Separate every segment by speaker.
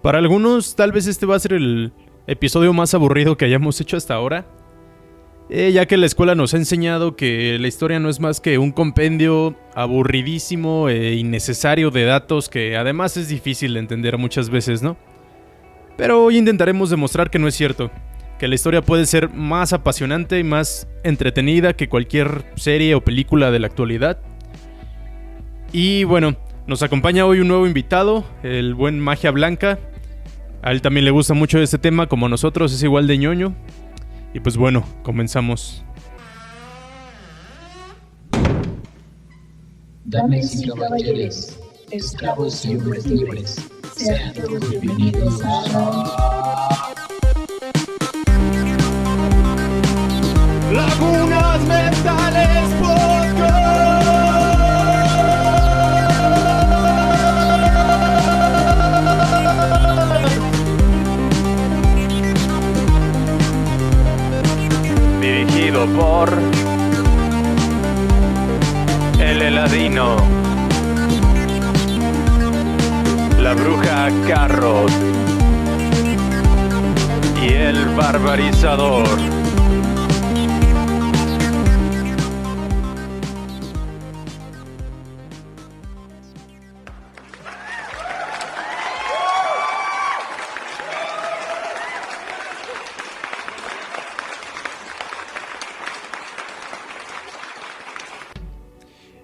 Speaker 1: Para algunos, tal vez este va a ser el episodio más aburrido que hayamos hecho hasta ahora, ya que la escuela nos ha enseñado que la historia no es más que un compendio aburridísimo e innecesario de datos que además es difícil de entender muchas veces, ¿no? Pero hoy intentaremos demostrar que no es cierto, que la historia puede ser más apasionante y más entretenida que cualquier serie o película de la actualidad. Y bueno, nos acompaña hoy un nuevo invitado, el buen Magia Blanca. A él también le gusta mucho este tema, como a nosotros, es igual de ñoño. Y pues bueno, comenzamos.
Speaker 2: Damas y caballeros, esclavos y hombres libres, sean todos bienvenidos a
Speaker 1: Lagunas Mentales Podcast. Dirigido por el Heladino, la Bruja Carrot y el Barbarizador.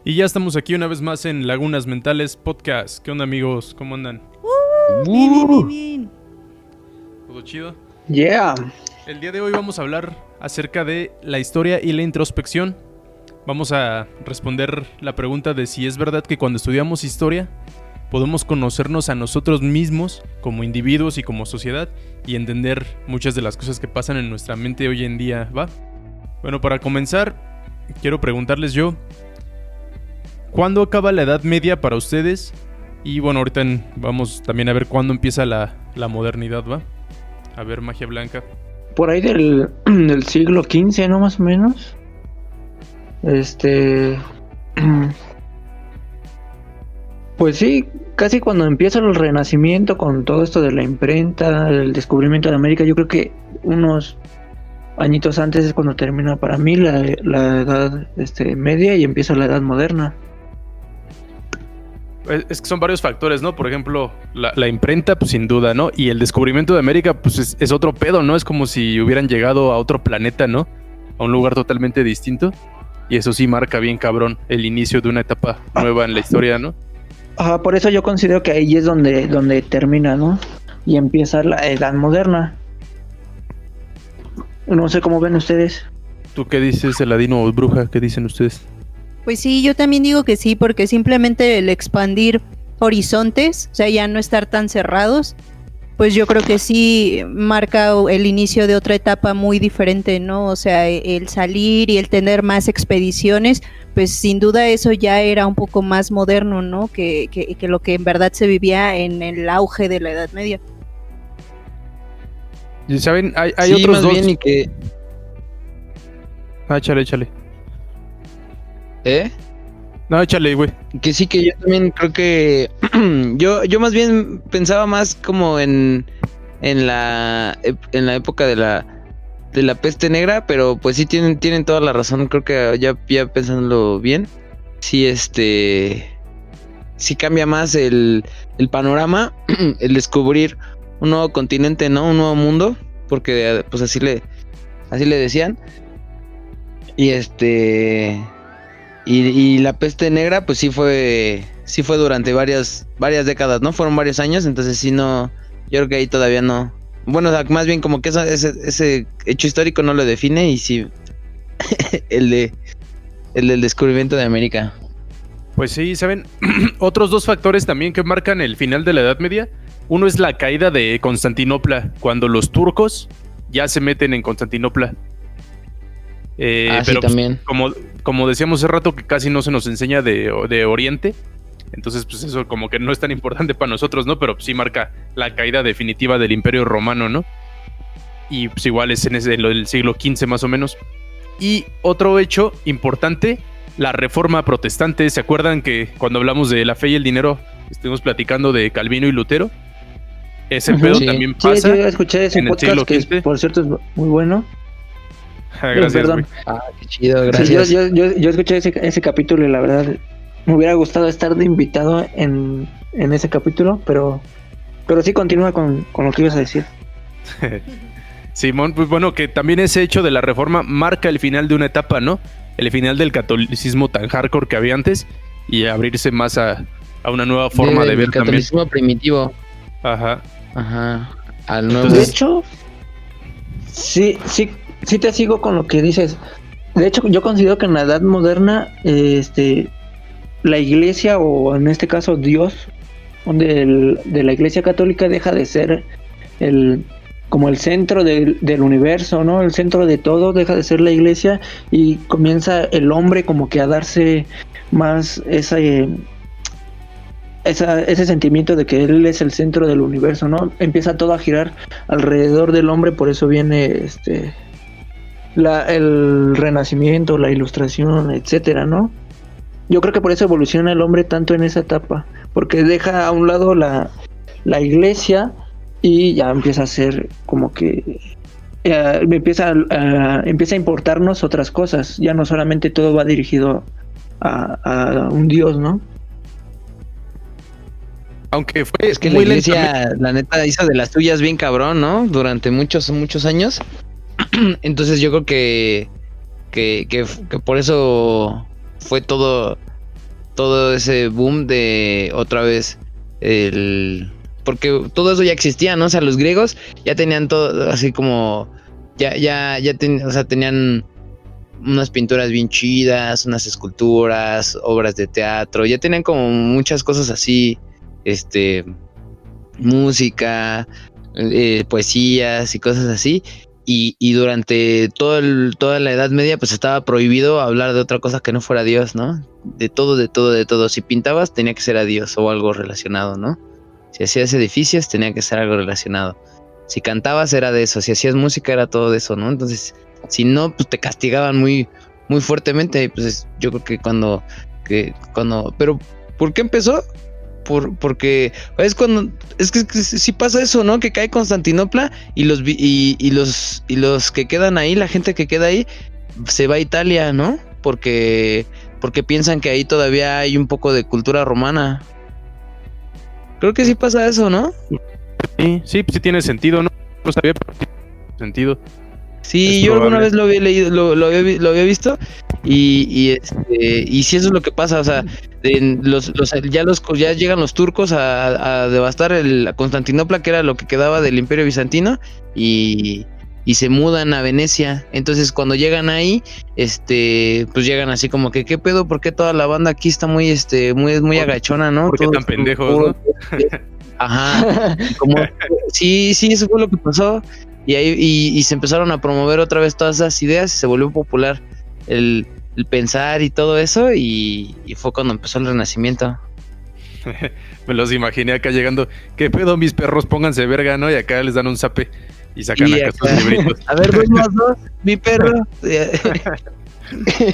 Speaker 1: Y ya estamos aquí una vez más en Lagunas Mentales Podcast. ¿Qué onda, amigos? ¿Cómo andan?
Speaker 3: Bien.
Speaker 1: ¿Todo chido?
Speaker 4: Yeah.
Speaker 1: El día de hoy vamos a hablar acerca de la historia y la introspección. Vamos a responder la pregunta de si es verdad que cuando estudiamos historia podemos conocernos a nosotros mismos como individuos y como sociedad y entender muchas de las cosas que pasan en nuestra mente hoy en día, ¿va? Bueno, para comenzar, quiero preguntarles yo, ¿cuándo acaba la Edad Media para ustedes? Y bueno, ahorita vamos también a ver cuándo empieza la modernidad, ¿va? A ver, Magia Blanca.
Speaker 4: Por ahí del siglo XV, ¿no? Más o menos. Pues sí, casi cuando empieza el Renacimiento con todo esto de la imprenta, el descubrimiento de América, yo creo que unos añitos antes es cuando termina para mí la Edad Media y empieza la Edad Moderna.
Speaker 1: Es que son varios factores, ¿no? Por ejemplo, la imprenta, pues sin duda, ¿no? Y el descubrimiento de América, pues es otro pedo, ¿no? Es como si hubieran llegado a otro planeta, ¿no? A un lugar totalmente distinto. Y eso sí marca bien cabrón el inicio de una etapa nueva en la historia, ¿no?
Speaker 4: Ajá, por eso yo considero que ahí es donde termina, ¿no? Y empieza la Edad Moderna. No sé cómo ven ustedes.
Speaker 1: ¿Tú qué dices, Heladino o Bruja? ¿Qué dicen ustedes?
Speaker 3: Pues sí, yo también digo que sí, porque simplemente el expandir horizontes, o sea, ya no estar tan cerrados, pues yo creo que sí marca el inicio de otra etapa muy diferente, ¿no? O sea, el salir y el tener más expediciones, pues sin duda eso ya era un poco más moderno, ¿no? Que lo que en verdad se vivía en el auge de la Edad Media.
Speaker 1: Y saben, hay
Speaker 5: sí,
Speaker 1: otros
Speaker 5: más
Speaker 1: dos.
Speaker 5: bien y que...
Speaker 1: Échale.
Speaker 5: No,
Speaker 1: échale, güey.
Speaker 5: que sí, que yo también creo que... yo más bien pensaba más como en la época de la peste negra, pero pues sí tienen toda la razón, creo que ya pensándolo bien, sí sí cambia más el panorama, el descubrir un nuevo continente, ¿no? Un nuevo mundo, porque pues así le decían. Y la peste negra, pues sí fue durante varias décadas, ¿no? Fueron varios años, entonces sí no, yo creo que ahí todavía no. Bueno, o sea, más bien como que ese hecho histórico no lo define, y sí el del descubrimiento de América.
Speaker 1: Pues sí, ¿saben? Otros dos factores también que marcan el final de la Edad Media. Uno es la caída de Constantinopla, cuando los turcos ya se meten en Constantinopla.
Speaker 5: Sí,
Speaker 1: pero
Speaker 5: también.
Speaker 1: Como decíamos hace rato, que casi no se nos enseña de Oriente. Entonces, pues eso como que no es tan importante para nosotros, ¿no? Pero sí marca la caída definitiva del Imperio Romano, ¿no? Y pues igual es en el siglo XV más o menos. Y otro hecho importante, la Reforma Protestante. ¿Se acuerdan que cuando hablamos de la fe y el dinero estuvimos platicando de Calvino y Lutero? ese pedo
Speaker 5: Sí.
Speaker 1: también
Speaker 4: Sí,
Speaker 1: pasa.
Speaker 4: yo escuché ese
Speaker 1: en el
Speaker 4: podcast
Speaker 1: siglo
Speaker 4: que
Speaker 1: XX.
Speaker 4: por cierto es muy bueno.
Speaker 1: Gracias,
Speaker 4: Perdón.
Speaker 1: güey.
Speaker 5: Ah, qué chido,
Speaker 4: Sí,
Speaker 5: gracias.
Speaker 4: yo escuché ese capítulo y la verdad me hubiera gustado estar de invitado en ese capítulo, pero sí continúa con lo que ibas a decir.
Speaker 1: Simón, pues bueno, que también ese hecho de la reforma marca el final de una etapa, ¿no? El final del catolicismo tan hardcore que había antes y abrirse más a una nueva forma de ver
Speaker 5: El
Speaker 1: también.
Speaker 5: catolicismo primitivo.
Speaker 1: Ajá.
Speaker 5: Ajá. Al nuevo.
Speaker 4: De
Speaker 1: Entonces-
Speaker 4: hecho, sí te sigo con lo que dices. De hecho, yo considero que en la edad moderna, la iglesia, o en este caso Dios, de la iglesia católica deja de ser como el centro del universo, ¿no? El centro de todo, deja de ser la iglesia y comienza el hombre como que a darse más ese sentimiento de que él es el centro del universo, ¿no? Empieza todo a girar alrededor del hombre, por eso viene el renacimiento, la ilustración, etcétera, ¿no? Yo creo que por eso evoluciona el hombre tanto en esa etapa, porque deja a un lado la iglesia y ya empieza a ser como que empieza a importarnos otras cosas, ya no solamente todo va dirigido a un Dios, ¿no?
Speaker 1: Aunque fue
Speaker 5: Es que la
Speaker 1: muy
Speaker 5: iglesia, la neta, hizo de las tuyas bien cabrón, ¿no? Durante muchos años. Entonces yo creo que por eso fue todo ese boom de otra vez porque todo eso ya existía, ¿no? O sea, los griegos ya tenían todo así como o sea, tenían unas pinturas bien chidas, unas esculturas, obras de teatro, ya tenían como muchas cosas así, música, poesías y cosas así. Y durante toda la Edad Media pues estaba prohibido hablar de otra cosa que no fuera Dios, ¿no? De todo. Si pintabas tenía que ser a Dios o algo relacionado, ¿no? Si hacías edificios tenía que ser algo relacionado. Si cantabas era de eso, si hacías música era todo de eso, ¿no? Entonces, si no, pues te castigaban muy, muy fuertemente. Pues yo creo que cuando... Pero, ¿por qué empezó? Porque es que sí pasa eso, ¿no? Que cae Constantinopla y los que quedan ahí, la gente que queda ahí, se va a Italia, ¿no? Porque piensan que ahí todavía hay un poco de cultura romana. Creo que sí pasa eso, ¿no?
Speaker 1: Sí, sí tiene sentido, ¿no? No sabía, pero sí tiene sentido.
Speaker 5: Sí,
Speaker 1: Es
Speaker 5: yo alguna
Speaker 1: probable.
Speaker 5: vez lo había leído, lo había visto y sí, eso es lo que pasa, o sea, ya llegan los turcos a devastar a Constantinopla, que era lo que quedaba del Imperio Bizantino, y se mudan a Venecia. Entonces cuando llegan ahí, pues llegan así como que, ¿qué pedo? ¿Por qué toda la banda aquí está muy agachona, ¿no?
Speaker 1: ¿Por qué
Speaker 5: Todos
Speaker 1: tan pendejos, no?
Speaker 5: Ajá, sí, eso fue lo que pasó. Y ahí y se empezaron a promover otra vez todas esas ideas y se volvió popular el pensar y todo eso, y fue cuando empezó el Renacimiento.
Speaker 1: Me los imaginé acá llegando. ¿Qué pedo, mis perros? Pónganse verga, ¿no? Y acá les dan un zape y sacan
Speaker 5: Y
Speaker 1: acá sus
Speaker 5: acá,
Speaker 1: libritos.
Speaker 5: a ver, 2 más 2, mi perro.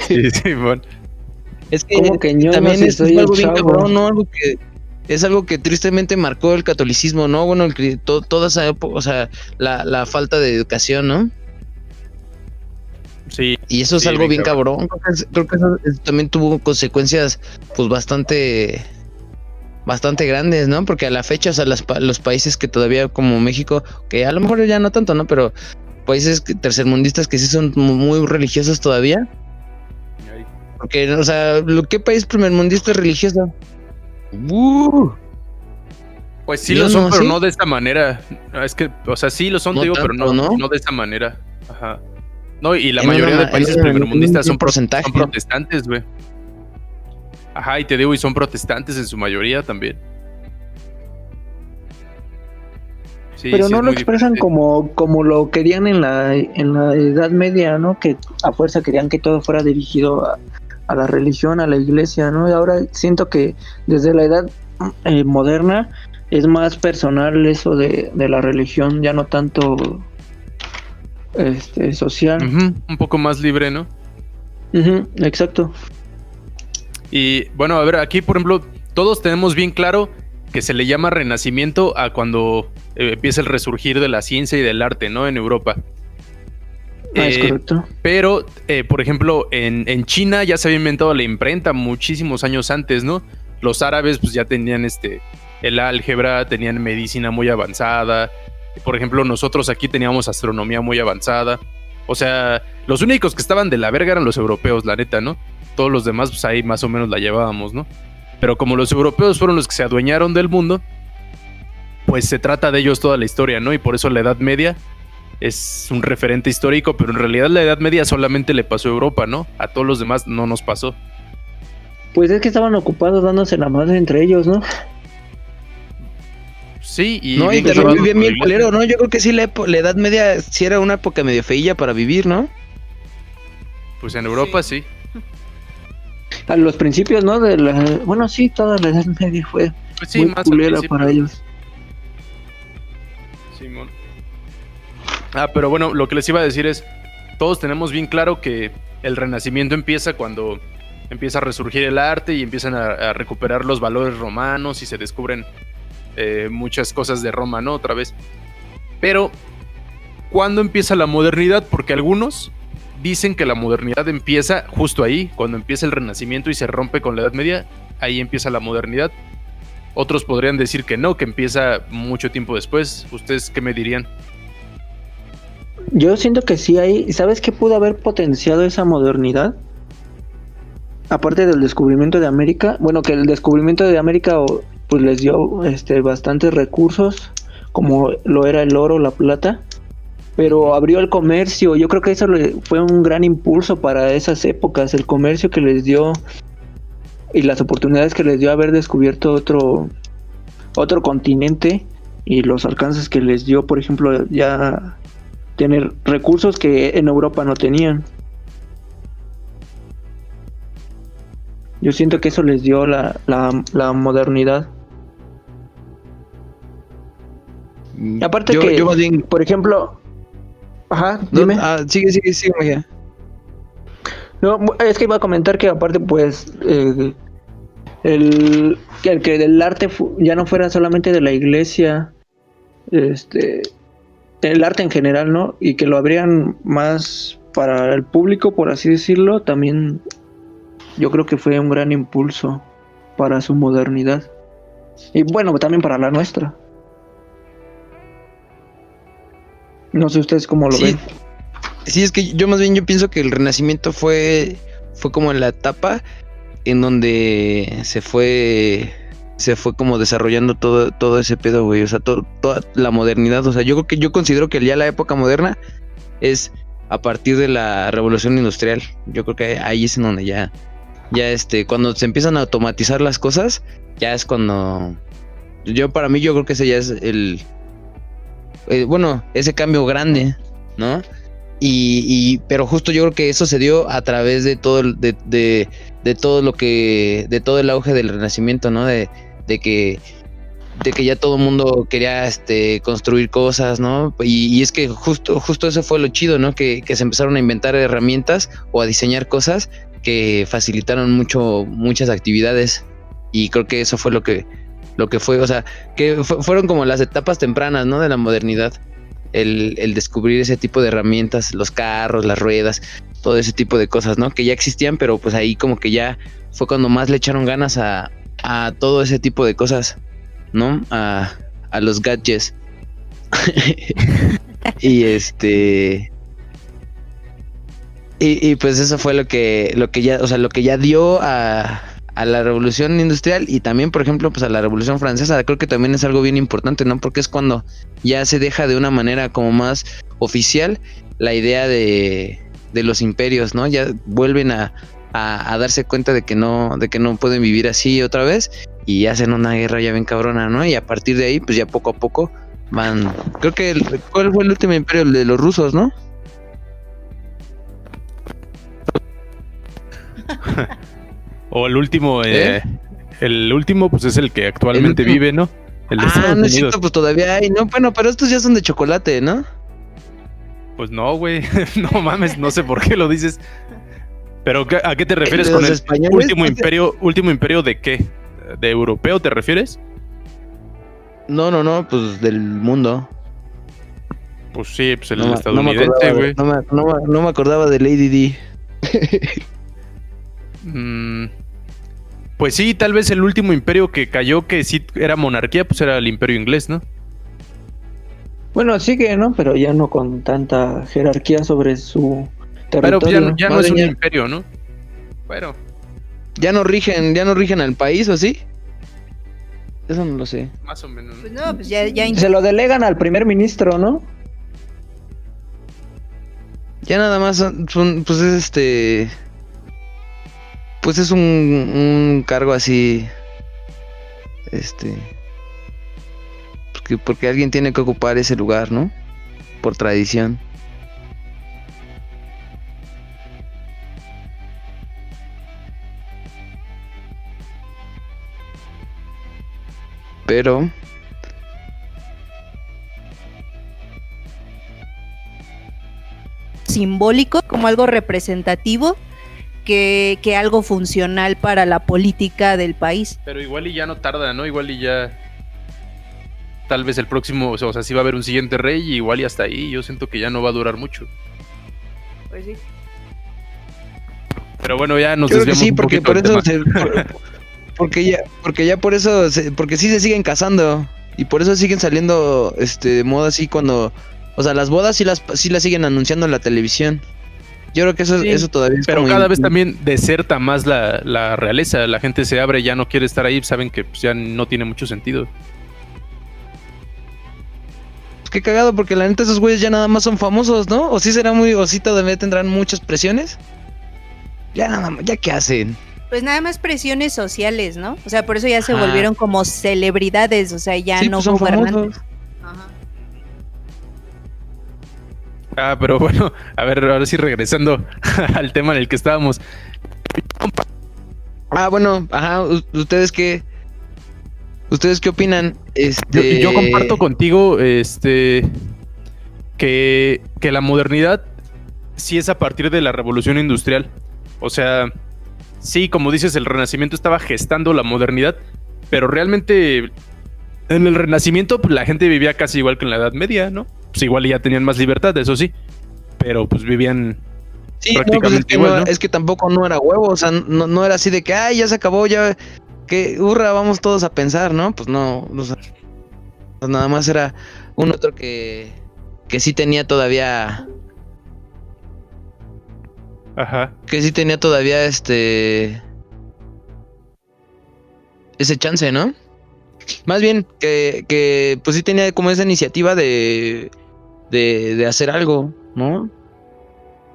Speaker 1: Sí, sí, bueno.
Speaker 5: Es que
Speaker 4: Como que ñoño
Speaker 5: también
Speaker 4: si
Speaker 5: es
Speaker 4: soy
Speaker 5: algo
Speaker 4: el
Speaker 5: bien
Speaker 4: chavo.
Speaker 5: cabrón, ¿no? Es algo que tristemente marcó el catolicismo, ¿no? Bueno, toda esa época, o sea, la falta de educación, ¿no?
Speaker 1: Sí,
Speaker 5: Y eso es
Speaker 1: Sí,
Speaker 5: algo
Speaker 1: bien
Speaker 5: bien cabrón. Creo que eso también tuvo consecuencias, pues, bastante grandes, ¿no? Porque a la fecha, o sea, los países que todavía, como México, que a lo mejor ya no tanto, ¿no? Pero países tercermundistas que sí son muy religiosos todavía. Porque, o sea, ¿qué país primermundista es religioso?
Speaker 1: pues sí
Speaker 5: Yo
Speaker 1: lo son,
Speaker 5: no,
Speaker 1: pero
Speaker 5: ¿sí?
Speaker 1: no de esta manera. Es que, o sea, sí lo son,
Speaker 5: No
Speaker 1: te digo, pero
Speaker 5: tanto, ¿no?
Speaker 1: no de esta manera. Ajá. No, y la
Speaker 5: En
Speaker 1: mayoría
Speaker 5: una-
Speaker 1: de países
Speaker 5: en
Speaker 1: primermundistas
Speaker 5: un
Speaker 1: son
Speaker 5: porcentaje.
Speaker 1: son protestantes, güey. Ajá, y te digo, y son protestantes en su mayoría también. Sí,
Speaker 4: Pero
Speaker 1: sí
Speaker 4: no
Speaker 1: es
Speaker 4: lo
Speaker 1: muy
Speaker 4: expresan
Speaker 1: diferente.
Speaker 4: como lo querían en la Edad Media, ¿no? Que a fuerza querían que todo fuera dirigido a la religión, a la iglesia, ¿no? Y ahora siento que desde la edad moderna es más personal eso de la religión, ya no tanto social.
Speaker 1: Ujú, un poco más libre, ¿no?
Speaker 4: Ujú, exacto.
Speaker 1: Y bueno, a ver, aquí por ejemplo, todos tenemos bien claro que se le llama renacimiento a cuando empieza el resurgir de la ciencia y del arte, ¿no? En Europa.
Speaker 4: Es correcto.
Speaker 1: Pero, por ejemplo, en China ya se había inventado la imprenta muchísimos años antes, ¿no? Los árabes pues ya tenían el álgebra, tenían medicina muy avanzada. Por ejemplo, nosotros aquí teníamos astronomía muy avanzada. O sea, los únicos que estaban de la verga eran los europeos, la neta, ¿no? Todos los demás, pues ahí más o menos la llevábamos, ¿no? Pero como los europeos fueron los que se adueñaron del mundo, pues se trata de ellos toda la historia, ¿no? Y por eso la Edad Media es un referente histórico, pero en realidad la Edad Media solamente le pasó a Europa, ¿no? A todos los demás no nos pasó.
Speaker 4: Pues es que estaban ocupados dándose la madre entre ellos, ¿no?
Speaker 1: Sí, y
Speaker 5: No, y
Speaker 1: bien
Speaker 5: también
Speaker 1: controlado
Speaker 5: vivían
Speaker 1: por
Speaker 5: bien
Speaker 1: la
Speaker 5: culero,
Speaker 1: iglesia.
Speaker 5: ¿no? Yo creo que sí, la Edad Media sí era una época medio feilla para vivir, ¿no?
Speaker 1: Pues en Europa sí.
Speaker 4: A los principios, ¿no? Bueno, sí, toda la Edad Media fue
Speaker 1: Pues sí,
Speaker 4: muy
Speaker 1: más al
Speaker 4: culera
Speaker 1: principio.
Speaker 4: para ellos.
Speaker 1: Simón. Pero bueno, lo que les iba a decir es, todos tenemos bien claro que el Renacimiento empieza cuando empieza a resurgir el arte y empiezan a recuperar los valores romanos y se descubren muchas cosas de Roma, ¿no? Otra vez. Pero, ¿cuándo empieza la modernidad? Porque algunos dicen que la modernidad empieza justo ahí, cuando empieza el Renacimiento y se rompe con la Edad Media, ahí empieza la modernidad. Otros podrían decir que no, que empieza mucho tiempo después. ¿Ustedes qué me dirían?
Speaker 4: Yo siento que sí hay. ¿Sabes qué pudo haber potenciado esa modernidad? Aparte del descubrimiento de América. Bueno, que el descubrimiento de América pues les dio bastantes recursos, como lo era el oro, la plata. Pero abrió el comercio. Yo creo que eso fue un gran impulso para esas épocas. El comercio que les dio y las oportunidades que les dio haber descubierto otro continente y los alcances que les dio, por ejemplo, ya tener recursos que en Europa no tenían. Yo siento que eso les dio la modernidad. Aparte
Speaker 5: yo más bien...
Speaker 4: por ejemplo... Ajá,
Speaker 5: No,
Speaker 4: dime.
Speaker 5: sigue, Magia.
Speaker 4: No, es que iba a comentar que aparte pues el que el arte ya no fuera solamente de la iglesia, el arte en general, ¿no? Y que lo abrían más para el público, por así decirlo, también yo creo que fue un gran impulso para su modernidad. Y bueno, también para la nuestra. No sé ustedes cómo lo ven.
Speaker 5: Sí, es que yo más bien yo pienso que el Renacimiento fue como la etapa en donde se fue como desarrollando todo ese pedo, güey. O sea, toda la modernidad. O sea, yo considero que ya la época moderna es a partir de la Revolución Industrial. Yo creo que ahí es en donde ya cuando se empiezan a automatizar las cosas, ya es cuando para mí yo creo que ese ya es ese cambio grande, ¿no? Pero justo yo creo que eso se dio a través de todo de todo el auge del Renacimiento, ¿no? De que ya todo el mundo quería construir cosas, ¿no? Y es que justo eso fue lo chido, ¿no? Que se empezaron a inventar herramientas o a diseñar cosas que facilitaron muchas actividades, y creo que eso fue lo que fue, o sea, que fueron como las etapas tempranas, ¿no? De la modernidad. El descubrir ese tipo de herramientas, los carros, las ruedas, todo ese tipo de cosas, ¿no? Que ya existían, pero pues ahí como que ya fue cuando más le echaron ganas a todo ese tipo de cosas, ¿no? A los gadgets. y pues eso fue lo que ya dio a la Revolución Industrial, y también, por ejemplo, pues a la Revolución Francesa. Creo que también es algo bien importante, ¿no? Porque es cuando ya se deja de una manera como más oficial la idea de los imperios, ¿no? Ya vuelven a darse cuenta de que no pueden vivir así otra vez, y hacen una guerra ya bien cabrona, ¿no? Y a partir de ahí, pues ya poco a poco van... Creo que ¿cuál fue el último imperio? El de los rusos, ¿no?
Speaker 1: O el último, el último pues es el que actualmente vive, ¿no? El de Estados
Speaker 5: no es
Speaker 1: Unidos.
Speaker 5: cierto, pues todavía hay, ¿no? Bueno, pero estos ya son de chocolate, ¿no?
Speaker 1: Pues no, güey, no mames, no sé por qué lo dices. Pero ¿a qué te refieres con
Speaker 5: Los
Speaker 1: el
Speaker 5: españoles,
Speaker 1: último imperio de qué? ¿De europeo te refieres?
Speaker 5: No, pues del mundo.
Speaker 1: Pues sí, pues el
Speaker 5: No me
Speaker 1: estadounidense,
Speaker 5: acordaba,
Speaker 1: güey.
Speaker 5: no me acordaba de Lady D.
Speaker 1: Pues sí, tal vez el último imperio que cayó, que sí era monarquía, pues era el imperio inglés, ¿no?
Speaker 4: Bueno, sigue, ¿no? Pero ya no con tanta jerarquía sobre su
Speaker 1: Pero
Speaker 4: territorio.
Speaker 1: pues ya no
Speaker 5: Más
Speaker 1: es un
Speaker 5: bien ya-
Speaker 1: imperio, ¿no? Bueno,
Speaker 5: ¿Ya no rigen al país o sí? Eso no lo sé.
Speaker 1: más o menos.
Speaker 3: Pues
Speaker 1: ¿no?
Speaker 3: no, pues ya
Speaker 4: Se lo delegan al primer ministro, ¿no?
Speaker 5: Ya nada más pues es pues es un cargo así, porque alguien tiene que ocupar ese lugar, ¿no? Por tradición. Pero
Speaker 3: simbólico, como algo representativo, que algo funcional para la política del país.
Speaker 1: Pero igual y ya no tarda, ¿no? Igual y ya... Tal vez el próximo, o sea, sí va a haber un siguiente rey y igual y hasta ahí. Yo siento que ya no va a durar mucho.
Speaker 3: Pues sí.
Speaker 1: Pero bueno, ya nos
Speaker 5: yo creo que
Speaker 1: desviamos
Speaker 5: sí,
Speaker 1: un
Speaker 5: porque
Speaker 1: poquito
Speaker 5: por
Speaker 1: del
Speaker 5: eso
Speaker 1: tema.
Speaker 5: porque ya por eso porque sí se siguen casando y por eso siguen saliendo de moda así cuando, o sea, las bodas sí las siguen anunciando en la televisión. Yo creo que
Speaker 1: Sí,
Speaker 5: eso todavía es
Speaker 1: Pero
Speaker 5: como
Speaker 1: cada vez también deserta más la realeza. La gente se abre, ya no quiere estar ahí. Saben que pues, ya no tiene mucho sentido.
Speaker 5: Qué cagado, porque la neta esos güeyes ya nada más son famosos, ¿no? O sí todavía tendrán muchas presiones. Ya nada más, ya qué hacen.
Speaker 3: Pues nada más presiones sociales, ¿no? O sea, por eso ya se
Speaker 5: Ajá.
Speaker 3: volvieron como celebridades, o sea, ya
Speaker 5: Sí,
Speaker 3: no
Speaker 5: pues son
Speaker 3: gobernantes.
Speaker 5: famosos.
Speaker 3: Ajá.
Speaker 1: Pero bueno, a ver, ahora sí regresando al tema en el que estábamos.
Speaker 5: Bueno, ajá, ¿ustedes qué opinan?
Speaker 1: Yo comparto contigo que la modernidad sí es a partir de la revolución industrial. O sea, sí, como dices, el Renacimiento estaba gestando la modernidad, pero realmente en el Renacimiento pues, la gente vivía casi igual que en la Edad Media, ¿no? Pues igual ya tenían más libertad, eso sí, pero pues vivían
Speaker 5: Sí,
Speaker 1: prácticamente
Speaker 5: no,
Speaker 1: igual, ¿no?
Speaker 5: es que tampoco no era huevo, o sea, no era así de que, ay, ya se acabó, ya, que hurra, vamos todos a pensar, ¿no? Pues no, o sea, nada más era un otro que sí tenía todavía,
Speaker 1: Ajá.
Speaker 5: Ese chance, ¿no? Más bien que pues sí tenía como esa iniciativa de hacer algo, ¿no?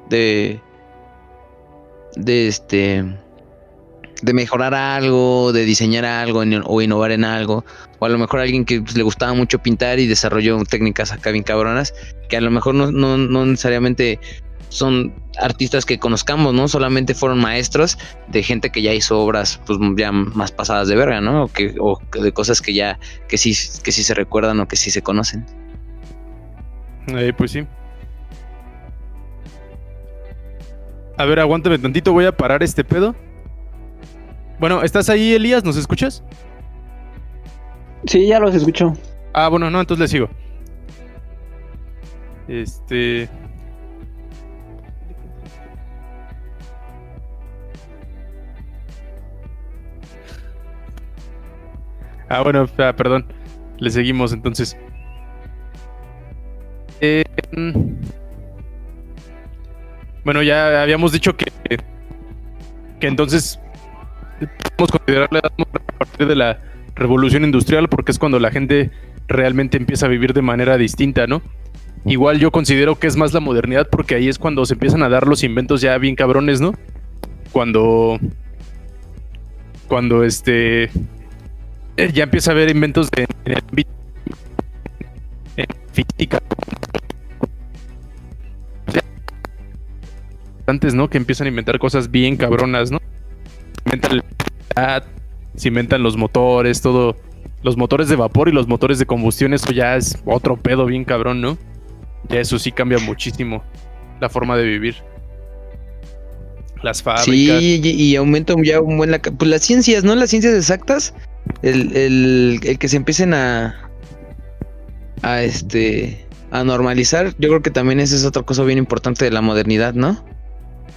Speaker 5: De mejorar algo, de diseñar algo o innovar en algo, o a lo mejor alguien que pues, le gustaba mucho pintar y desarrolló técnicas acá bien cabronas, que a lo mejor no necesariamente son artistas que conozcamos, ¿no? Solamente fueron maestros de gente que ya hizo obras pues ya más pasadas de verga, ¿no? O de cosas que sí se recuerdan o que sí se conocen.
Speaker 1: Pues sí. A ver, aguántame tantito, voy a parar este pedo. Bueno, ¿estás ahí, Elías? ¿Nos escuchas?
Speaker 4: Sí, ya los escucho.
Speaker 1: Bueno, no, entonces le sigo. Bueno, perdón. Le seguimos entonces. Bueno, ya habíamos dicho que entonces podemos considerar la edad moderna a partir de la revolución industrial porque es cuando la gente realmente empieza a vivir de manera distinta, ¿no? Igual yo considero que es más la modernidad porque ahí es cuando se empiezan a dar los inventos ya bien cabrones, ¿no? Cuando ya empieza a haber inventos en física antes, ¿no? Que empiezan a inventar cosas bien cabronas, ¿no? Se inventan los motores, todo, los motores de vapor y los motores de combustión, eso ya es otro pedo bien cabrón, ¿no? Ya eso sí cambia muchísimo la forma de vivir. Las fábricas.
Speaker 5: Sí, y aumenta ya pues las ciencias, ¿no? Las ciencias exactas, el que se empiecen a a normalizar. Yo creo que también esa es otra cosa bien importante de la modernidad, ¿no?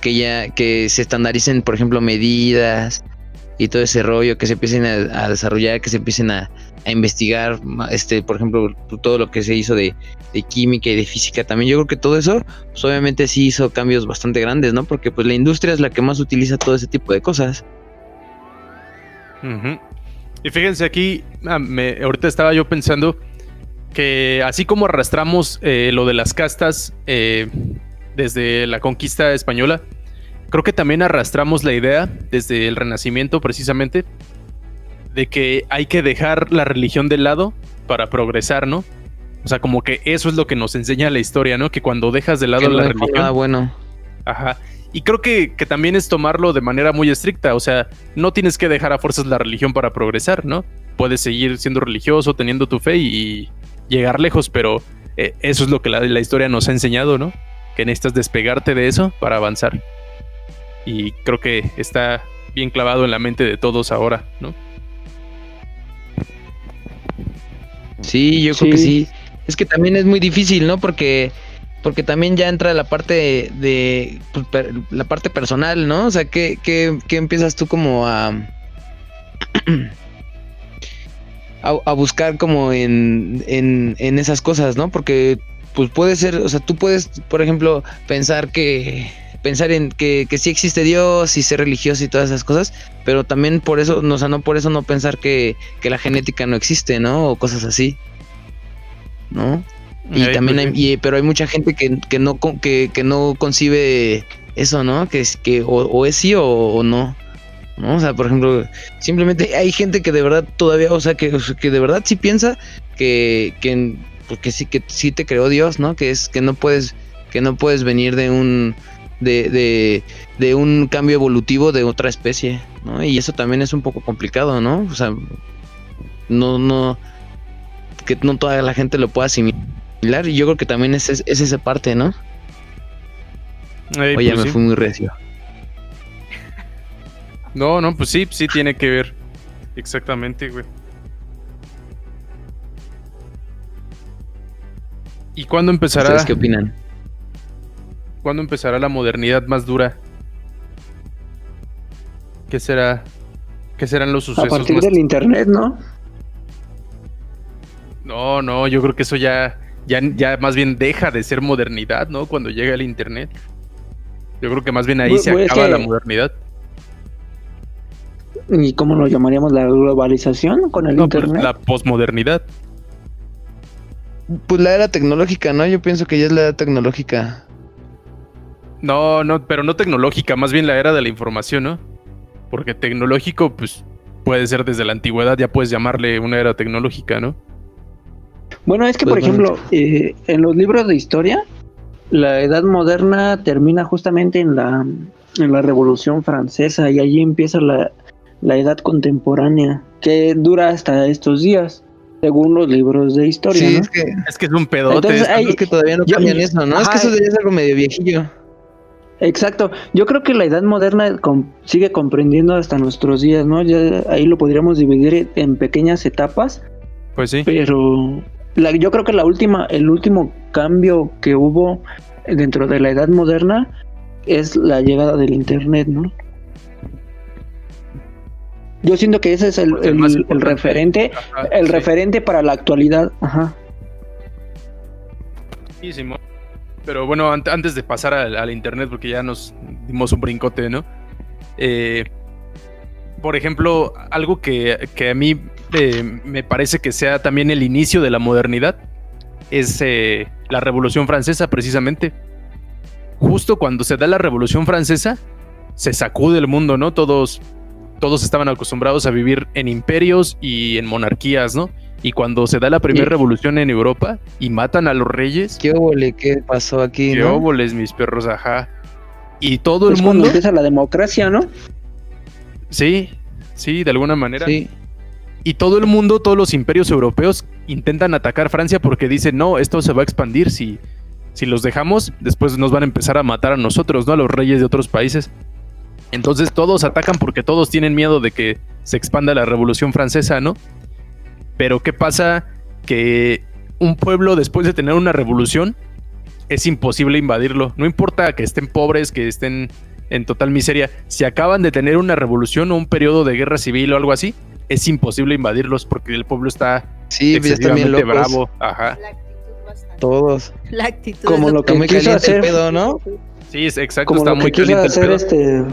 Speaker 5: Que se estandaricen, por ejemplo, medidas y todo ese rollo, que se empiecen a desarrollar, que se empiecen a investigar, por ejemplo, todo lo que se hizo de química y de física también. Yo creo que todo eso, pues obviamente sí hizo cambios bastante grandes, ¿no? Porque pues la industria es la que más utiliza todo ese tipo de cosas.
Speaker 1: Uh-huh. Y fíjense aquí, ahorita estaba yo pensando que así como arrastramos lo de las castas desde la conquista española, creo que también arrastramos la idea desde el Renacimiento precisamente de que hay que dejar la religión de lado para progresar, ¿no? O sea, como que eso es lo que nos enseña la historia, ¿no? Que cuando dejas de lado la religión...
Speaker 5: Ah, bueno.
Speaker 1: Ajá. Y creo que también es tomarlo de manera muy estricta. O sea, no tienes que dejar a fuerzas la religión para progresar, ¿no? Puedes seguir siendo religioso, teniendo tu fe y llegar lejos, pero eso es lo que la historia nos ha enseñado, ¿no? Que necesitas despegarte de eso para avanzar. Y creo que está bien clavado en la mente de todos ahora, ¿no?
Speaker 5: Sí, yo creo que sí. Es que también es muy difícil, ¿no? Porque también ya entra la parte de pues, la parte personal, ¿no? O sea, ¿qué empiezas tú como a buscar como en esas cosas, ¿no? Porque pues puede ser, o sea, tú puedes, por ejemplo, pensar en que sí existe Dios y ser religioso y todas esas cosas, pero también por eso, o sea, no por eso no pensar que la genética no existe, ¿no? O cosas así, ¿no? Y también pero hay mucha gente que no concibe eso, ¿no? Que o es sí o no, ¿no? O sea, por ejemplo, simplemente hay gente que de verdad todavía, o sea, que de verdad sí piensa que sí te creó Dios, ¿no? Que no puedes venir de un cambio evolutivo de otra especie, ¿no? Y eso también es un poco complicado, ¿no? O sea, no que no toda la gente lo pueda asimilar, y yo creo que también es esa parte, ¿no? Oye,
Speaker 1: pues
Speaker 5: me
Speaker 1: sí.
Speaker 5: fui muy recio.
Speaker 1: No, pues sí tiene que ver. Exactamente, güey. ¿Y cuándo empezará?
Speaker 5: ¿Ustedes qué opinan?
Speaker 1: ¿Cuándo empezará la modernidad más dura? ¿Qué serán los sucesos
Speaker 4: A partir
Speaker 1: más...
Speaker 4: del internet, ¿no?
Speaker 1: No, yo creo que eso ya más bien deja de ser modernidad, ¿no? Cuando llega el internet. Yo creo que más bien ahí se acaba la modernidad.
Speaker 4: ¿Y cómo lo llamaríamos? ¿La globalización con el internet?
Speaker 1: Pues la posmodernidad.
Speaker 5: Pues la era tecnológica, ¿no? Yo pienso que ya es la era tecnológica.
Speaker 1: No, pero no tecnológica, más bien la era de la información, ¿no? Porque tecnológico, pues, puede ser desde la antigüedad, ya puedes llamarle una era tecnológica, ¿no?
Speaker 4: Bueno, es que, por ejemplo, en los libros de historia, la edad moderna termina justamente en la Revolución Francesa, y allí empieza la edad contemporánea, que dura hasta estos días, según los libros de historia,
Speaker 5: sí,
Speaker 4: ¿no?
Speaker 1: Es que es un pedote.
Speaker 4: Entonces,
Speaker 5: Es que todavía no cambian eso, ¿no? Es que eso ya es algo medio viejillo.
Speaker 4: Exacto. Yo creo que la edad moderna sigue comprendiendo hasta nuestros días, ¿no? Ya ahí lo podríamos dividir en pequeñas etapas.
Speaker 1: Pues sí.
Speaker 4: Pero yo creo que el último cambio que hubo dentro de la edad moderna es la llegada del internet, ¿no? Yo siento que ese es el referente,
Speaker 1: Ajá,
Speaker 4: el
Speaker 1: sí.
Speaker 4: referente para la actualidad. Ajá.
Speaker 1: Sí, Simón. Pero bueno, antes de pasar al internet, porque ya nos dimos un brincote, ¿no? Por ejemplo, algo que a mí me parece que sea también el inicio de la modernidad es la Revolución Francesa, precisamente. Justo cuando se da la Revolución Francesa, se sacude el mundo, ¿no? Todos estaban acostumbrados a vivir en imperios y en monarquías, ¿no? Y cuando se da la primera revolución en Europa y matan a los reyes...
Speaker 5: ¿Qué óvole? ¿Qué pasó aquí,
Speaker 1: ¿Qué
Speaker 5: no?
Speaker 1: óvoles, mis perros? Ajá. Y todo el
Speaker 4: Es cuando
Speaker 1: mundo...
Speaker 4: empieza la democracia, ¿no?
Speaker 1: Sí, de alguna manera.
Speaker 5: Sí.
Speaker 1: Y todo el mundo, todos los imperios europeos intentan atacar Francia porque dicen, no, esto se va a expandir. Si los dejamos, después nos van a empezar a matar a nosotros, ¿no? A los reyes de otros países. Entonces todos atacan porque todos tienen miedo de que se expanda la Revolución Francesa, ¿no? Pero ¿qué pasa? Que un pueblo después de tener una revolución es imposible invadirlo. No importa que estén pobres, que estén en total miseria. Si acaban de tener una revolución o un periodo de guerra civil o algo así, es imposible invadirlos porque el pueblo está
Speaker 5: Sí, pues ya están bien
Speaker 1: excesivamente
Speaker 5: locos.
Speaker 1: bravo. Ajá.
Speaker 3: La actitud bastante.
Speaker 5: Todos.
Speaker 3: La actitud
Speaker 4: Como
Speaker 3: es
Speaker 4: lo que
Speaker 5: Está muy
Speaker 4: quiso
Speaker 5: caliente el
Speaker 4: hacer,
Speaker 5: pedo, ¿no?
Speaker 1: Sí, es exacto,
Speaker 4: como
Speaker 1: está
Speaker 4: lo que
Speaker 1: muy
Speaker 4: quiso
Speaker 1: caliente el
Speaker 4: hacer
Speaker 1: pedo.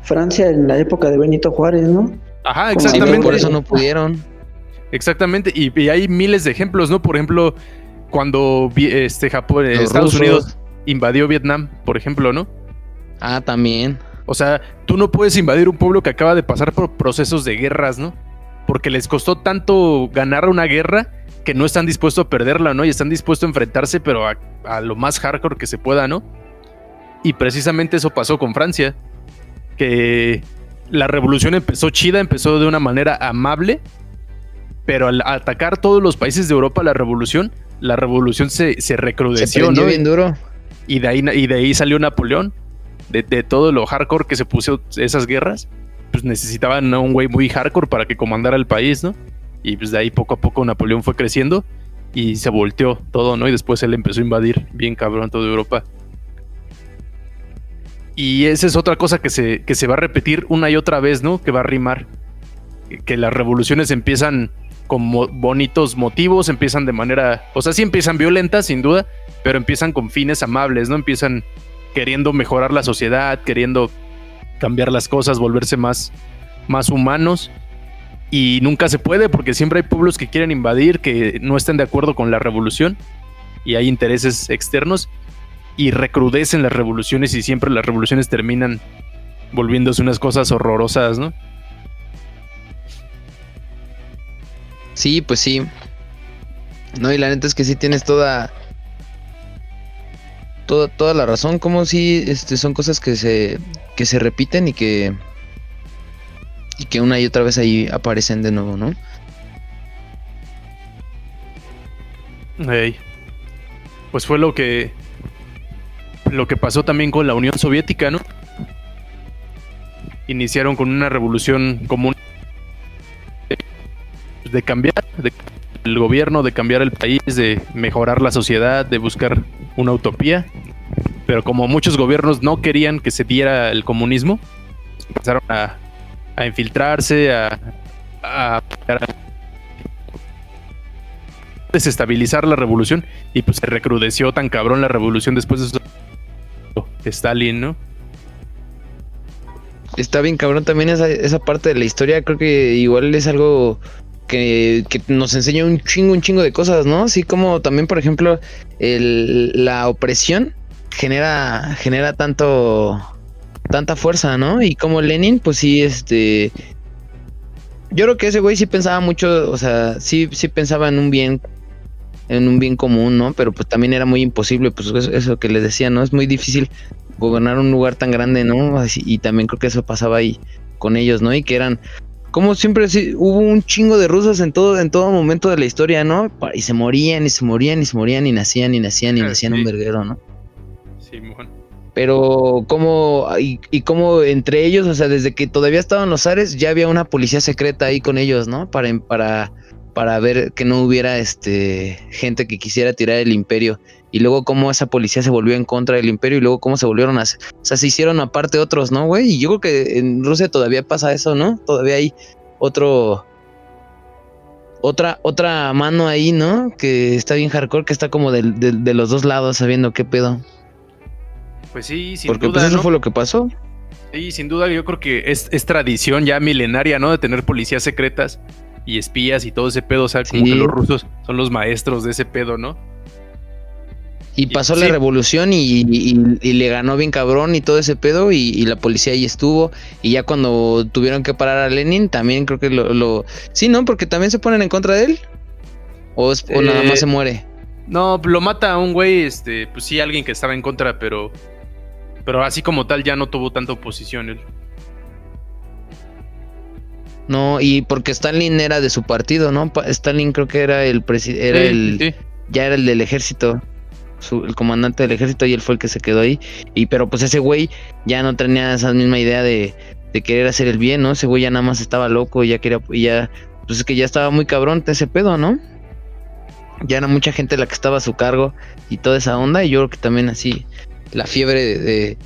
Speaker 4: Francia en la época de Benito Juárez, ¿no?
Speaker 1: Ajá,
Speaker 4: como
Speaker 5: Sí,
Speaker 1: exactamente.
Speaker 5: pero por eso no pudieron.
Speaker 1: Exactamente, y hay miles de ejemplos, ¿no? Por ejemplo, cuando Japón,
Speaker 5: Los
Speaker 1: Estados
Speaker 5: rusos.
Speaker 1: Unidos invadió Vietnam, por ejemplo, ¿no?
Speaker 5: Ah, también.
Speaker 1: O sea, tú no puedes invadir un pueblo que acaba de pasar por procesos de guerras, ¿no? Porque les costó tanto ganar una guerra que no están dispuestos a perderla, ¿no? Y están dispuestos a enfrentarse, pero a lo más hardcore que se pueda, ¿no? Y precisamente eso pasó con Francia, que la revolución empezó chida, empezó de una manera amable, pero al atacar todos los países de Europa la revolución se recrudeció,
Speaker 5: Se prendió
Speaker 1: ¿no?
Speaker 5: bien duro.
Speaker 1: Y de ahí salió Napoleón, de todo lo hardcore que se puso esas guerras, pues necesitaban a un güey muy hardcore para que comandara el país, ¿no? Y pues de ahí poco a poco Napoleón fue creciendo y se volteó todo, ¿no? Y después él empezó a invadir bien cabrón toda Europa. Y esa es otra cosa que se va a repetir una y otra vez, ¿no? Que va a rimar. Que las revoluciones empiezan con bonitos motivos, empiezan de manera... O sea, sí empiezan violentas, sin duda, pero empiezan con fines amables, ¿no? Empiezan queriendo mejorar la sociedad, queriendo cambiar las cosas, volverse más humanos. Y nunca se puede porque siempre hay pueblos que quieren invadir, que no estén de acuerdo con la revolución. Y hay intereses externos. Y recrudecen las revoluciones y siempre las revoluciones terminan volviéndose unas cosas horrorosas, ¿no?
Speaker 5: Sí, pues sí. No, y la neta es que sí tienes toda la razón. Como si son cosas que se repiten y que una y otra vez ahí aparecen de nuevo, ¿no?
Speaker 1: Hey. Pues fue lo que pasó también con la Unión Soviética, ¿no? Iniciaron con una revolución común de cambiar el gobierno, de cambiar el país, de mejorar la sociedad, de buscar una utopía. Pero como muchos gobiernos no querían que se diera el comunismo, empezaron a infiltrarse, a desestabilizar la revolución, y pues se recrudeció tan cabrón la revolución después de eso. Stalin, ¿no?
Speaker 5: Está bien cabrón también esa parte de la historia. Creo que igual es algo que nos enseña un chingo de cosas, ¿no? Así como también, por ejemplo, la opresión genera tanta fuerza, ¿no? Y como Lenin, pues sí, yo creo que ese güey sí pensaba mucho, o sea, sí pensaba en un bien común, ¿no? Pero pues también era muy imposible, pues eso que les decía, ¿no? Es muy difícil gobernar un lugar tan grande, ¿no? Así, y también creo que eso pasaba ahí con ellos, ¿no? Y que eran, como siempre, sí, hubo un chingo de rusos en todo momento de la historia, ¿no? Y se morían, y nacían
Speaker 1: Sí.
Speaker 5: un verguero, ¿no?
Speaker 1: Sí, bueno.
Speaker 5: Pero como entre ellos, o sea, desde que todavía estaban los zares, ya había una policía secreta ahí con ellos, ¿no? Para ver que no hubiera gente que quisiera tirar el imperio. Y luego cómo esa policía se volvió en contra del imperio y luego cómo se volvieron o sea, se hicieron aparte otros, ¿no, güey? Y yo creo que en Rusia todavía pasa eso, ¿no? Todavía hay otra mano ahí, ¿no? Que está bien hardcore, que está como de los dos lados sabiendo qué pedo.
Speaker 1: Pues sí, sin
Speaker 5: Porque
Speaker 1: duda,
Speaker 5: pues eso
Speaker 1: ¿no?
Speaker 5: fue lo que pasó.
Speaker 1: Sí, sin duda, yo creo que es tradición ya milenaria, ¿no? De tener policías secretas y espías y todo ese pedo. O sea, como
Speaker 5: Sí.
Speaker 1: que los rusos son los maestros de ese pedo, ¿no?
Speaker 5: Y pasó la
Speaker 1: sí.
Speaker 5: revolución y le ganó bien cabrón y todo ese pedo y la policía ahí estuvo. Y ya cuando tuvieron que parar a Lenin, también creo que Sí, ¿no? Porque también se ponen en contra de él. O nada más se muere.
Speaker 1: No, lo mata a un güey, pues sí, alguien que estaba en contra, pero así como tal ya no tuvo tanta oposición él.
Speaker 5: No, y porque Stalin era de su partido, ¿no? Stalin creo que era el presidente,
Speaker 1: Sí.
Speaker 5: ya era el del ejército, el comandante del ejército, y él fue el que se quedó ahí. Pero pues ese güey ya no tenía esa misma idea de querer hacer el bien, ¿no? Ese güey ya nada más estaba loco, pues es que ya estaba muy cabrón ese pedo, ¿no? ya era mucha gente la que estaba a su cargo y toda esa onda, y yo creo que también así la fiebre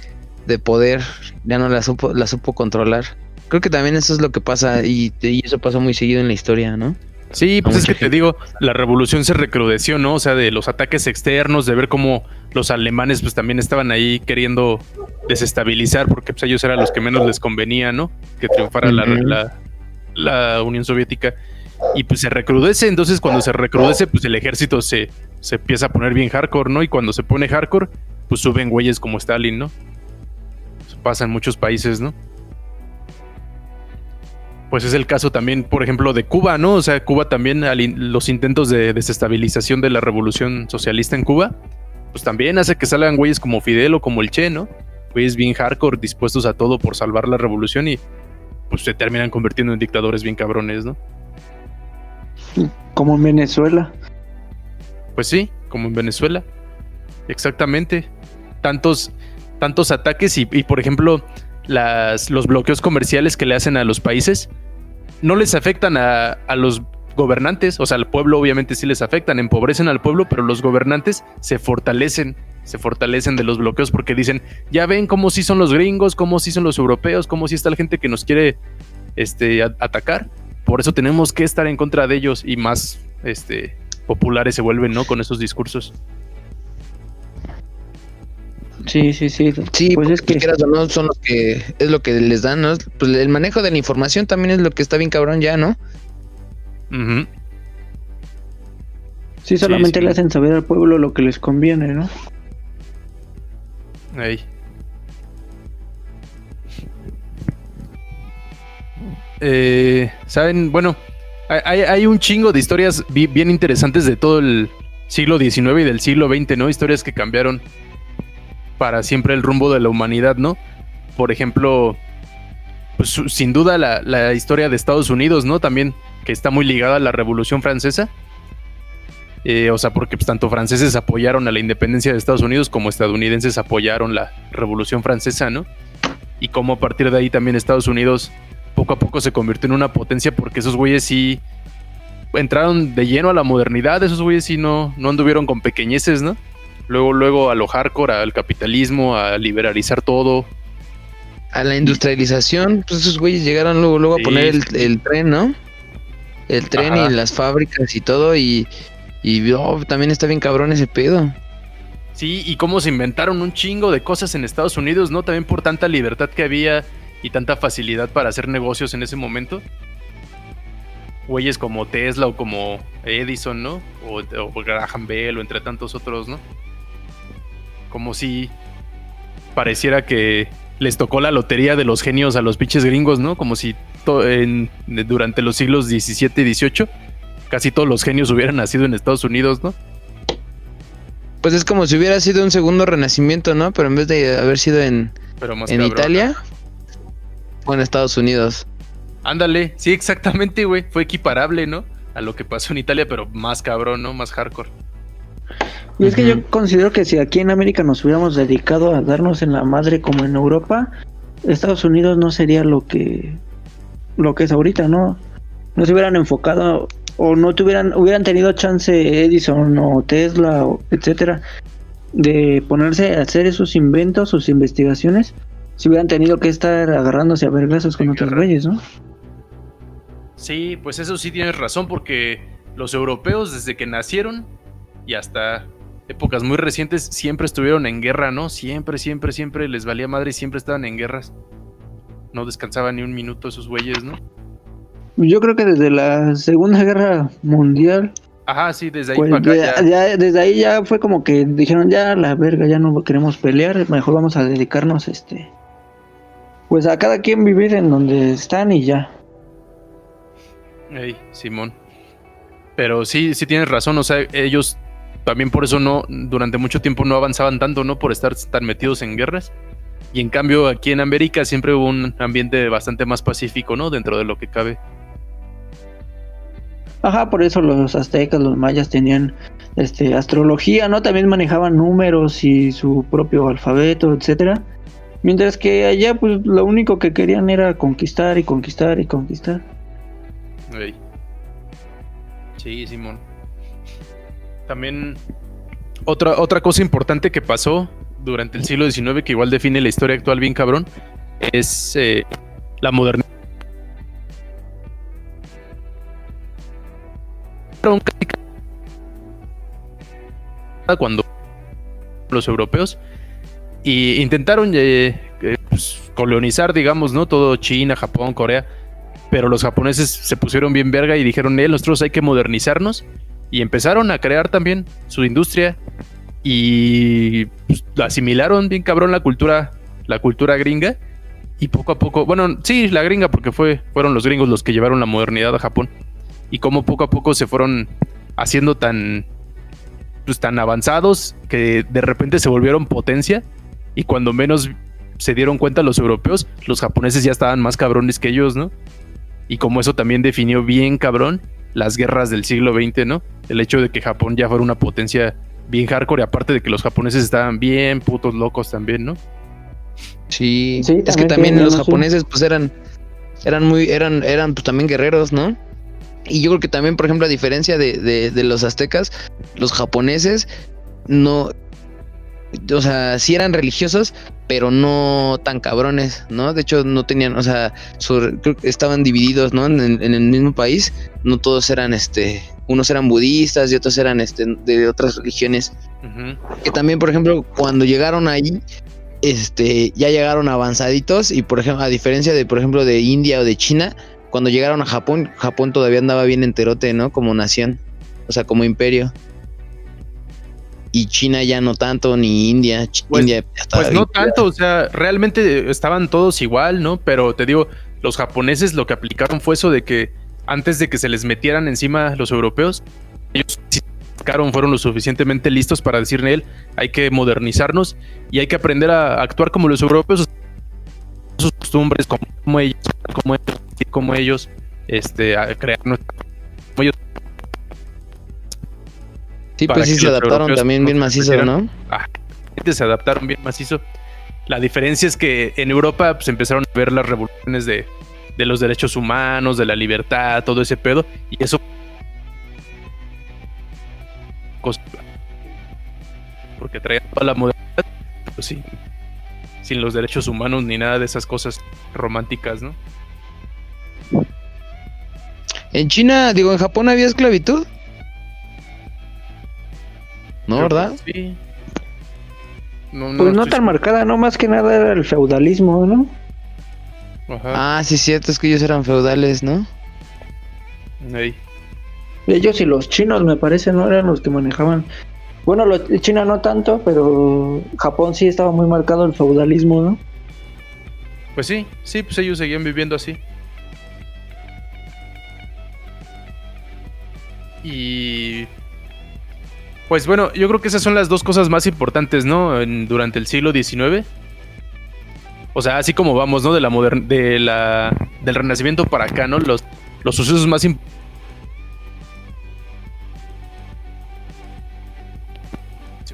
Speaker 5: de poder ya no la supo controlar. Creo que también eso es lo que pasa y eso pasó muy seguido en la historia, ¿no?
Speaker 1: Sí, pues
Speaker 5: A
Speaker 1: es que
Speaker 5: mucha
Speaker 1: te
Speaker 5: gente.
Speaker 1: digo, la revolución se recrudeció, ¿no? O sea, de los ataques externos, de ver cómo los alemanes pues también estaban ahí queriendo desestabilizar, porque pues ellos eran los que menos les convenía, ¿no? Que triunfara la Unión Soviética. Y pues se recrudece, entonces cuando se recrudece, pues el ejército se empieza a poner bien hardcore, ¿no? Y cuando se pone hardcore, pues suben güeyes como Stalin, ¿no? Eso pasa en muchos países, ¿no? Pues es el caso también, por ejemplo, de Cuba, ¿no? O sea, Cuba también, los intentos de desestabilización de la revolución socialista en Cuba, pues también hace que salgan güeyes como Fidel o como el Che, ¿no? Güeyes bien hardcore, dispuestos a todo por salvar la revolución y pues se terminan convirtiendo en dictadores bien cabrones, ¿no?
Speaker 4: Como en Venezuela.
Speaker 1: Pues sí, como en Venezuela. Exactamente. Tantos ataques y por ejemplo, los bloqueos comerciales que le hacen a los países no les afectan a los gobernantes, o sea, al pueblo obviamente sí les afectan, empobrecen al pueblo, pero los gobernantes se fortalecen de los bloqueos porque dicen, ya ven cómo sí son los gringos, cómo sí son los europeos, cómo sí está la gente que nos quiere atacar, por eso tenemos que estar en contra de ellos y más populares se vuelven, ¿no? Con esos discursos.
Speaker 4: Sí.
Speaker 5: Sí,
Speaker 4: Pues es que
Speaker 5: quieras o no, son los que es lo que les dan, ¿no? Pues el manejo de la información también es lo que está bien cabrón ya, ¿no?
Speaker 1: Uh-huh.
Speaker 4: sí, solamente
Speaker 1: sí.
Speaker 4: le hacen saber al pueblo lo que les conviene, ¿no?
Speaker 1: Ahí. ¿Saben? Bueno, hay un chingo de historias bien interesantes de todo el siglo XIX y del siglo XX, ¿no? Historias que cambiaron para siempre el rumbo de la humanidad, ¿no? Por ejemplo, pues sin duda la historia de Estados Unidos, ¿no? También, que está muy ligada a la Revolución Francesa. O sea, porque pues, tanto franceses apoyaron a la independencia de Estados Unidos como estadounidenses apoyaron la Revolución Francesa, ¿no? Y cómo a partir de ahí también Estados Unidos poco a poco se convirtió en una potencia porque esos güeyes sí entraron de lleno a la modernidad, esos güeyes sí no anduvieron con pequeñeces, ¿no? Luego a lo hardcore, al capitalismo, a liberalizar todo.
Speaker 5: A la industrialización, pues esos güeyes llegaron luego a poner el tren, ¿no? El tren. Ajá. Y las fábricas y todo y también está bien cabrón ese pedo.
Speaker 1: Sí, y cómo se inventaron un chingo de cosas en Estados Unidos, ¿no? También por tanta libertad que había y tanta facilidad para hacer negocios en ese momento. Güeyes como Tesla o como Edison, ¿no? O Graham Bell o entre tantos otros, ¿no? Como si pareciera que les tocó la lotería de los genios a los pinches gringos, ¿no? Como si durante los siglos XVII y XVIII casi todos los genios hubieran nacido en Estados Unidos, ¿no?
Speaker 5: Pues es como si hubiera sido un segundo renacimiento, ¿no? Pero en vez de haber sido en Italia, fue en Estados Unidos.
Speaker 1: Ándale, sí, exactamente, güey. Fue equiparable, ¿no? A lo que pasó en Italia, pero más cabrón, ¿no? Más hardcore.
Speaker 4: Y es que yo considero que si aquí en América nos hubiéramos dedicado a darnos en la madre como en Europa, Estados Unidos no sería lo que es ahorita, ¿no? No se hubieran enfocado o no hubieran tenido chance Edison o Tesla, etcétera, de ponerse a hacer esos inventos, sus investigaciones, si hubieran tenido que estar agarrándose a vergazos con otros güeyes, ¿no?
Speaker 1: Sí, pues eso sí tienes razón, porque los europeos desde que nacieron y hasta épocas muy recientes siempre estuvieron en guerra, ¿no? Siempre les valía madre y siempre estaban en guerras. No descansaban ni un minuto esos güeyes, ¿no?
Speaker 4: Yo creo que desde la Segunda Guerra Mundial.
Speaker 1: Ajá, sí, desde ahí
Speaker 4: pues
Speaker 1: para acá
Speaker 4: ya desde ahí ya fue como que dijeron, ya la verga, ya no queremos pelear, mejor vamos a dedicarnos pues a cada quien vivir en donde están y ya.
Speaker 1: Ey, Simón. Pero sí tienes razón, o sea, ellos también por eso durante mucho tiempo no avanzaban tanto, ¿no? Por estar tan metidos en guerras. Y en cambio aquí en América siempre hubo un ambiente bastante más pacífico, ¿no? Dentro de lo que cabe.
Speaker 4: Ajá, por eso los aztecas, los mayas tenían astrología, ¿no? También manejaban números y su propio alfabeto, etcétera. Mientras que allá, pues, lo único que querían era conquistar y conquistar y conquistar.
Speaker 1: Ey. Sí, Simón. También otra cosa importante que pasó durante el siglo XIX, que igual define la historia actual bien cabrón, es la modernidad. Cuando los europeos y intentaron pues, colonizar, digamos, ¿no? Todo China, Japón, Corea, pero los japoneses se pusieron bien verga y dijeron, nosotros hay que modernizarnos, y empezaron a crear también su industria y pues, asimilaron bien cabrón la cultura gringa, y poco a poco, bueno, sí, la gringa, porque fueron los gringos los que llevaron la modernidad a Japón, y como poco a poco se fueron haciendo tan avanzados que de repente se volvieron potencia, y cuando menos se dieron cuenta los europeos, los japoneses ya estaban más cabrones que ellos, ¿no? Y como eso también definió bien cabrón las guerras del siglo XX, ¿no? El hecho de que Japón ya fuera una potencia bien hardcore, y aparte de que los japoneses estaban bien putos locos también, ¿no?
Speaker 5: Sí,
Speaker 4: Sí,
Speaker 5: es que
Speaker 4: también
Speaker 5: también los
Speaker 4: sí.
Speaker 5: japoneses pues eran pues también guerreros, ¿no? Y yo creo que también, por ejemplo, a diferencia de los aztecas, los japoneses no, o sea, sí eran religiosos, pero no tan cabrones, ¿no? De hecho, no tenían, o sea, creo que estaban divididos, ¿no? En el mismo país, no todos eran, unos eran budistas y otros eran, de otras religiones.
Speaker 1: Uh-huh.
Speaker 5: Que también, por ejemplo, cuando llegaron ahí, ya llegaron avanzaditos, y por ejemplo, a diferencia de, por ejemplo, de India o de China, cuando llegaron a Japón todavía andaba bien enterote, ¿no? Como nación, o sea, como imperio. Y China ya no tanto, ni India. India ya estaba
Speaker 1: pues no tanto, o sea, realmente estaban todos igual, ¿no? Pero te digo, los japoneses lo que aplicaron fue eso de que antes de que se les metieran encima los europeos, ellos fueron lo suficientemente listos para decirle él, hay que modernizarnos y hay que aprender a actuar como los europeos, sus costumbres, como ellos, a crear como ellos.
Speaker 5: Sí,
Speaker 1: para
Speaker 5: pues sí
Speaker 1: que
Speaker 5: se
Speaker 1: los
Speaker 5: adaptaron
Speaker 1: europeos
Speaker 5: también
Speaker 1: no
Speaker 5: bien
Speaker 1: se
Speaker 5: macizo,
Speaker 1: metieran.
Speaker 5: ¿no?
Speaker 1: Se adaptaron bien macizo. La diferencia es que en Europa pues empezaron a ver las revoluciones de los derechos humanos, de la libertad, todo ese pedo, y eso porque traía toda la modernidad, pues sí, sin los derechos humanos ni nada de esas cosas románticas, ¿no?
Speaker 5: En China, digo, en Japón había esclavitud. ¿No, verdad?
Speaker 1: Sí. No,
Speaker 4: Pues no
Speaker 1: estoy
Speaker 4: tan marcada, no, más que nada era el feudalismo, ¿no?
Speaker 1: Ajá.
Speaker 5: Ah, sí, cierto, es que ellos eran feudales, ¿no?
Speaker 1: Ahí.
Speaker 4: Ellos y los chinos, me parece, no eran los que manejaban. Bueno, China no tanto, pero Japón sí estaba muy marcado el feudalismo, ¿no?
Speaker 1: Pues sí, pues ellos seguían viviendo así. Y pues bueno, yo creo que esas son las dos cosas más importantes, ¿no? Durante el siglo XIX. O sea, así como vamos, ¿no? Del Renacimiento para acá, ¿no? Los sucesos más importantes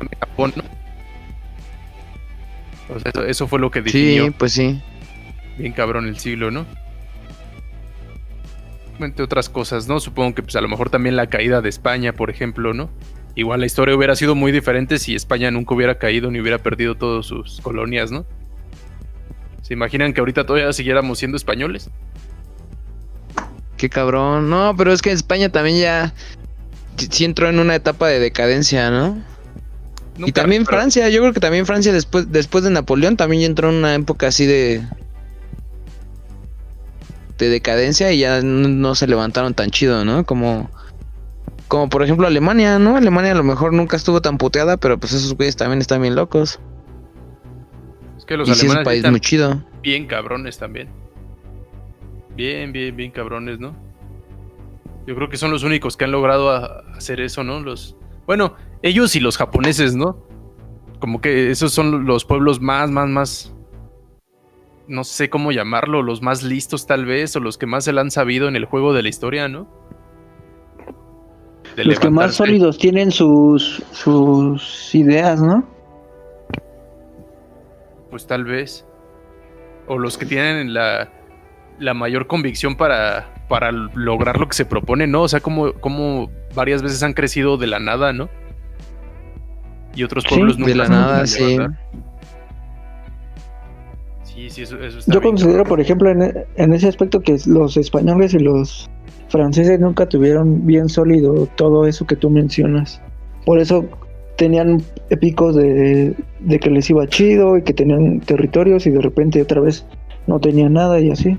Speaker 1: de Japón, ¿no? O sea, eso fue lo que definió
Speaker 5: Sí, pues sí.
Speaker 1: bien cabrón el siglo, ¿no? Entre otras cosas, ¿no? Supongo que pues a lo mejor también la caída de España, por ejemplo, ¿no? Igual la historia hubiera sido muy diferente si España nunca hubiera caído ni hubiera perdido todas sus colonias, ¿no? ¿Se imaginan que ahorita todavía siguiéramos siendo españoles?
Speaker 5: Qué cabrón. No, pero es que España también ya sí entró en una etapa de decadencia, ¿no?
Speaker 1: Nunca,
Speaker 5: y también
Speaker 1: pero
Speaker 5: Francia, yo creo que también Francia después de Napoleón también ya entró en una época así de decadencia, y ya no se levantaron tan chido, ¿no? Como por ejemplo Alemania, ¿no? Alemania a lo mejor nunca estuvo tan puteada, pero pues esos güeyes también están bien locos.
Speaker 1: es que los
Speaker 5: Y sí es un
Speaker 1: alemanes
Speaker 5: país
Speaker 1: están
Speaker 5: muy chido.
Speaker 1: bien cabrones también. Bien cabrones, ¿no? Yo creo que son los únicos que han logrado hacer eso, ¿no? Bueno, ellos y los japoneses, ¿no? Como que esos son los pueblos más, no sé cómo llamarlo, los más listos tal vez, o los que más se la han sabido en el juego de la historia, ¿no? De
Speaker 4: Los que más
Speaker 1: levantarse.
Speaker 4: sólidos tienen sus ideas, ¿no?
Speaker 1: Pues tal vez. O los que tienen la mayor convicción para lograr lo que se propone, ¿no? O sea, como varias veces han crecido de la nada, ¿no? y otros
Speaker 4: Sí,
Speaker 1: pueblos
Speaker 5: de
Speaker 1: nunca
Speaker 5: la
Speaker 1: se
Speaker 5: nada,
Speaker 1: pudieron
Speaker 5: sí.
Speaker 1: levantar. Sí, eso está
Speaker 4: Yo
Speaker 1: bien
Speaker 4: considero,
Speaker 1: cabrón.
Speaker 4: por ejemplo, en ese aspecto que los españoles y los franceses nunca tuvieron bien sólido todo eso que tú mencionas. Por eso tenían picos de que les iba chido y que tenían territorios y de repente otra vez no tenían nada y así.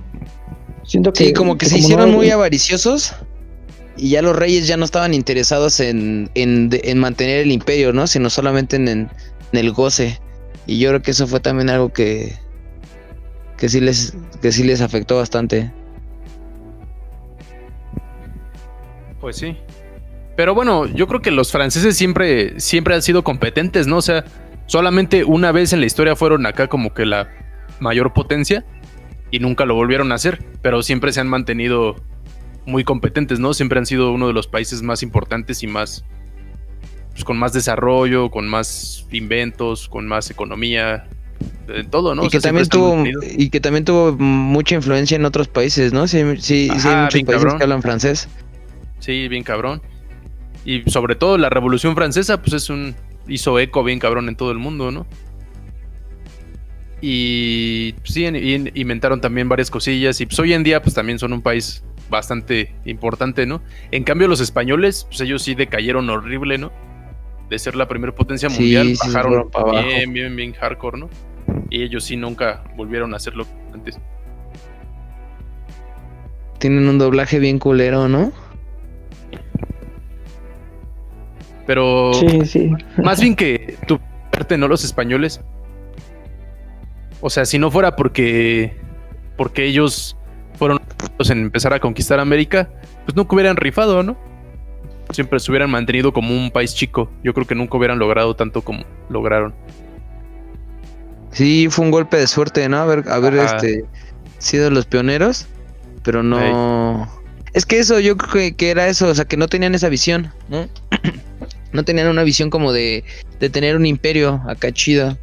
Speaker 4: Siento
Speaker 5: Sí, como que se
Speaker 4: como
Speaker 5: hicieron
Speaker 4: no-
Speaker 5: muy avariciosos y ya los reyes ya no estaban interesados en mantener el imperio, ¿no? Sino solamente en el goce. Y yo creo que eso fue también algo que sí les afectó bastante.
Speaker 1: Pues sí. Pero bueno, yo creo que los franceses siempre han sido competentes, ¿no? O sea, solamente una vez en la historia fueron acá como que la mayor potencia y nunca lo volvieron a hacer, pero siempre se han mantenido muy competentes, ¿no? Siempre han sido uno de los países más importantes y más, pues, con más desarrollo, con más inventos, con más economía, de todo, ¿no?
Speaker 5: Y
Speaker 1: O
Speaker 5: que
Speaker 1: sea,
Speaker 5: también
Speaker 1: siempre se han
Speaker 5: tuvo
Speaker 1: mantenido.
Speaker 5: y que también tuvo mucha influencia en otros países, ¿no? Sí, sí hay
Speaker 1: Ajá,
Speaker 5: muchos
Speaker 1: bien
Speaker 5: países
Speaker 1: cabrón.
Speaker 5: que hablan francés.
Speaker 1: Sí, bien cabrón. Y sobre todo la Revolución Francesa, pues hizo eco bien cabrón en todo el mundo, ¿no? Y pues, sí, inventaron también varias cosillas. Y pues hoy en día, pues también son un país bastante importante, ¿no? En cambio, los españoles, pues ellos sí decayeron horrible, ¿no? De ser la primera potencia
Speaker 5: Sí,
Speaker 1: mundial,
Speaker 5: sí se
Speaker 1: bajaron
Speaker 5: fueron para abajo.
Speaker 1: bien hardcore, ¿no? Y ellos sí nunca volvieron a hacerlo antes.
Speaker 5: Tienen un doblaje bien culero, ¿no?
Speaker 1: Pero
Speaker 4: Sí.
Speaker 1: más bien que tu parte, ¿no? Los españoles. O sea, si no fuera porque ellos fueron los en empezar a conquistar América, pues nunca hubieran rifado, ¿no? Siempre se hubieran mantenido como un país chico. Yo creo que nunca hubieran logrado tanto como lograron.
Speaker 5: Sí, fue un golpe de suerte, ¿no? Haber
Speaker 1: Ajá.
Speaker 5: sido los pioneros, pero no. Es que eso, yo creo que era eso, o sea, que no tenían esa visión, ¿no? No tenían una visión como de tener un imperio acá chido.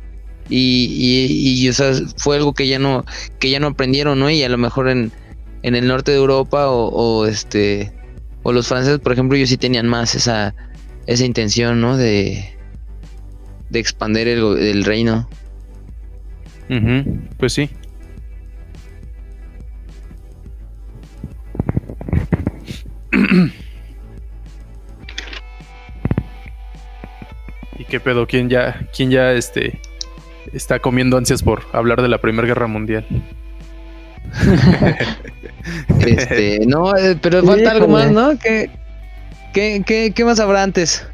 Speaker 5: Y o sea, fue algo que ya no aprendieron, ¿no? Y a lo mejor en el norte de Europa o los franceses, por ejemplo, ellos sí tenían más esa intención, ¿no? De expandir el reino.
Speaker 1: Ujú, pues sí. ¿Y qué pedo? ¿Quién ya está comiendo ansias por hablar de la Primera Guerra Mundial?
Speaker 5: No, pero falta algo más, ¿no? ¿Qué más habrá antes?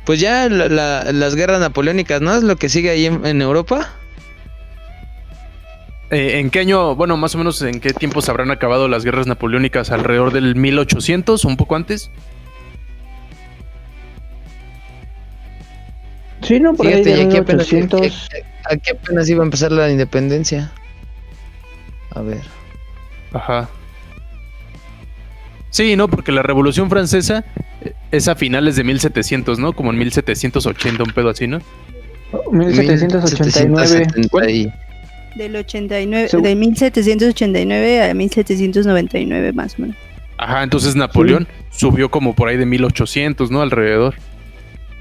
Speaker 5: Pues ya las guerras napoleónicas, ¿no? Es lo que sigue ahí en Europa.
Speaker 1: ¿En qué año, bueno, más o menos en qué tiempo se habrán acabado las guerras napoleónicas? ¿Alrededor del 1800 o un poco antes?
Speaker 4: Sí, no, por ahí
Speaker 5: Fíjate,
Speaker 4: de
Speaker 5: y aquí
Speaker 4: 1800.
Speaker 5: apenas iba a empezar la independencia. A ver.
Speaker 1: Ajá. Sí, no, porque la Revolución Francesa es a finales de 1700, ¿no? Como en 1780, un pedo así, ¿no?
Speaker 4: 1789.
Speaker 5: 1770
Speaker 3: Del 89,
Speaker 4: Seg-
Speaker 3: de 1789 a 1799 más o menos.
Speaker 1: Ajá, entonces Napoleón subió como por ahí de 1800, ¿no? Alrededor.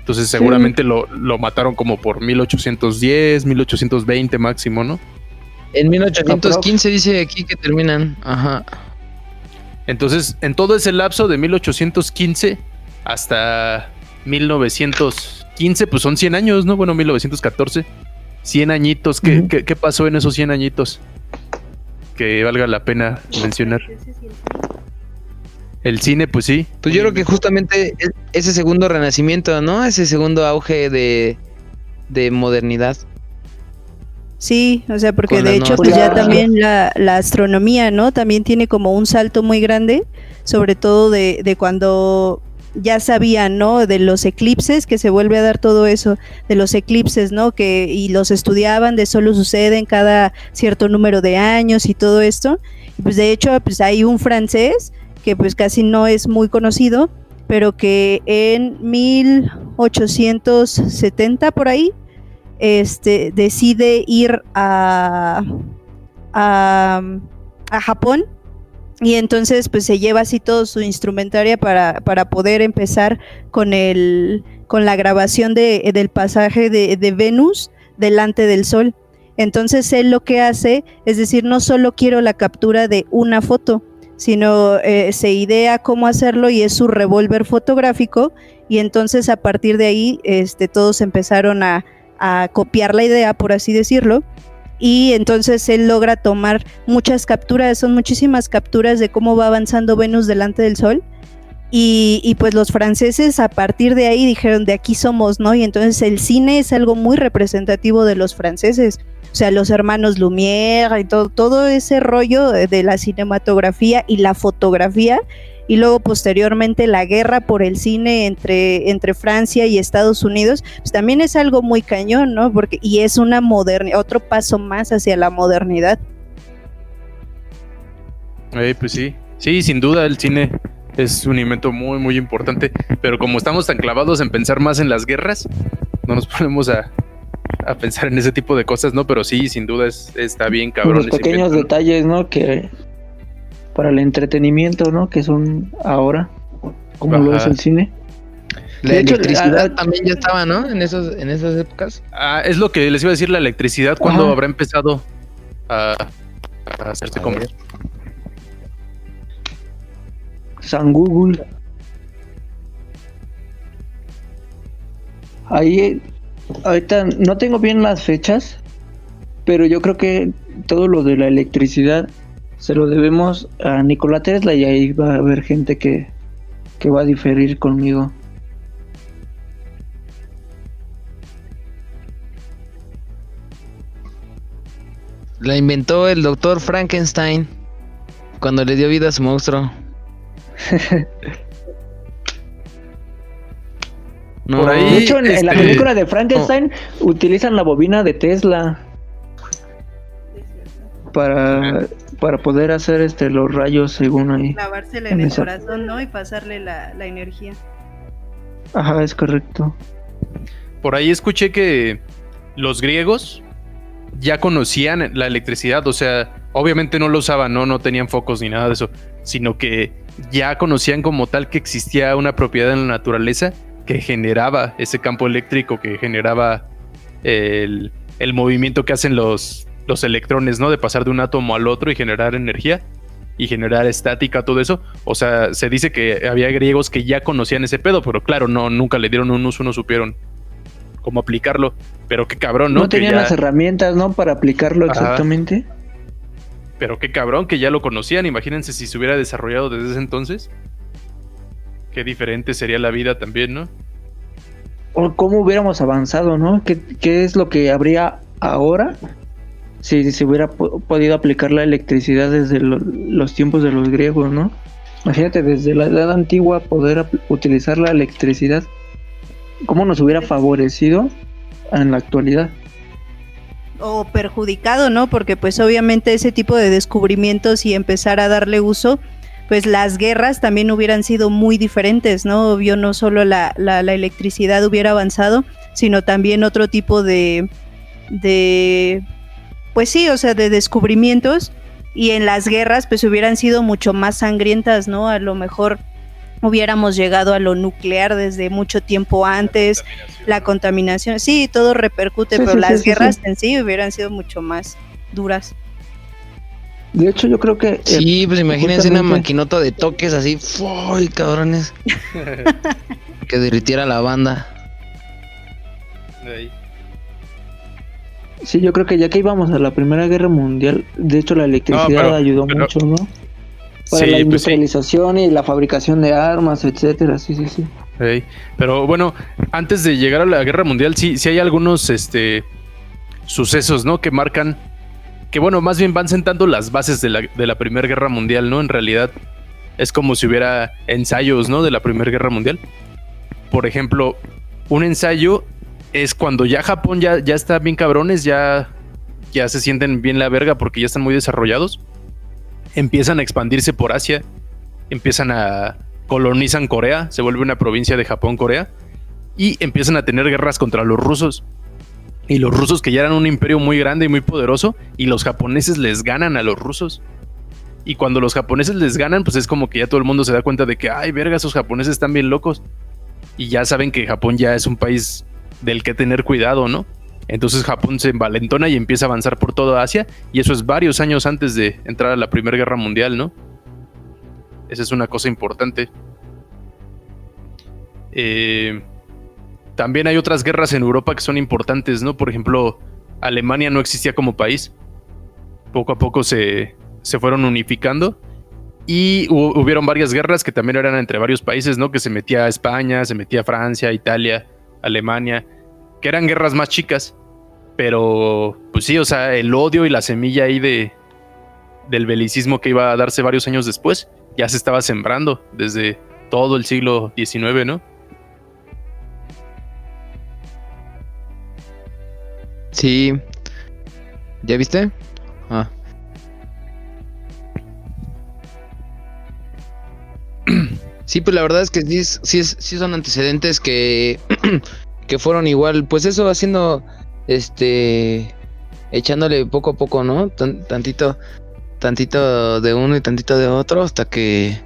Speaker 1: Entonces seguramente lo mataron como por 1810, 1820 máximo, ¿no?
Speaker 5: En 1815 dice aquí que terminan. Ajá.
Speaker 1: Entonces, en todo ese lapso de 1815 hasta 1915, pues son 100 años, ¿no? Bueno, 1914. 100 añitos. ¿Qué,
Speaker 4: Ujú.
Speaker 1: qué pasó en esos 100 añitos? Que valga la pena mencionar. El cine, pues sí.
Speaker 5: Pues yo creo que justamente ese segundo renacimiento, ¿no? Ese segundo auge de modernidad.
Speaker 3: Sí, o sea, porque
Speaker 5: Con
Speaker 3: de
Speaker 5: las
Speaker 3: hecho
Speaker 5: nuevas
Speaker 3: pues ya
Speaker 4: tecnologías.
Speaker 3: también la astronomía, ¿no? También tiene como un salto muy grande, sobre todo de cuando ya sabían, ¿no? De los eclipses, que se vuelve a dar todo eso, de los eclipses, ¿no? Y los estudiaban, de solo suceden cada cierto número de años y todo esto. Y pues de hecho, pues hay un francés que pues casi no es muy conocido, pero que en 1870 por ahí, decide ir a Japón, y entonces pues se lleva así todo su instrumentaria para poder empezar con el con la grabación del pasaje de Venus delante del Sol. Entonces él lo que hace es decir, no solo quiero la captura de una foto, sino se idea cómo hacerlo y es su revólver fotográfico, y entonces a partir de ahí todos empezaron a copiar la idea, por así decirlo, y entonces él logra tomar muchas capturas, son muchísimas capturas de cómo va avanzando Venus delante del Sol. Y pues los franceses a partir de ahí dijeron, de aquí somos, ¿no? Y entonces el cine es algo muy representativo de los franceses, o sea, los hermanos Lumière y todo ese rollo de la cinematografía y la fotografía, y luego posteriormente la guerra por el cine entre Francia y Estados Unidos, pues también es algo muy cañón, ¿no? Y es otro paso más hacia la modernidad.
Speaker 1: Pues sí, sin duda el cine es un invento muy, muy importante, pero como estamos tan clavados en pensar más en las guerras, no nos ponemos a pensar en ese tipo de cosas, ¿no? Pero sí, sin duda está bien cabrón.
Speaker 4: Los pequeños detalles, ¿no? Que para el entretenimiento, ¿no? Que son ahora, como lo es el cine.
Speaker 5: La electricidad también ya estaba, ¿no? En esas épocas.
Speaker 1: Es lo que les iba a decir, la electricidad, ¿cuándo habrá empezado a hacerse como?
Speaker 4: San Google. Ahí, ahorita no tengo bien las fechas, pero yo creo que todo lo de la electricidad se lo debemos a Nikola Tesla, y ahí va a haber gente que va a diferir conmigo.
Speaker 5: La inventó el doctor Frankenstein cuando le dio vida a su monstruo.
Speaker 1: No. Por ahí,
Speaker 4: de hecho, en la película de Frankenstein utilizan la bobina de Tesla para poder hacer los rayos, según ahí.
Speaker 3: Clavársela en el corazón, ¿no? Y pasarle la energía.
Speaker 4: Ajá, es correcto.
Speaker 1: Por ahí escuché que los griegos ya conocían la electricidad, o sea, obviamente no lo usaban, no tenían focos ni nada de eso, sino que ya conocían como tal que existía una propiedad en la naturaleza que generaba ese campo eléctrico, que generaba el movimiento que hacen los electrones, ¿no? De pasar de un átomo al otro y generar energía y generar estática, todo eso. O sea, se dice que había griegos que ya conocían ese pedo, pero claro, nunca le dieron un uso, no supieron cómo aplicarlo. Pero qué cabrón, ¿no?
Speaker 4: No tenían las herramientas, ¿no? Para aplicarlo exactamente.
Speaker 1: Ajá. Pero qué cabrón que ya lo conocían. Imagínense si se hubiera desarrollado desde ese entonces. Qué diferente sería la vida también, ¿no?
Speaker 4: O cómo hubiéramos avanzado, ¿no? ¿Qué es lo que habría ahora si se hubiera podido aplicar la electricidad desde los tiempos de los griegos, ¿no? Imagínate, desde la edad antigua poder utilizar la electricidad. ¿Cómo nos hubiera favorecido en la actualidad?
Speaker 3: O perjudicado, ¿no? Porque pues obviamente ese tipo de descubrimientos y empezar a darle uso, pues las guerras también hubieran sido muy diferentes, ¿no? Obvio, no solo la electricidad hubiera avanzado, sino también otro tipo de pues sí, o sea, de descubrimientos, y en las guerras pues hubieran sido mucho más sangrientas, ¿no? A lo mejor hubiéramos llegado a lo nuclear desde mucho tiempo antes, la contaminación, sí, todo repercute, pero las guerras en sí hubieran sido mucho más duras.
Speaker 4: De hecho, yo creo que...
Speaker 5: Sí, pues imagínense una maquinota de toques así, ¡uy, cabrones! Que derritiera la banda.
Speaker 4: Sí, yo creo que ya que íbamos a la Primera Guerra Mundial, de hecho la electricidad ayudó mucho, ¿no? Para la industrialización y la fabricación de armas, etcétera, sí.
Speaker 1: Sí. Pero bueno, antes de llegar a la Guerra Mundial, sí hay algunos sucesos, ¿no? Que marcan, que bueno, más bien van sentando las bases de la Primera Guerra Mundial, ¿no? En realidad es como si hubiera ensayos, ¿no? De la Primera Guerra Mundial. Por ejemplo, un ensayo es cuando ya Japón ya está bien cabrones, ya se sienten bien la verga porque ya están muy desarrollados. Empiezan a expandirse por Asia, colonizan Corea, se vuelve una provincia de Japón, Corea, y empiezan a tener guerras contra los rusos. Y los rusos, que ya eran un imperio muy grande y muy poderoso, y los japoneses les ganan a los rusos. Y cuando los japoneses les ganan, pues es como que ya todo el mundo se da cuenta de que, ay, verga, esos japoneses están bien locos. y ya saben que Japón ya es un país del que tener cuidado, ¿no? Entonces Japón se envalentona y empieza a avanzar por toda Asia, y eso es varios años antes de entrar a la Primera Guerra Mundial, ¿no? Esa es una cosa importante. También hay otras guerras en Europa que son importantes, ¿no? Por ejemplo, Alemania no existía como país. Poco a poco se fueron unificando. Y hubieron varias guerras que también eran entre varios países, ¿no? Que se metía España, se metía Francia, Italia, Alemania, que eran guerras más chicas. Pero, pues sí, o sea, el odio y la semilla ahí del belicismo que iba a darse varios años después, ya se estaba sembrando desde todo el siglo XIX, ¿no?
Speaker 5: Sí. ¿Ya viste? Ah. Sí, pues la verdad es que sí son antecedentes que que fueron igual, pues eso haciendo echándole poco a poco, ¿no? Tantito de uno y tantito de otro hasta que.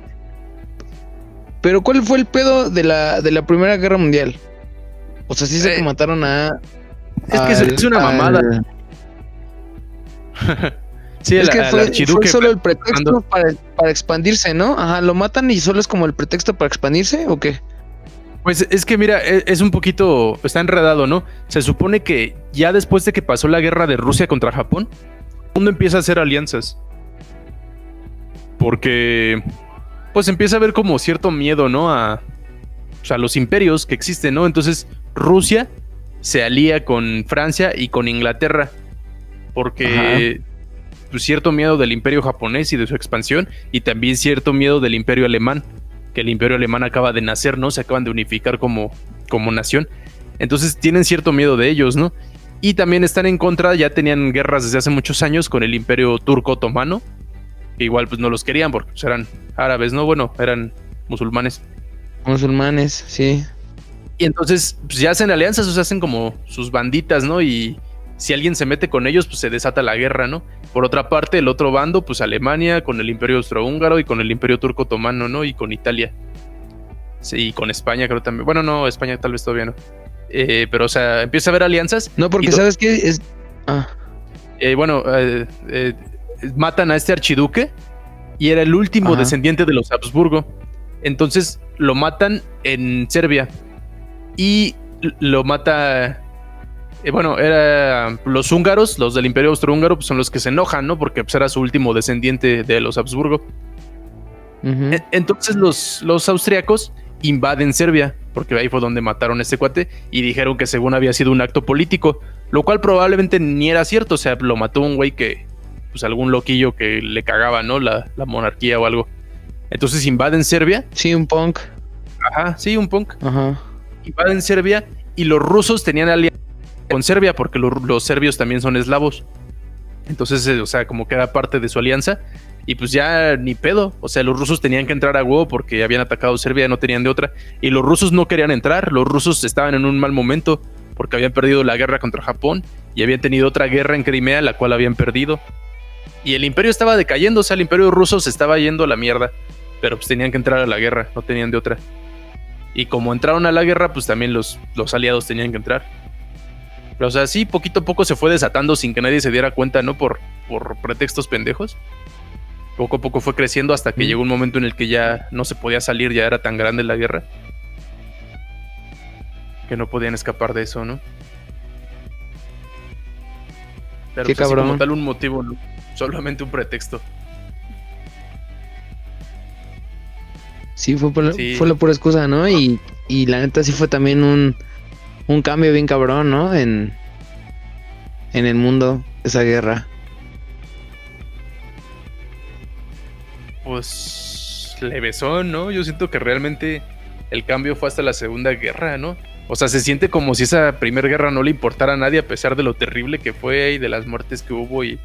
Speaker 5: Pero ¿cuál fue el pedo de la Primera Guerra Mundial? O sea, sí sé que mataron a.
Speaker 1: Es que es una mamada. Sí,
Speaker 5: es que fue solo el pretexto para expandirse, ¿no? Ajá, lo matan y solo es como el pretexto para expandirse, ¿o qué?
Speaker 1: Pues es que mira, es un poquito, está enredado, ¿no? Se supone que ya después de que pasó la guerra de Rusia contra Japón, el mundo empieza a hacer alianzas. Porque pues empieza a haber como cierto miedo, ¿no? A los imperios que existen, ¿no? Entonces Rusia se alía con Francia y con Inglaterra. Porque pues, cierto miedo del imperio japonés y de su expansión, y también cierto miedo del imperio alemán, que el imperio alemán acaba de nacer, ¿no? Se acaban de unificar como nación. Entonces tienen cierto miedo de ellos, ¿no? Y también están en contra, ya tenían guerras desde hace muchos años con el imperio turco otomano, que igual pues no los querían porque pues, eran árabes, ¿no? Bueno, eran musulmanes.
Speaker 5: Musulmanes, sí.
Speaker 1: Y entonces pues ya hacen alianzas, o sea, hacen como sus banditas, ¿no? Y si alguien se mete con ellos, pues se desata la guerra, ¿no? Por otra parte, el otro bando, pues Alemania con el imperio austrohúngaro y con el imperio turco otomano, ¿no? Y con Italia. Sí, y con España creo también. Bueno, no, España tal vez todavía no. Pero, o sea, empieza a haber alianzas.
Speaker 5: No, porque ¿sabes qué? Es...
Speaker 1: matan a este archiduque y era el último descendiente de los Habsburgo. Entonces lo matan en Serbia. Y lo mata... eran los húngaros, los del imperio austrohúngaro, pues son los que se enojan, ¿no? Porque pues, era su último descendiente de los Habsburgo. Entonces los austriacos invaden Serbia, porque ahí fue donde mataron a este cuate, y dijeron que según había sido un acto político, lo cual probablemente ni era cierto, o sea, lo mató un güey que, pues algún loquillo que le cagaba, ¿no? La monarquía o algo. Entonces invaden Serbia.
Speaker 5: Sí, un punk.
Speaker 1: Ajá, sí, un punk. Invaden Serbia y los rusos tenían alianza con Serbia, porque los serbios también son eslavos. Entonces, o sea, como que era parte de su alianza. Y pues ya ni pedo. O sea, los rusos tenían que entrar a huevo porque habían atacado Serbia, no tenían de otra. Y los rusos no querían entrar. Los rusos estaban en un mal momento porque habían perdido la guerra contra Japón y habían tenido otra guerra en Crimea, la cual habían perdido. Y el imperio estaba decayendo, o sea, el imperio ruso se estaba yendo a la mierda. Pero pues tenían que entrar a la guerra, no tenían de otra. Y como entraron a la guerra, pues también los aliados tenían que entrar. Pero, o sea, sí, poquito a poco se fue desatando sin que nadie se diera cuenta, ¿no? Por pretextos pendejos. Poco a poco fue creciendo hasta que llegó un momento en el que ya no se podía salir, ya era tan grande la guerra que no podían escapar de eso, ¿no? Pero
Speaker 5: qué
Speaker 1: pues,
Speaker 5: cabrón.
Speaker 1: así como tal un motivo, ¿no? Solamente un pretexto.
Speaker 5: Sí, fue la pura excusa, ¿no? Y la neta sí fue también un cambio bien cabrón, ¿no? En el mundo, esa guerra.
Speaker 1: Pues levesón, ¿no? Yo siento que realmente el cambio fue hasta la Segunda Guerra, ¿no? O sea, se siente como si esa Primera Guerra no le importara a nadie a pesar de lo terrible que fue y de las muertes que hubo y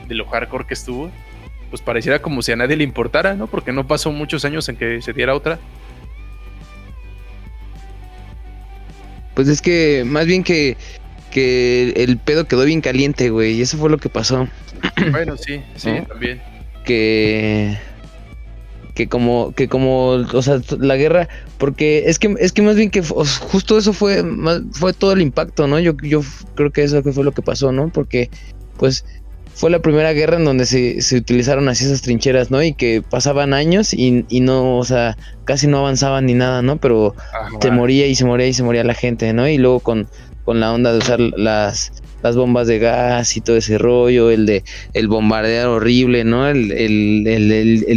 Speaker 1: de lo hardcore que estuvo. Pues pareciera como si a nadie le importara, ¿no? Porque no pasó muchos años en que se diera otra.
Speaker 5: Pues es que más bien que el pedo quedó bien caliente, güey, y eso fue lo que pasó.
Speaker 1: Bueno, sí,
Speaker 5: ¿no?
Speaker 1: También.
Speaker 5: Que o sea, la guerra, porque es que más bien que justo eso fue todo el impacto, ¿no? Yo creo que eso fue lo que pasó, ¿no? Porque pues fue la primera guerra en donde se utilizaron así esas trincheras, ¿no? Y que pasaban años y no, o sea, casi no avanzaban ni nada, ¿no? Pero se moría la gente, ¿no? Y luego con la onda de usar las bombas de gas y todo ese rollo, el bombardear horrible, ¿no? El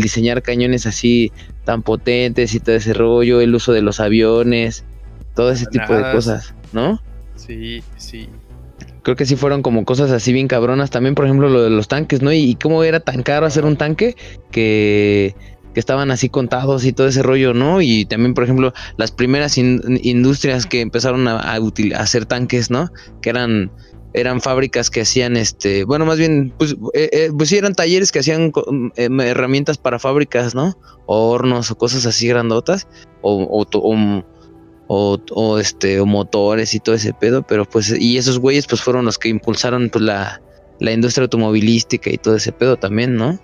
Speaker 5: diseñar cañones así tan potentes y todo ese rollo, el uso de los aviones, todo ese tipo de cosas, ¿no?
Speaker 1: Sí.
Speaker 5: Creo que sí fueron como cosas así bien cabronas. También, por ejemplo, lo de los tanques, ¿no? Y cómo era tan caro hacer un tanque que estaban así contados y todo ese rollo, ¿no? Y también, por ejemplo, las primeras industrias que empezaron a hacer tanques, ¿no? Que eran fábricas que hacían, bueno, más bien, pues sí, eran talleres que hacían herramientas para fábricas, ¿no? O hornos o cosas así grandotas, o motores y todo ese pedo, pero pues, y esos güeyes pues fueron los que impulsaron pues la industria automovilística y todo ese pedo también, ¿no?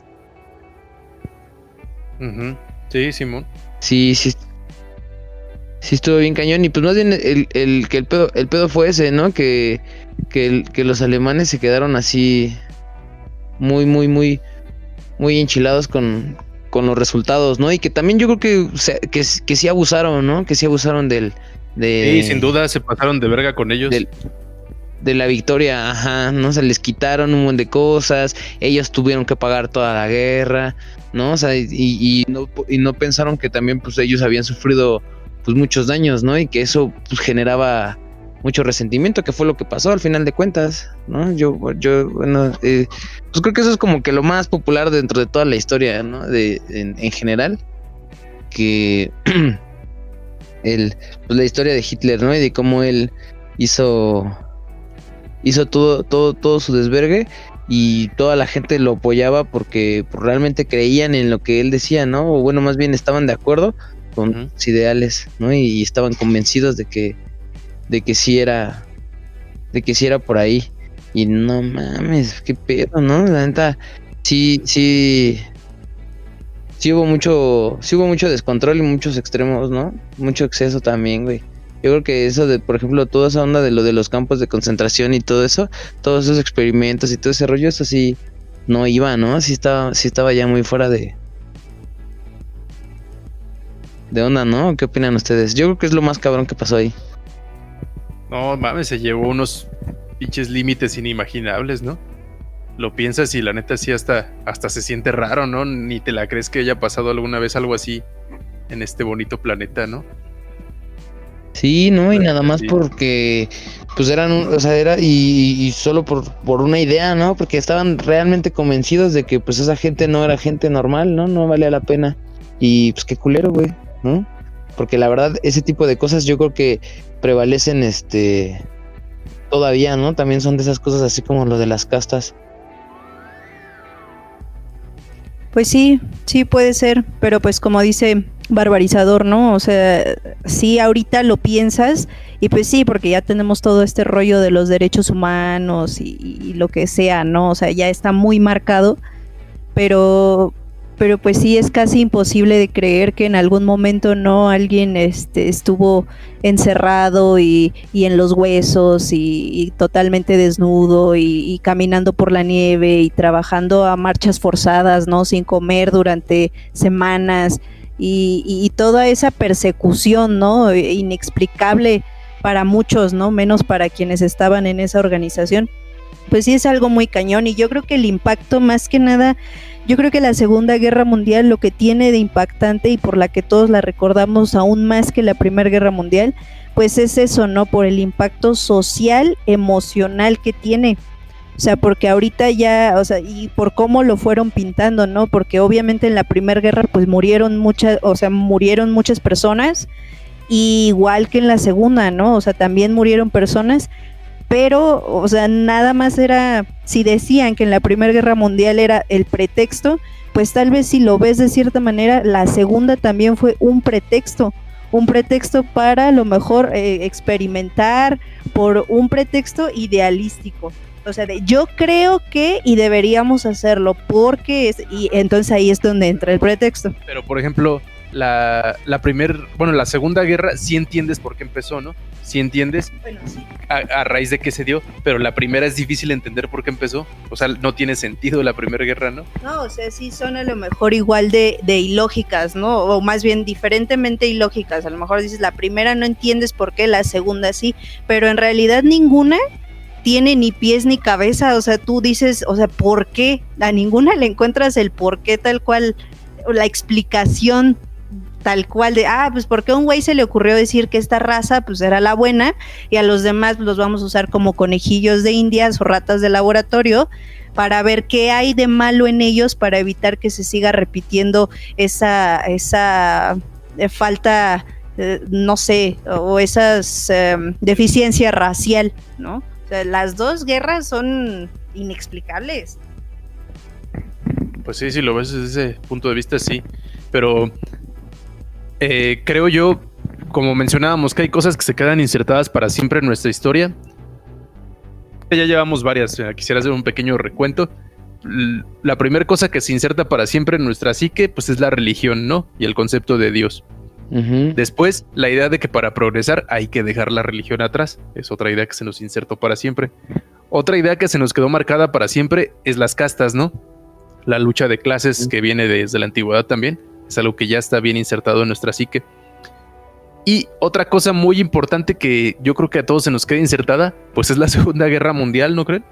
Speaker 1: Uh-huh. Sí, Simón.
Speaker 5: Sí estuvo bien cañón. Y pues más bien el pedo fue ese, ¿no? Que los alemanes se quedaron así muy enchilados con los resultados, ¿no? Y que también yo creo que sí abusaron, ¿no? Que sí abusaron
Speaker 1: Sí, sin duda se pasaron de verga con ellos.
Speaker 5: De la victoria, ajá, ¿no? Se les quitaron un montón de cosas, ellos tuvieron que pagar toda la guerra, ¿no? O sea, y no pensaron que también pues ellos habían sufrido pues muchos daños, ¿no? Y que eso pues generaba mucho resentimiento, que fue lo que pasó al final de cuentas, ¿no? Yo bueno, pues creo que eso es como que lo más popular dentro de toda la historia, ¿no? En general, que pues la historia de Hitler, ¿no? Y de cómo él hizo todo su desvergue y toda la gente lo apoyaba porque realmente creían en lo que él decía, ¿no? O bueno, más bien estaban de acuerdo con sus ideales, ¿no? Y estaban convencidos de que sí era por ahí. Y no mames, qué pedo, ¿no? La neta, sí hubo mucho descontrol y muchos extremos, ¿no? Mucho exceso también, güey. Yo creo que eso de, por ejemplo, toda esa onda de lo de los campos de concentración y todo eso, todos esos experimentos y todo ese rollo, eso sí no iba, ¿no? Sí estaba ya muy fuera de onda, ¿no? ¿Qué opinan ustedes? Yo creo que es lo más cabrón que pasó ahí.
Speaker 1: No mames, se llevó unos pinches límites inimaginables, ¿no? Lo piensas y la neta sí hasta se siente raro, ¿no? Ni te la crees que haya pasado alguna vez algo así en este bonito planeta, ¿no?
Speaker 5: Sí, no, y nada más porque pues era y solo por una idea, ¿no? Porque estaban realmente convencidos de que pues esa gente no era gente normal, ¿no? No valía la pena. Y pues qué culero, güey, ¿no? Porque la verdad ese tipo de cosas yo creo que prevalecen todavía, ¿no? También son de esas cosas así como lo de las castas.
Speaker 3: Pues sí puede ser, pero pues como dice Barbarizador, ¿no? O sea, sí ahorita lo piensas y pues sí, porque ya tenemos todo este rollo de los derechos humanos y lo que sea, ¿no? O sea, ya está muy marcado, pero pues sí es casi imposible de creer que en algún momento no alguien estuvo encerrado y en los huesos y totalmente desnudo y caminando por la nieve y trabajando a marchas forzadas, ¿no? Sin comer durante semanas y toda esa persecución, ¿no? Inexplicable para muchos, ¿no? Menos para quienes estaban en esa organización. Pues sí es algo muy cañón y yo creo que el impacto más que nada, yo creo que la Segunda Guerra Mundial lo que tiene de impactante y por la que todos la recordamos aún más que la Primera Guerra Mundial, pues es eso, ¿no? Por el impacto social, emocional que tiene. O sea, porque ahorita ya, o sea, y por cómo lo fueron pintando, ¿no? Porque obviamente en la Primera Guerra pues murieron muchas personas, igual que en la Segunda, ¿no? O sea, también murieron personas, pero, o sea, nada más era, si decían que en la Primera Guerra Mundial era el pretexto, pues tal vez si lo ves de cierta manera, la Segunda también fue un pretexto para a lo mejor experimentar por un pretexto idealístico, O sea, de yo creo que y deberíamos hacerlo porque y entonces ahí es donde entra el pretexto.
Speaker 1: Pero, por ejemplo, la Segunda Guerra, sí entiendes por qué empezó, ¿no? Sí entiendes
Speaker 3: Bueno, sí.
Speaker 1: a raíz de qué se dio, pero la primera es difícil entender por qué empezó. O sea, no tiene sentido la Primera Guerra, ¿no?
Speaker 3: No, o sea, sí son a lo mejor igual de ilógicas, ¿no? O más bien diferentemente ilógicas. A lo mejor dices, la primera no entiendes por qué, la segunda sí, pero en realidad ninguna tiene ni pies ni cabeza. O sea, tú dices, o sea, ¿por qué? A ninguna le encuentras el por qué tal cual, o la explicación tal cual de, pues porque a un güey se le ocurrió decir que esta raza pues era la buena y a los demás los vamos a usar como conejillos de indias o ratas de laboratorio para ver qué hay de malo en ellos para evitar que se siga repitiendo esa falta, no sé, o esas deficiencia racial, ¿no? O sea, las dos guerras son inexplicables.
Speaker 1: Pues sí, si lo ves desde ese punto de vista, sí. Pero creo yo, como mencionábamos, que hay cosas que se quedan insertadas para siempre en nuestra historia. Ya llevamos varias, quisiera hacer un pequeño recuento. La primera cosa que se inserta para siempre en nuestra psique, pues es la religión, ¿no? Y el concepto de Dios.
Speaker 5: Ujú.
Speaker 1: Después, la idea de que para progresar hay que dejar la religión atrás. Es otra idea que se nos insertó para siempre. Otra idea que se nos quedó marcada para siempre es las castas, ¿no? La lucha de clases que viene desde la antigüedad también. Es algo que ya está bien insertado en nuestra psique. Y otra cosa muy importante que yo creo que a todos se nos queda insertada, pues es la Segunda Guerra Mundial, ¿no creen?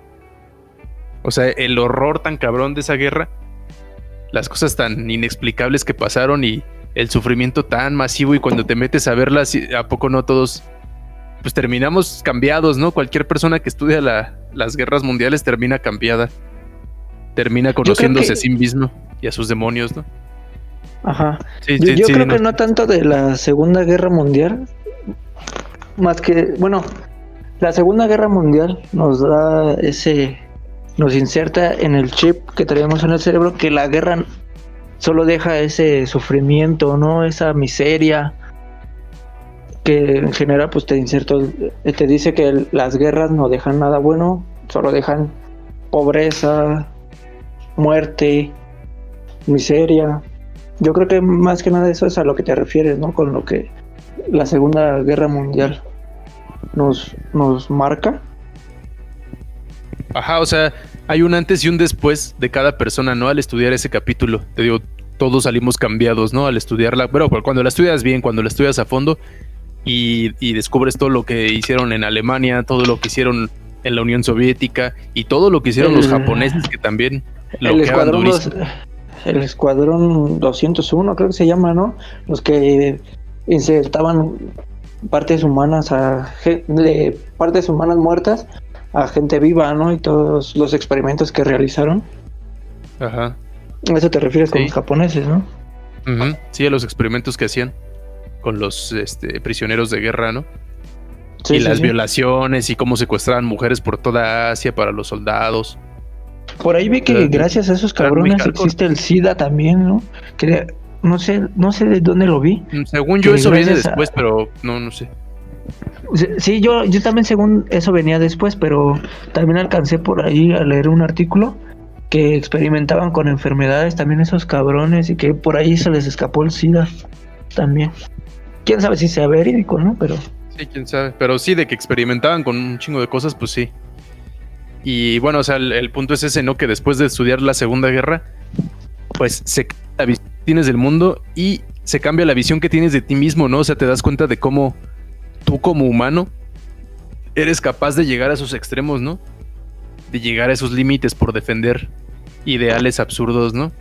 Speaker 1: O sea, el horror tan cabrón de esa guerra, las cosas tan inexplicables que pasaron y el sufrimiento tan masivo, y cuando te metes a verlas, ¿a poco no todos pues terminamos cambiados, ¿no? Cualquier persona que estudia las guerras mundiales termina cambiada. Termina conociéndose a sí mismo y a sus demonios, ¿no?
Speaker 4: Ajá.
Speaker 1: Sí,
Speaker 4: Yo creo
Speaker 1: no.
Speaker 4: que no tanto de la Segunda Guerra Mundial, más que, bueno, la Segunda Guerra Mundial nos inserta en el chip que traemos en el cerebro que la guerra solo deja ese sufrimiento, ¿no? Esa miseria que en general pues te dice que las guerras no dejan nada bueno, solo dejan pobreza, muerte, miseria. Yo creo que más que nada eso es a lo que te refieres, ¿no? Con lo que la Segunda Guerra Mundial nos marca.
Speaker 1: Ajá, o sea, hay un antes y un después de cada persona, ¿no? Al estudiar ese capítulo. Te digo, todos salimos cambiados, ¿no? Al estudiarla. Pero cuando la estudias bien, cuando la estudias a fondo y descubres todo lo que hicieron en Alemania, todo lo que hicieron en la Unión Soviética y todo lo que hicieron los japoneses, que también
Speaker 4: el escuadrón 201 creo que se llama, ¿no? Los que insertaban partes humanas partes humanas muertas a gente viva, ¿no? Y todos los experimentos que realizaron.
Speaker 1: Ajá.
Speaker 4: A eso te refieres con
Speaker 1: Sí.
Speaker 4: los japoneses, ¿no?
Speaker 1: Uh-huh. Sí, a los experimentos que hacían con los prisioneros de guerra, ¿no?
Speaker 4: Sí,
Speaker 1: y
Speaker 4: sí,
Speaker 1: las
Speaker 4: sí.
Speaker 1: violaciones y cómo secuestraban mujeres por toda Asia para los soldados.
Speaker 4: Por ahí vi que gracias a esos cabrones existe el SIDA también, ¿no? Que no sé de dónde lo vi.
Speaker 1: Según yo
Speaker 4: Que
Speaker 1: eso viene
Speaker 4: gracias a-
Speaker 1: después, pero no sé.
Speaker 4: Sí, yo también según eso venía después, pero también alcancé por ahí a leer un artículo que experimentaban con enfermedades también esos cabrones y que por ahí se les escapó el SIDA también. Quién sabe si sea verídico, ¿no? Pero
Speaker 1: Sí, quién sabe. Pero sí, de que experimentaban con un chingo de cosas, pues sí. Y bueno, o sea, el punto es ese, ¿no? Que después de estudiar la Segunda Guerra, pues se cambia la visión que tienes del mundo y se cambia la visión que tienes de ti mismo, ¿no? O sea, te das cuenta de cómo tú como humano eres capaz de llegar a esos extremos, ¿no? De llegar a esos límites por defender ideales absurdos, ¿no?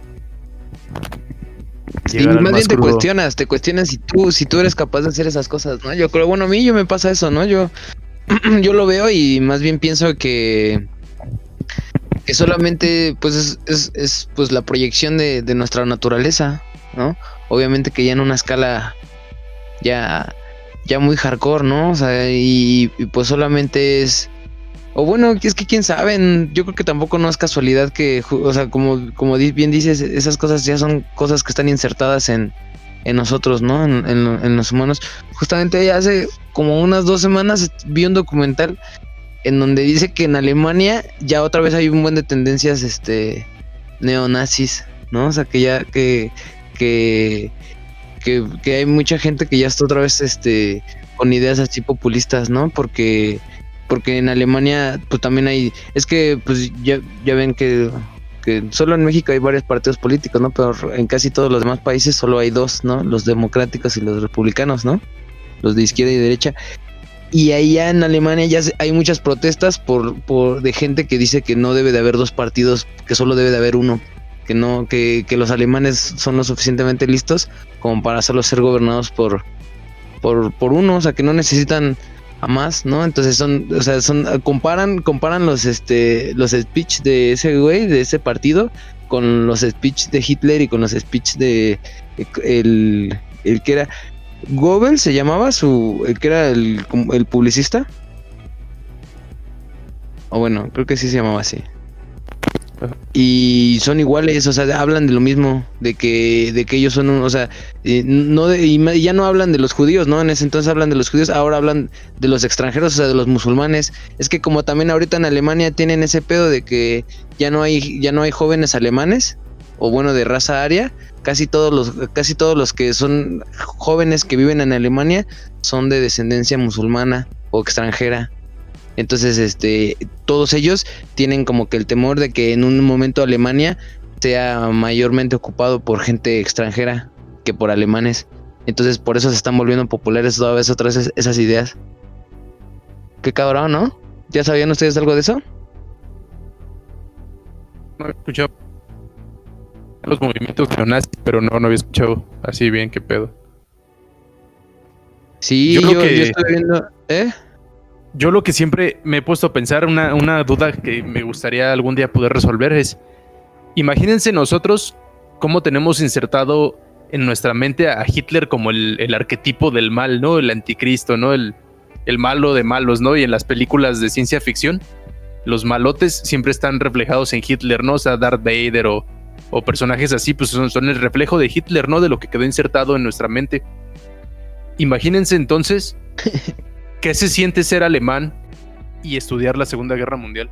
Speaker 5: Sí,
Speaker 1: Llegar al
Speaker 5: más bien te
Speaker 1: crudo.
Speaker 5: cuestionas si tú eres capaz de hacer esas cosas, ¿no? Yo creo, bueno, a mí me pasa eso, ¿no? Yo lo veo y más bien pienso que solamente pues es pues la proyección de nuestra naturaleza, ¿no? Obviamente que ya en una escala ya muy hardcore, ¿no? O sea, y pues solamente es, o bueno, es que quién sabe, yo creo que tampoco no es casualidad que, o sea, como bien dices, esas cosas ya son cosas que están insertadas en nosotros, ¿no? En los humanos. Justamente hace como unas 2 semanas vi un documental en donde dice que en Alemania ya otra vez hay un buen de tendencias neonazis, ¿no? O sea, que ya que hay mucha gente que ya está otra vez con ideas así populistas, ¿no? Porque en Alemania pues también hay, es que pues ya ven que solo en México hay varios partidos políticos, ¿no? Pero en casi todos los demás países solo hay dos, ¿no? Los democráticos y los republicanos, ¿no? Los de izquierda y derecha. Y ahí ya en Alemania ya hay muchas protestas de gente que dice que no debe de haber dos partidos, que solo debe de haber uno, que los alemanes son lo suficientemente listos como para solo ser gobernados por uno, o sea, que no necesitan a más, ¿no? Entonces comparan los speech de ese güey, de ese partido, con los speech de Hitler y con los speech de el que era Goebbels, se llamaba el que era el publicista. O bueno, creo que sí se llamaba así. Y son iguales, o sea, hablan de lo mismo, de que ellos son o sea, y ya no hablan de los judíos, ¿no? En ese entonces hablan de los judíos, ahora hablan de los extranjeros, o sea, de los musulmanes. Es que como también ahorita en Alemania tienen ese pedo de que ya no hay jóvenes alemanes, o bueno, de raza aria, casi todos los que son jóvenes que viven en Alemania son de descendencia musulmana o extranjera. Entonces, todos ellos tienen como que el temor de que en un momento Alemania sea mayormente ocupado por gente extranjera que por alemanes. Entonces, por eso se están volviendo populares toda vez otra vez esas ideas. Qué cabrón, ¿no? ¿Ya sabían ustedes algo de eso?
Speaker 1: No he escuchado los movimientos neonazis, pero no había escuchado así bien qué pedo.
Speaker 5: Sí, yo estoy viendo...
Speaker 1: Yo lo que siempre me he puesto a pensar, una duda que me gustaría algún día poder resolver es, imagínense nosotros cómo tenemos insertado en nuestra mente a Hitler como el arquetipo del mal, ¿no? El anticristo, ¿no? El malo de malos, ¿no? Y en las películas de ciencia ficción, los malotes siempre están reflejados en Hitler, ¿no? O sea, Darth Vader o personajes así, pues son el reflejo de Hitler, ¿no? De lo que quedó insertado en nuestra mente. Imagínense entonces... ¿Qué se siente ser alemán y estudiar la Segunda Guerra Mundial?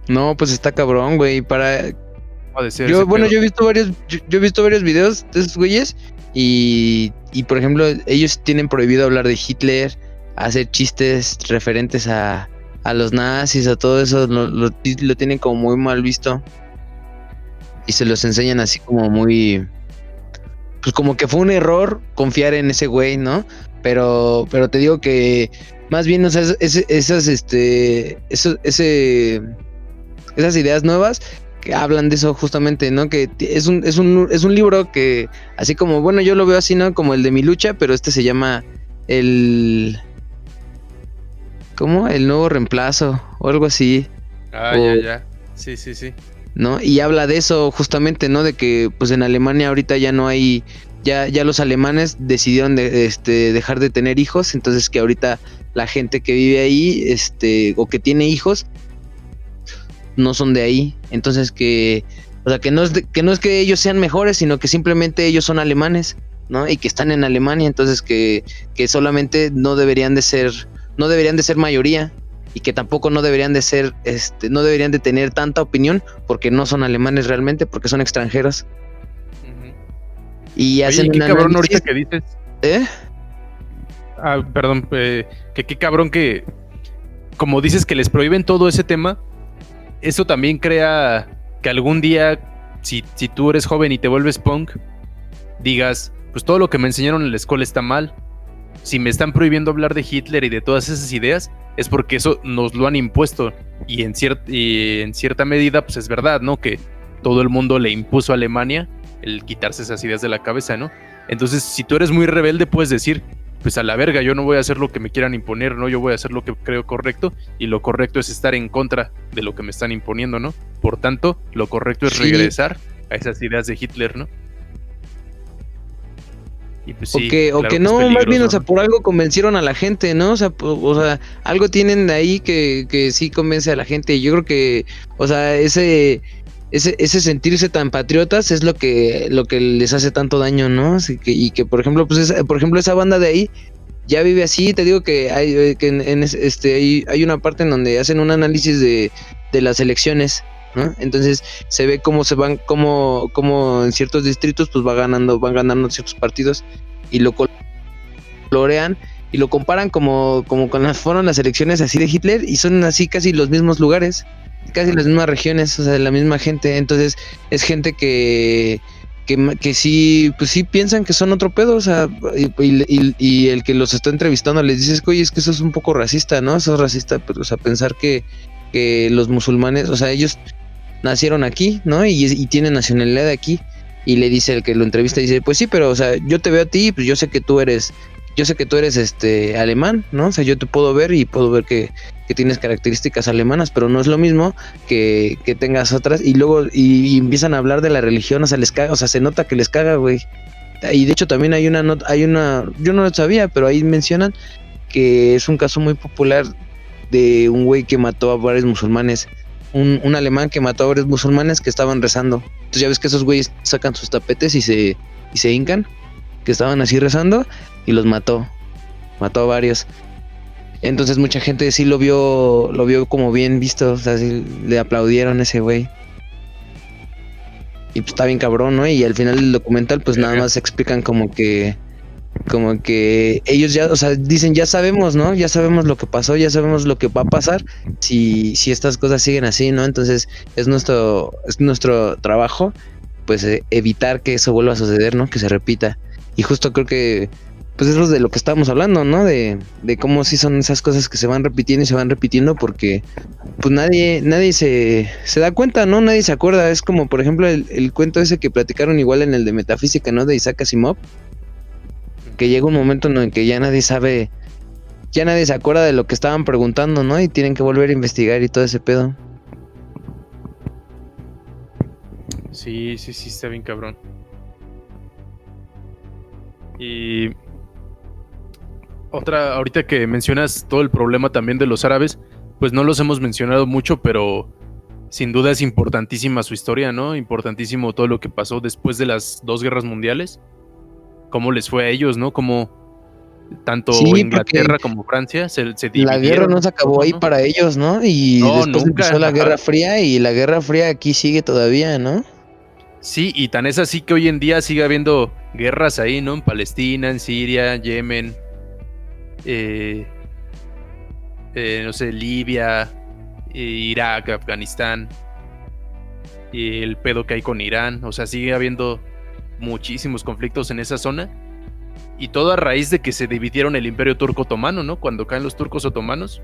Speaker 5: No, pues está cabrón, güey. Yo he visto varios videos de esos güeyes y por ejemplo, ellos tienen prohibido hablar de Hitler, hacer chistes referentes a los nazis, a todo eso, lo tienen como muy mal visto y se los enseñan así como muy... Pues como que fue un error confiar en ese güey, ¿no? Pero te digo que más bien, o sea, esas ideas nuevas que hablan de eso justamente, ¿no? Que es un libro que, así como, bueno, yo lo veo así, ¿no? Como el de Mi Lucha, pero se llama ¿cómo? El nuevo reemplazo o algo así.
Speaker 1: Ya. Sí.
Speaker 5: ¿No? Y habla de eso justamente, ¿no? De que pues en Alemania ahorita ya no hay, ya los alemanes decidieron dejar de tener hijos, entonces que ahorita la gente que vive ahí, o que tiene hijos, no son de ahí, entonces que, o sea, que no es que ellos sean mejores, sino que simplemente ellos son alemanes, ¿no? Y que están en Alemania, entonces que solamente no deberían de ser mayoría. Y que tampoco no deberían de ser, no deberían de tener tanta opinión porque no son alemanes realmente, porque son extranjeros.
Speaker 1: Uh-huh.
Speaker 5: Y hacen
Speaker 1: qué
Speaker 5: un
Speaker 1: cabrón
Speaker 5: análisis.
Speaker 1: Ahorita que dices. Perdón, que qué cabrón que, como dices que les prohíben todo ese tema, eso también crea que algún día, si tú eres joven y te vuelves punk, digas, pues todo lo que me enseñaron en la escuela está mal. Si me están prohibiendo hablar de Hitler y de todas esas ideas, es porque eso nos lo han impuesto. Y en cierta medida, pues es verdad, ¿no? Que todo el mundo le impuso a Alemania el quitarse esas ideas de la cabeza, ¿no? Entonces, si tú eres muy rebelde, puedes decir, pues a la verga, yo no voy a hacer lo que me quieran imponer, ¿no? Yo voy a hacer lo que creo correcto, y lo correcto es estar en contra de lo que me están imponiendo, ¿no? Por tanto, lo correcto es regresar a esas ideas de Hitler, ¿no? Y pues sí,
Speaker 5: o que no, más bien, o sea, por algo convencieron a la gente, ¿no? O sea, algo tienen de ahí que sí convence a la gente. Y yo creo que, o sea, ese sentirse tan patriotas es lo que les hace tanto daño, ¿no? Así que, y que por ejemplo, pues esa banda de ahí ya vive así. Te digo que hay hay una parte en donde hacen un análisis de las elecciones, ¿no? Entonces se ve cómo se van, cómo en ciertos distritos pues van ganando ciertos partidos y lo colorean y lo comparan como con fueron las elecciones así de Hitler, y son así casi los mismos lugares, casi las mismas regiones, o sea, la misma gente. Entonces es gente que sí, pues sí piensan que son otro pedo, o sea, y el que los está entrevistando les dice, oye, es que eso es un poco racista, ¿no? Eso es racista, pues, o sea, pensar que los musulmanes, o sea, ellos nacieron aquí, ¿no? Y tienen nacionalidad de aquí. Y le dice el que lo entrevista, dice, pues sí, pero, o sea, yo te veo a ti, pues yo sé que tú eres alemán, ¿no? O sea, yo te puedo ver y puedo ver que tienes características alemanas, pero no es lo mismo que tengas otras. Y luego y empiezan a hablar de la religión, o sea, les caga, o sea, se nota que les caga, güey. Y de hecho también hay una, yo no lo sabía, pero ahí mencionan que es un caso muy popular de un güey que mató a varios musulmanes, un alemán que mató a varios musulmanes que estaban rezando. Entonces ya ves que esos güeyes sacan sus tapetes y se hincan, que estaban así rezando, y los mató a varios. Entonces mucha gente sí lo vio como bien visto, o sea, sí le aplaudieron a ese güey. Y pues está bien cabrón, ¿no? Y al final del documental pues nada más explican como que ellos ya, o sea, dicen, ya sabemos, ¿no? Ya sabemos lo que pasó, ya sabemos lo que va a pasar si estas cosas siguen así, ¿no? Entonces es nuestro trabajo, pues evitar que eso vuelva a suceder, ¿no? Que se repita. Y justo creo que pues es de lo que estábamos hablando, ¿no? De cómo sí son esas cosas que se van repitiendo y se van repitiendo, porque pues nadie se da cuenta, ¿no? Nadie se acuerda. Es como, por ejemplo, el cuento ese que platicaron igual en el de Metafísica, ¿no? De Isaac Asimov, que llega un momento en el que ya nadie se acuerda de lo que estaban preguntando, ¿no? Y tienen que volver a investigar y todo ese pedo.
Speaker 1: Sí, está bien cabrón. Y otra, ahorita que mencionas todo el problema también de los árabes, pues no los hemos mencionado mucho, pero sin duda es importantísima su historia, ¿no? Importantísimo todo lo que pasó después de las 2 guerras mundiales. Cómo les fue a ellos, ¿no? Como tanto
Speaker 5: Sí,
Speaker 1: Inglaterra como Francia se dividieron.
Speaker 5: La guerra no se acabó ahí, ¿no? Para ellos, ¿no? Y
Speaker 1: no,
Speaker 5: después
Speaker 1: nunca
Speaker 5: empezó la Guerra Fría, y la Guerra Fría aquí sigue todavía, ¿no?
Speaker 1: Sí, y tan es así que hoy en día sigue habiendo guerras ahí, ¿no? En Palestina, en Siria, Yemen, no sé, Libia, Irak, Afganistán, y el pedo que hay con Irán. O sea, sigue habiendo muchísimos conflictos en esa zona, y todo a raíz de que se dividieron el Imperio Turco Otomano, ¿no? Cuando caen los turcos otomanos,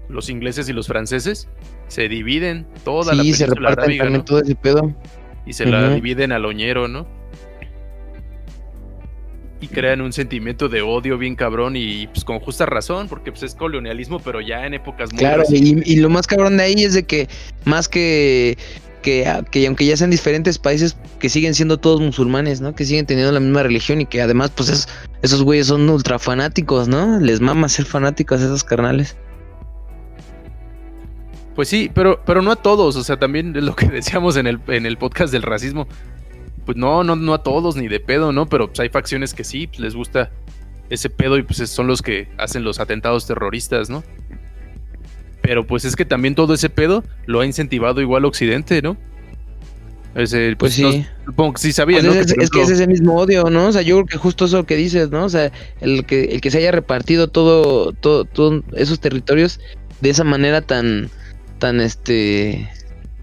Speaker 1: los ingleses y los franceses se dividen toda la península
Speaker 5: se reparten
Speaker 1: arábiga,
Speaker 5: también, ¿no? Todo ese pedo.
Speaker 1: Y se la dividen al oñero, ¿no? Y crean un sentimiento de odio bien cabrón, y pues con justa razón, porque pues es colonialismo, pero ya en épocas muy
Speaker 5: claro, y lo más cabrón de ahí es de que más que aunque ya sean diferentes países, que siguen siendo todos musulmanes, ¿no? Que siguen teniendo la misma religión, y que además pues esos güeyes son ultra fanáticos, ¿no? Les mama ser fanáticos a esos carnales.
Speaker 1: Pues sí, pero no a todos, o sea, también es lo que decíamos en el podcast del racismo. Pues no a todos, ni de pedo, ¿no? Pero pues hay facciones que sí, pues les gusta ese pedo, y pues son los que hacen los atentados terroristas, ¿no? Pero pues es que también todo ese pedo lo ha incentivado igual Occidente, ¿no? Pues
Speaker 5: sí.
Speaker 1: No, supongo que sí sabía,
Speaker 5: pues
Speaker 1: ¿no?
Speaker 5: Es que es ese mismo odio, ¿no? O sea, yo creo que justo eso que dices, ¿no? O sea, el que se haya repartido todo esos territorios de esa manera tan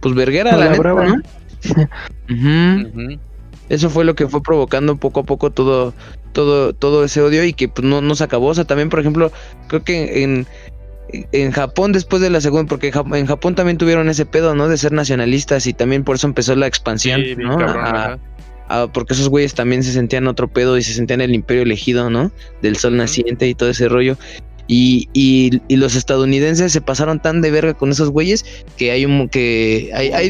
Speaker 5: pues verguera, la neta, ¿no? Uh-huh. Eso fue lo que fue provocando poco a poco todo ese odio, y que pues no se acabó. O sea, también, por ejemplo, creo que en Japón, después de la segunda, porque en Japón también tuvieron ese pedo, ¿no? De ser nacionalistas, y también por eso empezó la expansión, sí, ¿no? Cabrón, porque esos güeyes también se sentían otro pedo, y se sentían el imperio elegido, ¿no? Del sol naciente y todo ese rollo. Y los estadounidenses se pasaron tan de verga con esos güeyes que hay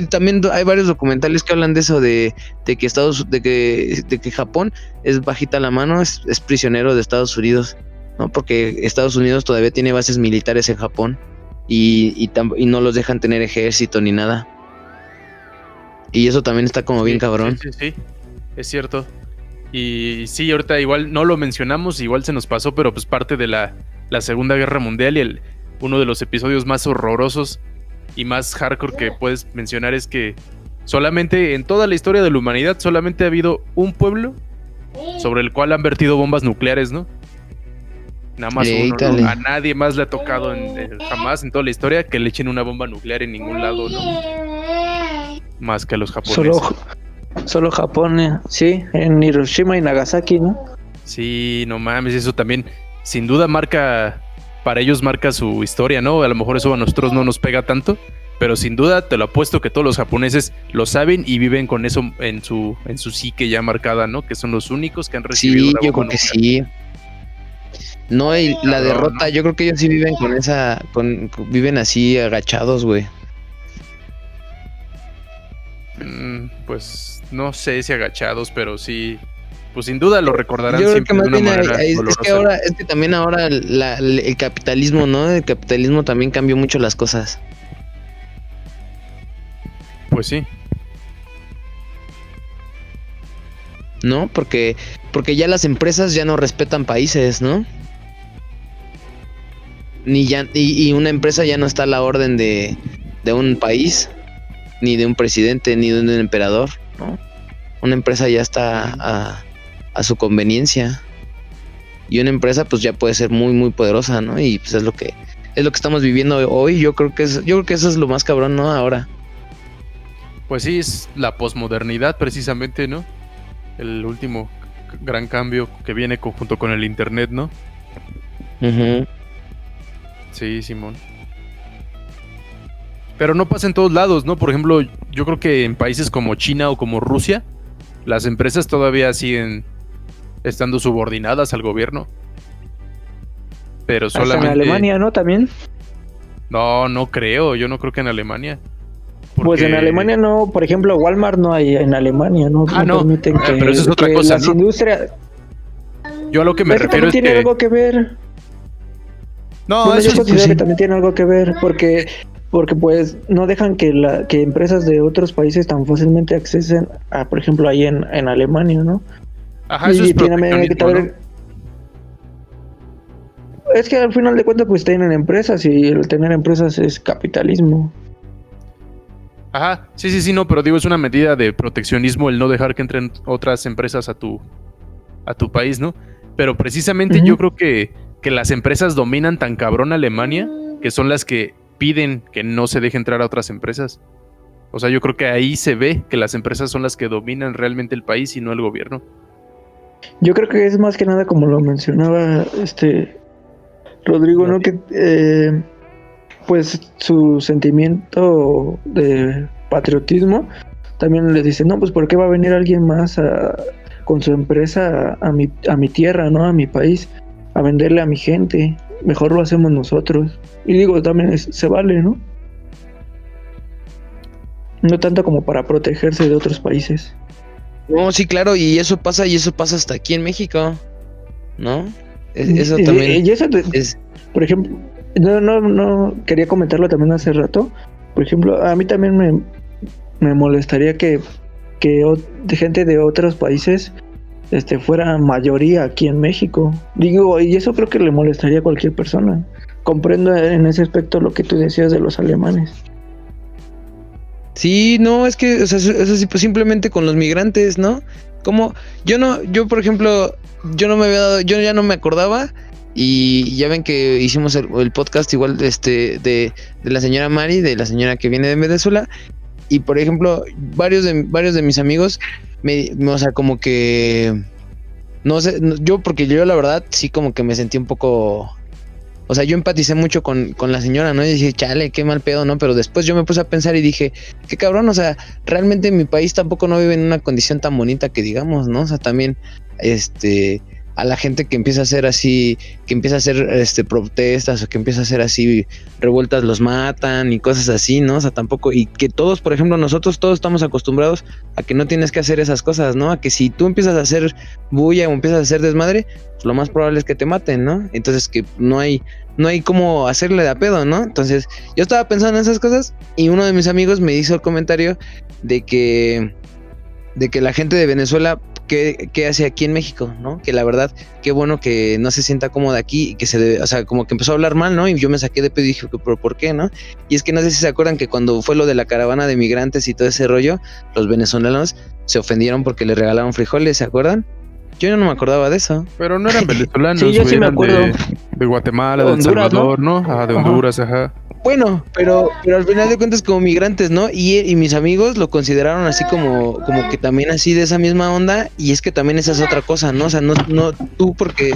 Speaker 5: también varios documentales que hablan de eso, de que Japón es bajita la mano, es prisionero de Estados Unidos, ¿no? Porque Estados Unidos todavía tiene bases militares en Japón, y no los dejan tener ejército ni nada. Y eso también está como bien cabrón.
Speaker 1: Sí, es cierto. Y sí, ahorita igual no lo mencionamos, igual se nos pasó, pero pues parte de la Segunda Guerra Mundial y uno de los episodios más horrorosos y más hardcore que puedes mencionar es que solamente en toda la historia de la humanidad solamente ha habido un pueblo sobre el cual han vertido bombas nucleares, ¿no? Nada más uno, ¿no? A nadie más le ha tocado jamás en toda la historia que le echen una bomba nuclear en ningún lado, ¿no? Más que a los japoneses.
Speaker 4: Solo Japón, sí, en Hiroshima y Nagasaki, ¿no?
Speaker 1: Sí, no mames, eso también sin duda para ellos marca su historia, ¿no? A lo mejor eso a nosotros no nos pega tanto, pero sin duda te lo apuesto que todos los japoneses lo saben y viven con eso en su psique ya marcada, ¿no? Que son los únicos que han recibido
Speaker 5: Sí,
Speaker 1: una
Speaker 5: yo
Speaker 1: bomba
Speaker 5: creo que
Speaker 1: nuclear.
Speaker 5: sí. No, y la derrota, ¿no? Yo creo que ellos sí viven con esa, viven así agachados, güey.
Speaker 1: Pues no sé si agachados, pero sí, pues sin duda lo recordarán
Speaker 5: Yo creo
Speaker 1: siempre
Speaker 5: que
Speaker 1: de
Speaker 5: más
Speaker 1: una
Speaker 5: bien
Speaker 1: manera dolorosa.
Speaker 5: es que también ahora el capitalismo, ¿no? El capitalismo también cambió mucho las cosas.
Speaker 1: Pues sí.
Speaker 5: ¿No? Porque ya las empresas ya no respetan países, ¿no? Y una empresa ya no está a la orden de un país, ni de un presidente, ni de un emperador, ¿no? Una empresa ya está a su conveniencia. Y una empresa pues ya puede ser muy, muy poderosa, ¿no? Y pues es lo que estamos viviendo hoy. Yo creo que eso es lo más cabrón, ¿no? Ahora.
Speaker 1: Pues sí, es la posmodernidad precisamente, ¿no? El último gran cambio que viene junto con el internet, ¿no?
Speaker 5: Uh-huh.
Speaker 1: Sí, Simón. Pero no pasa en todos lados, ¿no? Por ejemplo, yo creo que en países como China o como Rusia, las empresas todavía siguen estando subordinadas al gobierno. Pero solamente...
Speaker 4: Hasta en Alemania, ¿no? También.
Speaker 1: No creo. Yo no creo que en Alemania. Porque...
Speaker 4: Pues en Alemania no, por ejemplo, Walmart no hay en Alemania, ¿no?
Speaker 1: No.
Speaker 4: Permiten que,
Speaker 1: pero eso es otra cosa,
Speaker 4: las
Speaker 1: ¿no?
Speaker 4: industrias...
Speaker 1: Yo a lo que me refiero es que...
Speaker 4: tiene algo que ver.
Speaker 1: No,
Speaker 4: Bueno,
Speaker 1: eso
Speaker 4: yo considero
Speaker 1: sí.
Speaker 4: que también tiene algo que ver, porque pues no dejan que empresas de otros países tan fácilmente accesen a, por ejemplo, ahí en Alemania, ¿no?
Speaker 1: Ajá, eso es proteccionismo, ¿no?
Speaker 4: Es que al final de cuentas pues tienen empresas y el tener empresas es capitalismo.
Speaker 1: Ajá, sí, no, pero digo, es una medida de proteccionismo el no dejar que entren otras empresas a tu país, ¿no? Pero precisamente yo creo que las empresas dominan tan cabrón a Alemania que son las que piden que no se deje entrar a otras empresas. O sea, yo creo que ahí se ve que las empresas son las que dominan realmente el país y no el gobierno.
Speaker 4: Yo creo que es más que nada como lo mencionaba Rodrigo, ¿no? Que pues su sentimiento de patriotismo también le dice, no, pues ¿por qué va a venir alguien más con su empresa a mi tierra, ¿no? A mi país, a venderle a mi gente? Mejor lo hacemos nosotros. Y digo, también se vale, ¿no? No tanto como para protegerse de otros países.
Speaker 5: No, sí, claro, y eso pasa hasta aquí en México, ¿no? Eso también
Speaker 4: y eso
Speaker 5: es...
Speaker 4: Por ejemplo, no quería comentarlo también hace rato. Por ejemplo, a mí también me molestaría que gente de otros países fuera mayoría aquí en México. Digo, y eso creo que le molestaría a cualquier persona. Comprendo en ese aspecto lo que tú decías de los alemanes.
Speaker 5: Sí, no, es que, o sea, eso sí, pues simplemente con los migrantes, ¿no? Como, yo por ejemplo, yo ya no me acordaba, y ya ven que hicimos el podcast igual de la señora Mari, de la señora que viene de Venezuela, y por ejemplo, varios de mis amigos, o sea, como que, no sé, porque yo la verdad sí como que me sentí un poco... O sea, yo empaticé mucho con la señora, ¿no? Y dije, chale, qué mal pedo, ¿no? Pero después yo me puse a pensar y dije, qué cabrón, o sea, realmente mi país tampoco no vive en una condición tan bonita que digamos, ¿no? O sea, también, a la gente que empieza a hacer así, que empieza a hacer protestas o que empieza a hacer así revueltas, los matan y cosas así, ¿no? O sea, tampoco, y que todos, por ejemplo, nosotros todos estamos acostumbrados a que no tienes que hacer esas cosas, ¿no? A que si tú empiezas a hacer bulla o empiezas a hacer desmadre, pues lo más probable es que te maten, ¿no? Entonces que no hay cómo hacerle de a pedo, ¿no? Entonces yo estaba pensando en esas cosas y uno de mis amigos me hizo el comentario de que la gente de Venezuela ¿qué hace aquí en México, ¿no? Que la verdad, qué bueno que no se sienta cómoda aquí y que o sea, como que empezó a hablar mal, ¿no? Y yo me saqué de pedo y dije, ¿pero por qué, no? Y es que no sé si se acuerdan que cuando fue lo de la caravana de migrantes y todo ese rollo, los venezolanos se ofendieron porque le regalaron frijoles, ¿se acuerdan? Yo no me acordaba de eso.
Speaker 1: Pero no eran venezolanos,
Speaker 4: Sí, yo sí me
Speaker 1: eran
Speaker 4: acuerdo.
Speaker 1: de Guatemala, de El
Speaker 4: Honduras,
Speaker 1: Salvador, ¿no? Ajá, de Honduras, ajá.
Speaker 5: Bueno, pero al final de cuentas como migrantes, ¿no? Y mis amigos lo consideraron así como que también así de esa misma onda, y es que también esa es otra cosa, ¿no? O sea, no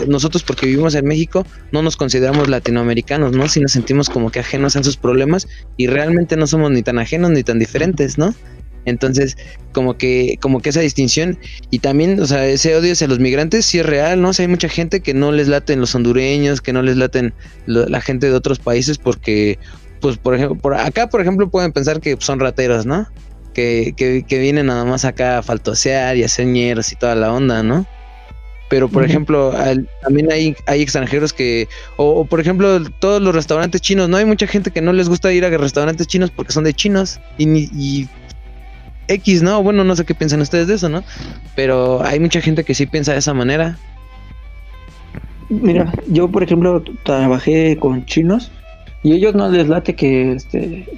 Speaker 5: nosotros porque vivimos en México no nos consideramos latinoamericanos, ¿no? Si nos sentimos como que ajenos a sus problemas y realmente no somos ni tan ajenos ni tan diferentes, ¿no? Entonces, como que esa distinción y también, o sea, ese odio hacia los migrantes sí es real, ¿no? O sea, hay mucha gente que no les laten los hondureños, que no les laten la gente de otros países porque, pues, por ejemplo, por ejemplo, pueden pensar que son rateros, ¿no? Que vienen nada más acá a faltosear y a hacer ñeros y toda la onda, ¿no? Pero, por ejemplo, también hay extranjeros que, o por ejemplo, todos los restaurantes chinos, ¿no? Hay mucha gente que no les gusta ir a restaurantes chinos porque son de chinos y X, ¿no? Bueno, no sé qué piensan ustedes de eso, ¿no? Pero hay mucha gente que sí piensa de esa manera.
Speaker 4: Mira, yo por ejemplo trabajé con chinos y ellos no les late que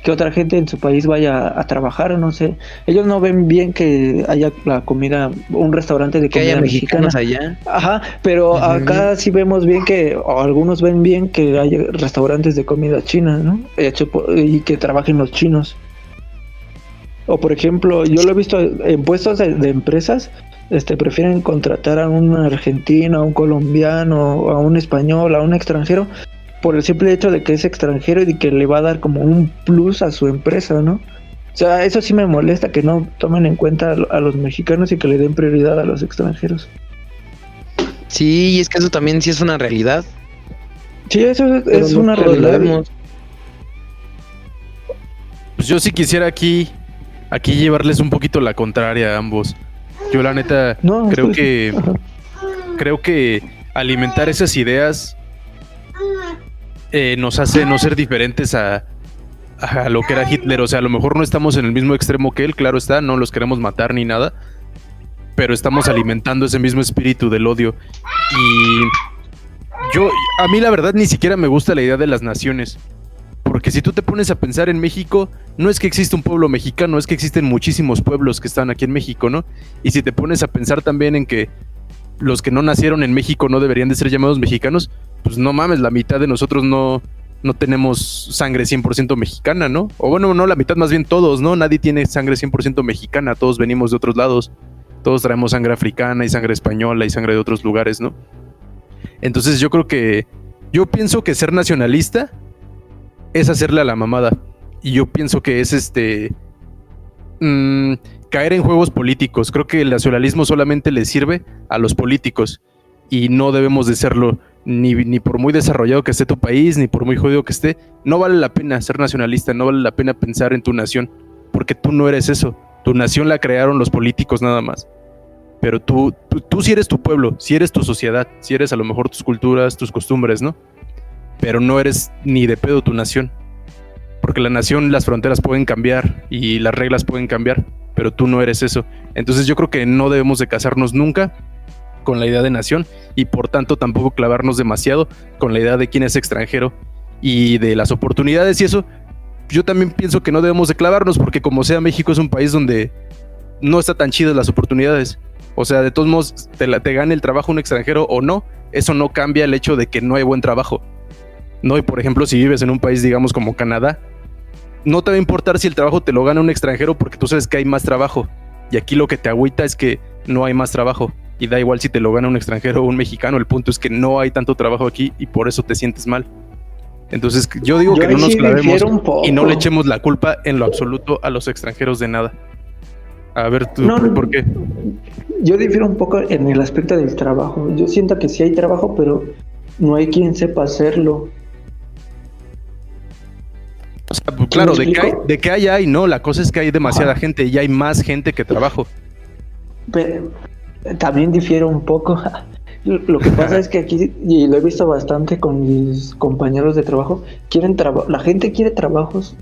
Speaker 4: otra gente en su país vaya a trabajar, o no sé. Ellos no ven bien que haya la comida, un restaurante de
Speaker 5: Que
Speaker 4: comida
Speaker 5: haya
Speaker 4: mexicana.
Speaker 5: mexicanos allá.
Speaker 4: Ajá, pero acá sí vemos bien o algunos ven bien que haya restaurantes de comida china, ¿no? Y que trabajen los chinos. O por ejemplo, yo lo he visto en puestos de empresas, prefieren contratar a un argentino, a un colombiano, a un español, a un extranjero, por el simple hecho de que es extranjero y de que le va a dar como un plus a su empresa, ¿no? O sea, eso sí me molesta, que no tomen en cuenta a los mexicanos y que le den prioridad a los extranjeros.
Speaker 5: Sí, y es que eso también sí es una realidad.
Speaker 4: Sí, eso
Speaker 5: Pero
Speaker 4: es
Speaker 5: no
Speaker 4: una
Speaker 5: todos lo
Speaker 4: realidad.
Speaker 5: vemos.
Speaker 1: Pues yo sí quisiera aquí llevarles un poquito la contraria a ambos. Yo la neta
Speaker 4: No,
Speaker 1: creo
Speaker 4: pues,
Speaker 1: que
Speaker 4: ajá.
Speaker 1: creo que alimentar esas ideas nos hace no ser diferentes a lo que era Hitler. O sea, a lo mejor no estamos en el mismo extremo que él, claro está, no los queremos matar ni nada, pero estamos alimentando ese mismo espíritu del odio. Y a mí la verdad ni siquiera me gusta la idea de las naciones. Porque si tú te pones a pensar en México, no es que exista un pueblo mexicano, es que existen muchísimos pueblos que están aquí en México, ¿no? Y si te pones a pensar también en que los que no nacieron en México no deberían de ser llamados mexicanos, pues no mames, la mitad de nosotros no tenemos sangre 100% mexicana, ¿no? O bueno, no la mitad, más bien todos, ¿no? Nadie tiene sangre 100% mexicana, todos venimos de otros lados, todos traemos sangre africana y sangre española y sangre de otros lugares, ¿no? Entonces yo pienso que ser nacionalista es hacerle a la mamada. Y yo pienso que es caer en juegos políticos. Creo que el nacionalismo solamente le sirve a los políticos y no debemos de serlo ni por muy desarrollado que esté tu país, ni por muy jodido que esté. No vale la pena ser nacionalista, no vale la pena pensar en tu nación, porque tú no eres eso. Tu nación la crearon los políticos nada más. Pero tú sí eres tu pueblo, sí eres tu sociedad, sí eres a lo mejor tus culturas, tus costumbres, ¿no? Pero no eres ni de pedo tu nación. Porque la nación, las fronteras pueden cambiar y las reglas pueden cambiar, pero tú no eres eso. Entonces yo creo que no debemos de casarnos nunca con la idea de nación y por tanto tampoco clavarnos demasiado con la idea de quién es extranjero y de las oportunidades y eso. Yo también pienso que no debemos de clavarnos porque como sea, México es un país donde no está tan chidas las oportunidades. O sea, de todos modos, te gane el trabajo un extranjero o no, eso no cambia el hecho de que no hay buen trabajo. No, y por ejemplo, si vives en un país, digamos, como Canadá, no te va a importar si el trabajo te lo gana un extranjero porque tú sabes que hay más trabajo. Y aquí lo que te agüita es que no hay más trabajo. Y da igual si te lo gana un extranjero o un mexicano, el punto es que no hay tanto trabajo aquí y por eso te sientes mal. Entonces yo digo que no nos clavemos y no le echemos la culpa en lo absoluto a los extranjeros de nada. A ver, tú, ¿por qué?
Speaker 4: Yo difiero un poco en el aspecto del trabajo. Yo siento que sí hay trabajo, pero no hay quien sepa hacerlo.
Speaker 1: O sea, pues, claro, de que hay, no, la cosa es que hay demasiada gente y hay más gente que trabajo.
Speaker 4: Pero también difiero un poco. Lo que pasa es que aquí, y lo he visto bastante con mis compañeros de trabajo, la gente quiere trabajos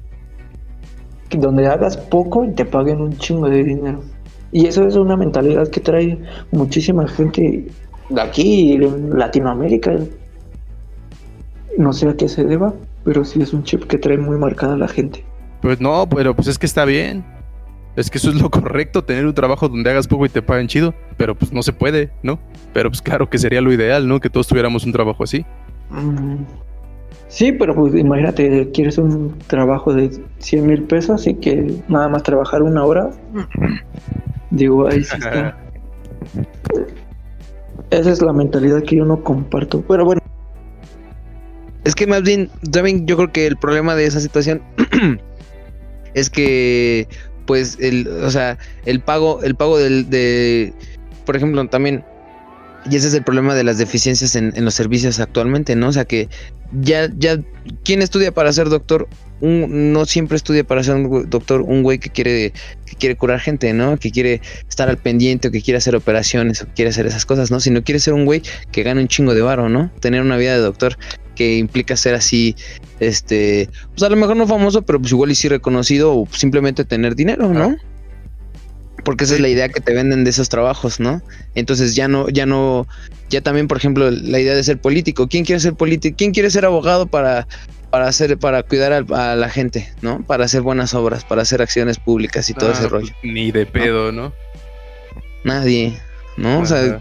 Speaker 4: donde hagas poco y te paguen un chingo de dinero. Y eso es una mentalidad que trae muchísima gente de aquí, en Latinoamérica. No sé a qué se deba, pero sí es un chip que trae muy marcada la gente.
Speaker 1: Pues no, pero pues es que está bien. Es que eso es lo correcto, tener un trabajo donde hagas poco y te paguen chido. Pero pues no se puede, ¿no? Pero pues claro que sería lo ideal, ¿no? Que todos tuviéramos un trabajo así.
Speaker 4: Sí, pero pues imagínate, quieres un trabajo de 100,000 pesos y que nada más trabajar 1 hora. Digo, ahí sí está. Esa es la mentalidad que yo no comparto. Pero bueno.
Speaker 5: Es que más bien, también yo creo que el problema de esa situación es que, pues, el pago de, por ejemplo, también, y ese es el problema de las deficiencias en los servicios actualmente, ¿no? O sea que ya, ¿quién estudia para ser doctor? No siempre estudia para ser un doctor un güey que quiere curar gente, ¿no? Que quiere estar al pendiente, o que quiere hacer operaciones, o que quiere hacer esas cosas, ¿no? Sino quiere ser un güey que gane un chingo de varo, ¿no? Tener una vida de doctor que implica ser así, pues a lo mejor no famoso, pero pues igual y sí reconocido, o simplemente tener dinero, ¿no? Porque esa es la idea que te venden de esos trabajos, ¿no? Entonces ya también, por ejemplo, la idea de ser político. ¿Quién quiere ser político? ¿Quién quiere ser abogado para cuidar a la gente, ¿no? Para hacer buenas obras, para hacer acciones públicas y todo ese rollo.
Speaker 1: Ni de pedo, ¿no?
Speaker 5: Nadie, ¿no? O sea,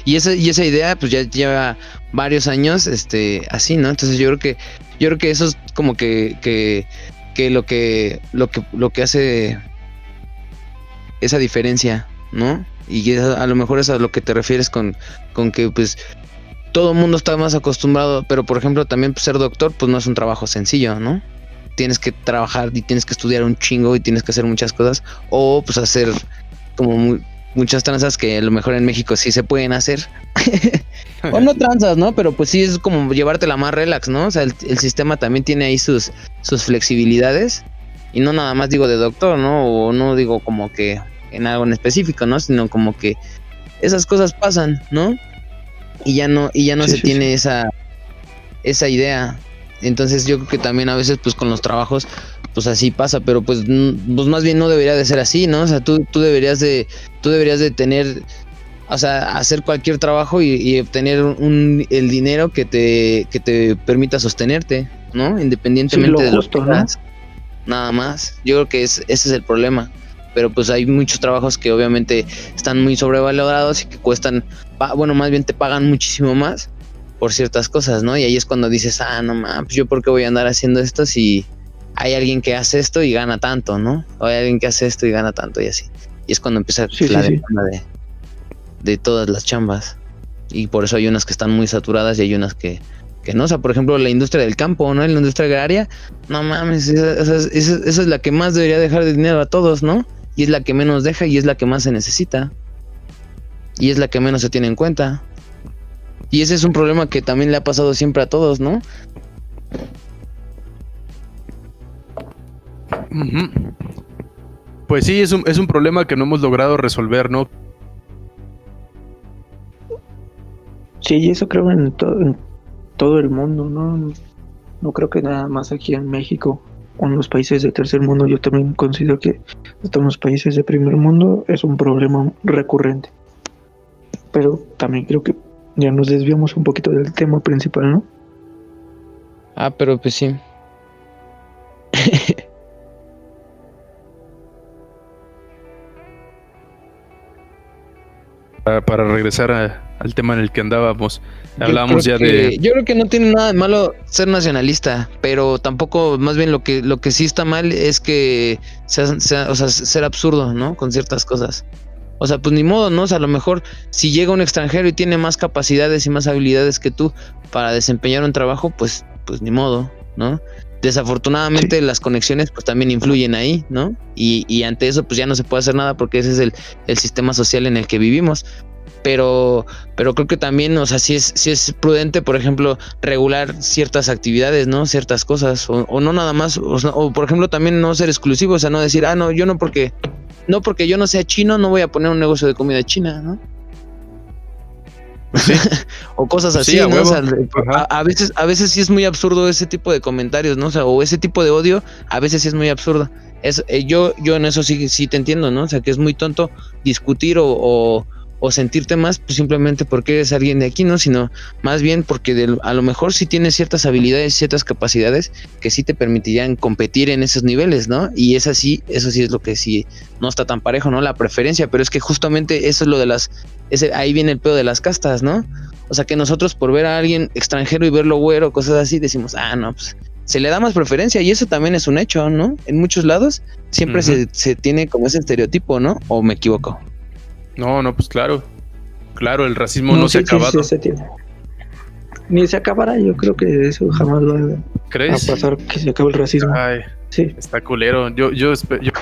Speaker 5: y esa idea pues ya lleva varios años así, ¿no? Entonces yo creo que eso es como que lo que hace esa diferencia, ¿no? Y a lo mejor es a lo que te refieres con que pues todo el mundo está más acostumbrado, pero por ejemplo también pues, ser doctor pues no es un trabajo sencillo, ¿no? Tienes que trabajar y tienes que estudiar un chingo y tienes que hacer muchas cosas, o pues hacer como muchas tranzas que a lo mejor en México sí se pueden hacer. O no tranzas, ¿no? Pero pues sí es como llevártela más relax, ¿no? O sea, el sistema también tiene ahí sus flexibilidades. Y no nada más digo de doctor, ¿no? O no digo como que en algo en específico, ¿no? Sino como que esas cosas pasan, ¿no? Y ya no se tiene esa idea. Entonces yo creo que también a veces pues con los trabajos pues así pasa, pero pues más bien no debería de ser así, ¿no? O sea, tú deberías de tener, o sea, hacer cualquier trabajo y obtener el dinero que te permita sostenerte, ¿no? Independientemente de lo que hagas. Nada más. Yo creo que ese es el problema. Pero pues hay muchos trabajos que obviamente están muy sobrevalorados y que cuestan, bueno, más bien te pagan muchísimo más por ciertas cosas, ¿no? Y ahí es cuando dices, no mames, pues yo por qué voy a andar haciendo esto si hay alguien que hace esto y gana tanto, ¿no? O hay alguien que hace esto y gana tanto y así. Y es cuando empieza la demanda de todas las chambas. Y por eso hay unas que están muy saturadas y hay unas que no, o sea, por ejemplo, la industria del campo, ¿no? La industria agraria, no mames, esa es la que más debería dejar de dinero a todos, ¿no? Y es la que menos deja y es la que más se necesita. Y es la que menos se tiene en cuenta. Y ese es un problema que también le ha pasado siempre a todos, ¿no?
Speaker 1: Pues sí, es un problema que no hemos logrado resolver, ¿no?
Speaker 4: Sí, y eso creo en todo el mundo, ¿no? No creo que nada más aquí en México o en los países de tercer mundo. Yo también considero que hasta en los países de primer mundo es un problema recurrente. Pero también creo que ya nos desviamos un poquito del tema principal, ¿no?
Speaker 5: Pero pues sí.
Speaker 1: Para regresar al tema en el que andábamos, hablábamos ya de...
Speaker 5: Yo creo que no tiene nada de malo ser nacionalista, pero tampoco, más bien lo que sí está mal es que ser absurdo, ¿no? Con ciertas cosas. O sea, pues ni modo, ¿no? O sea, a lo mejor si llega un extranjero y tiene más capacidades y más habilidades que tú para desempeñar un trabajo, pues ni modo, ¿no? Desafortunadamente las conexiones pues también influyen ahí, ¿no? Y ante eso pues ya no se puede hacer nada porque ese es el sistema social en el que vivimos. Pero creo que también, o sea, sí es prudente, por ejemplo, regular ciertas actividades, ¿no? Ciertas cosas, o no nada más, o por ejemplo también no ser exclusivo, o sea, no decir, no, yo no porque yo no sea chino, no voy a poner un negocio de comida china, ¿no?
Speaker 1: Pues sí.
Speaker 5: O cosas
Speaker 1: Pues
Speaker 5: así,
Speaker 1: sí, a
Speaker 5: ¿no? O sea,
Speaker 1: huevo. Ajá.
Speaker 5: a veces sí es muy absurdo ese tipo de comentarios, ¿no? O sea, o ese tipo de odio, a veces sí es muy absurdo. Yo en eso sí te entiendo, ¿no? O sea, que es muy tonto discutir o sentirte más, pues simplemente porque eres alguien de aquí, ¿no? Sino más bien porque a lo mejor sí tienes ciertas habilidades, ciertas capacidades que sí te permitirían competir en esos niveles, ¿no? Y eso sí es lo que sí no está tan parejo, ¿no? La preferencia, pero es que justamente eso es lo de ahí viene el pedo de las castas, ¿no? O sea, que nosotros por ver a alguien extranjero y verlo güero, cosas así, decimos, no, pues se le da más preferencia, y eso también es un hecho, ¿no? En muchos lados siempre se tiene como ese estereotipo, ¿no? ¿O me equivoco?
Speaker 1: No, pues claro. Claro, el racismo no se ha
Speaker 4: sí,
Speaker 1: acabado.
Speaker 4: se tiene. Ni se acabará, yo creo que eso jamás va
Speaker 1: ¿Crees?
Speaker 4: a pasar, que se acabe el racismo.
Speaker 1: Ay,
Speaker 4: Sí.
Speaker 1: está culero. Yo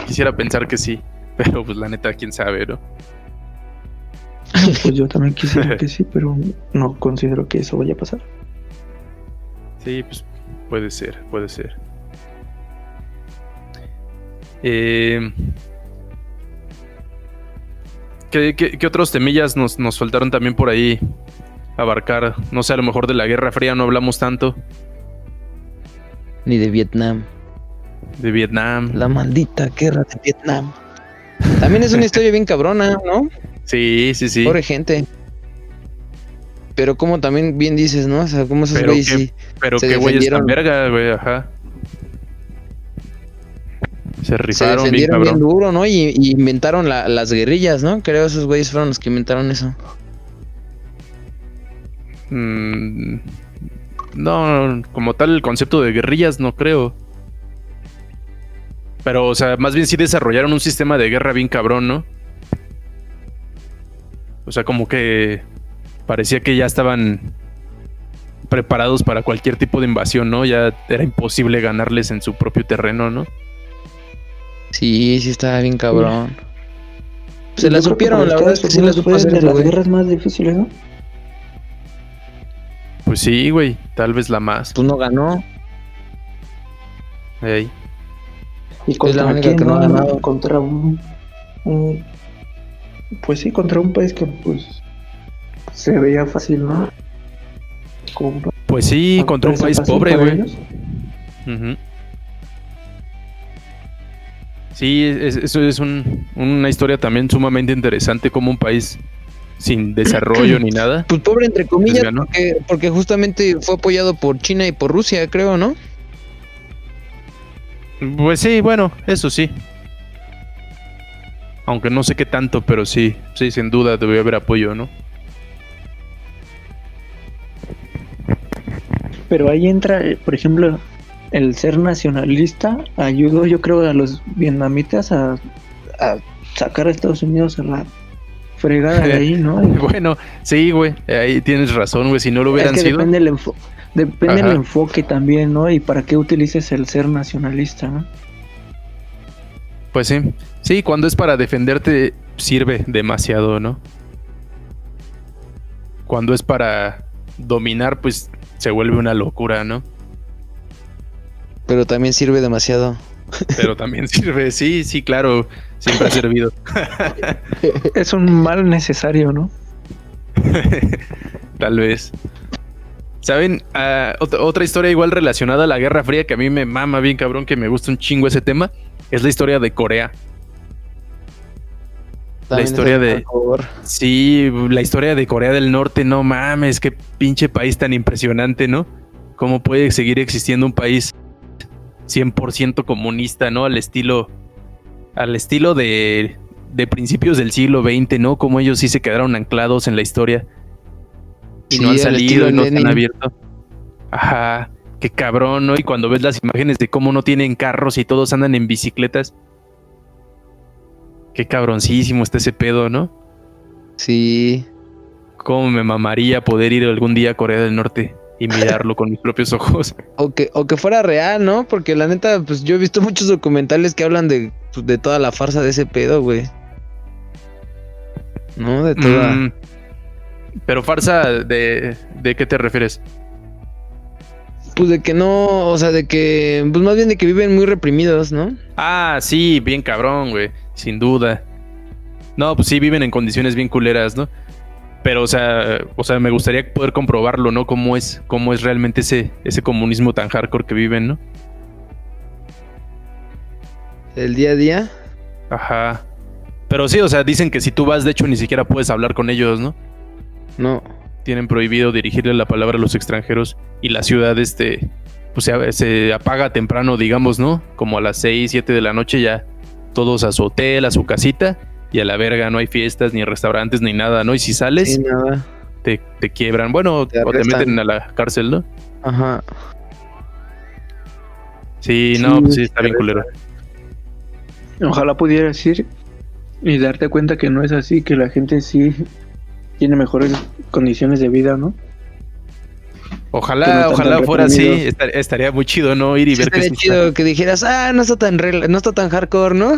Speaker 1: quisiera pensar que sí, pero pues la neta, quién sabe, ¿no?
Speaker 4: Pues yo también quisiera que sí, pero no considero que eso vaya a pasar.
Speaker 1: Sí, pues puede ser. ¿Qué otros temillas nos faltaron también por ahí abarcar? No sé, a lo mejor de la Guerra Fría no hablamos tanto.
Speaker 5: Ni de Vietnam.
Speaker 1: De Vietnam.
Speaker 5: La maldita guerra de Vietnam. También es una historia bien cabrona, ¿no?
Speaker 1: Sí.
Speaker 5: Pobre gente. Pero como también bien dices, ¿no? O sea, como esos güeyes sí
Speaker 1: pero
Speaker 5: se
Speaker 1: qué güeyes tan
Speaker 5: defendieron.
Speaker 1: verga, güey, ajá. Se
Speaker 5: Se
Speaker 1: rifaron bien
Speaker 5: defendieron bien
Speaker 1: cabrón.
Speaker 5: duro, ¿no? Y inventaron las guerrillas, ¿no? Creo esos güeyes fueron los que inventaron eso.
Speaker 1: No, como tal el concepto de guerrillas no creo. Pero, o sea, más bien sí desarrollaron un sistema de guerra bien cabrón, ¿no? O sea, como que parecía que ya estaban preparados para cualquier tipo de invasión, ¿no? Ya era imposible ganarles en su propio terreno, ¿no?
Speaker 5: Sí estaba bien cabrón. Se la
Speaker 4: Yo creo que
Speaker 5: supieron,
Speaker 4: para
Speaker 5: la verdad es que sí la
Speaker 4: Estados
Speaker 5: supo
Speaker 4: Unidos
Speaker 5: hacer
Speaker 4: fue
Speaker 5: ese
Speaker 4: de las
Speaker 5: güey.
Speaker 4: guerras más difíciles, ¿no?
Speaker 1: Pues sí, güey, tal vez la más.
Speaker 5: Pues no ganó.
Speaker 1: Ey.
Speaker 4: ¿Y
Speaker 5: la
Speaker 4: contra
Speaker 5: única
Speaker 4: quién?
Speaker 5: que no ha
Speaker 4: ¿No?
Speaker 5: ganado.
Speaker 4: Contra pues sí, contra un país que pues se veía fácil, ¿no? Como
Speaker 1: Pues sí, contra un país
Speaker 4: fácil
Speaker 1: pobre,
Speaker 4: para
Speaker 1: güey.
Speaker 4: ellos.
Speaker 1: Ujú. Sí, eso es una historia también sumamente interesante, como un país sin desarrollo ni nada.
Speaker 5: Pues pobre entre comillas,
Speaker 1: Pues ganó.
Speaker 5: porque justamente fue apoyado por China y por Rusia, creo, ¿no?
Speaker 1: Pues sí, bueno, eso sí. Aunque no sé qué tanto, pero sí, sin duda debe haber apoyo, ¿no?
Speaker 4: Pero ahí entra, por ejemplo, el ser nacionalista ayudó, yo creo, a los vietnamitas a sacar a Estados Unidos a la fregada de ahí, ¿no?
Speaker 1: Bueno, sí, güey, ahí tienes razón, güey, si no lo hubieran
Speaker 4: es que
Speaker 1: sido.
Speaker 4: depende depende
Speaker 1: Ajá.
Speaker 4: el enfoque también, ¿no? Y para qué utilices el ser nacionalista, ¿no?
Speaker 1: Pues sí. Sí, cuando es para defenderte sirve demasiado, ¿no? Cuando es para dominar, pues se vuelve una locura, ¿no?
Speaker 5: Pero también sirve demasiado.
Speaker 1: Pero también sirve, sí, claro, siempre ha servido.
Speaker 4: Es un mal necesario, ¿no?
Speaker 1: Tal vez. ¿Saben? Otra historia igual relacionada a la Guerra Fría que a mí me mama bien cabrón, que me gusta un chingo ese tema, es la historia de Corea.
Speaker 5: También
Speaker 1: historia
Speaker 5: es
Speaker 1: de-
Speaker 5: hardcore.
Speaker 1: Sí, la historia de Corea del Norte, no mames, qué pinche país tan impresionante, ¿no? ¿Cómo puede seguir existiendo un país 100% comunista, ¿no? Al estilo de principios del siglo XX, ¿no? Como ellos sí se quedaron anclados en la historia y
Speaker 5: Sí,
Speaker 1: no han
Speaker 5: al
Speaker 1: salido
Speaker 5: estilo
Speaker 1: y no se han
Speaker 5: Lenin.
Speaker 1: abierto. Ajá, qué cabrón, ¿no? Y cuando ves las imágenes de cómo no tienen carros y todos andan en bicicletas, qué cabroncísimo está ese pedo, ¿no?
Speaker 5: Sí.
Speaker 1: Cómo me mamaría poder ir algún día a Corea del Norte y mirarlo con mis propios ojos.
Speaker 5: O que fuera real, ¿no? Porque la neta, pues yo he visto muchos documentales que hablan de toda la farsa de ese pedo, güey. ¿No? De toda...
Speaker 1: Pero farsa, ¿de qué te refieres?
Speaker 5: Pues de que no, o sea, de que... Pues más bien de que viven muy reprimidos, ¿no?
Speaker 1: Ah, sí, bien cabrón, güey, sin duda. No, pues sí, viven en condiciones bien culeras, ¿no? Pero, o sea, me gustaría poder comprobarlo, ¿no? Cómo es realmente ese comunismo tan hardcore que viven, ¿no?
Speaker 5: El día a día.
Speaker 1: Ajá. Pero sí, o sea, dicen que si tú vas, de hecho, ni siquiera puedes hablar con ellos, ¿no?
Speaker 5: No.
Speaker 1: Tienen prohibido dirigirle la palabra a los extranjeros y la ciudad, pues se apaga temprano, digamos, ¿no? Como a las 6, 7 de la noche ya todos a su hotel, a su casita y a la verga, no hay fiestas, ni restaurantes, ni nada, ¿no? Y si sales,
Speaker 5: Sí, nada.
Speaker 1: te quiebran, bueno, o te
Speaker 5: arrestan.
Speaker 1: meten a la cárcel, ¿no?
Speaker 5: Ajá.
Speaker 1: Sí,
Speaker 5: Sí,
Speaker 1: no, pues sí, está
Speaker 5: te
Speaker 1: bien culero.
Speaker 4: Ojalá pudieras ir y darte cuenta que no es así, que la gente sí tiene mejores condiciones de vida, ¿no?
Speaker 1: Ojalá,
Speaker 4: Que no están tan
Speaker 1: fuera así,
Speaker 4: reprimidos.
Speaker 1: estaría muy chido, ¿no? Ir y
Speaker 5: Sí,
Speaker 1: ver que
Speaker 5: estaría
Speaker 1: sí
Speaker 5: chido que dijeras, no está tan hardcore, ¿no?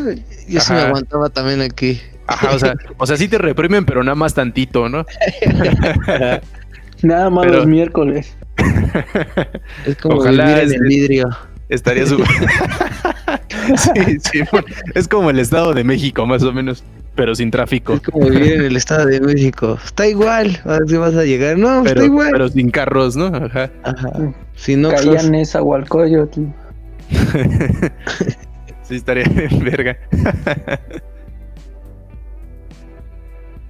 Speaker 5: Yo sí me
Speaker 1: Ajá.
Speaker 5: aguantaba también aquí.
Speaker 1: Ajá, o sea, sí te reprimen, pero nada más tantito, ¿no?
Speaker 4: Nada más
Speaker 1: Pero-
Speaker 4: los miércoles.
Speaker 5: Es como
Speaker 1: Ojalá,
Speaker 5: vivir en el vidrio.
Speaker 1: Estaría súper. Sí, bueno, es como el Estado de México, más o menos, pero sin tráfico.
Speaker 5: Es como vivir en el Estado de México. Está igual. A ver si vas a llegar. No, está igual.
Speaker 1: Pero sin carros, ¿no? Ajá.
Speaker 5: Ajá. Si no,
Speaker 4: Caían esa Hualcoyotl.
Speaker 1: Sí, estaría bien verga.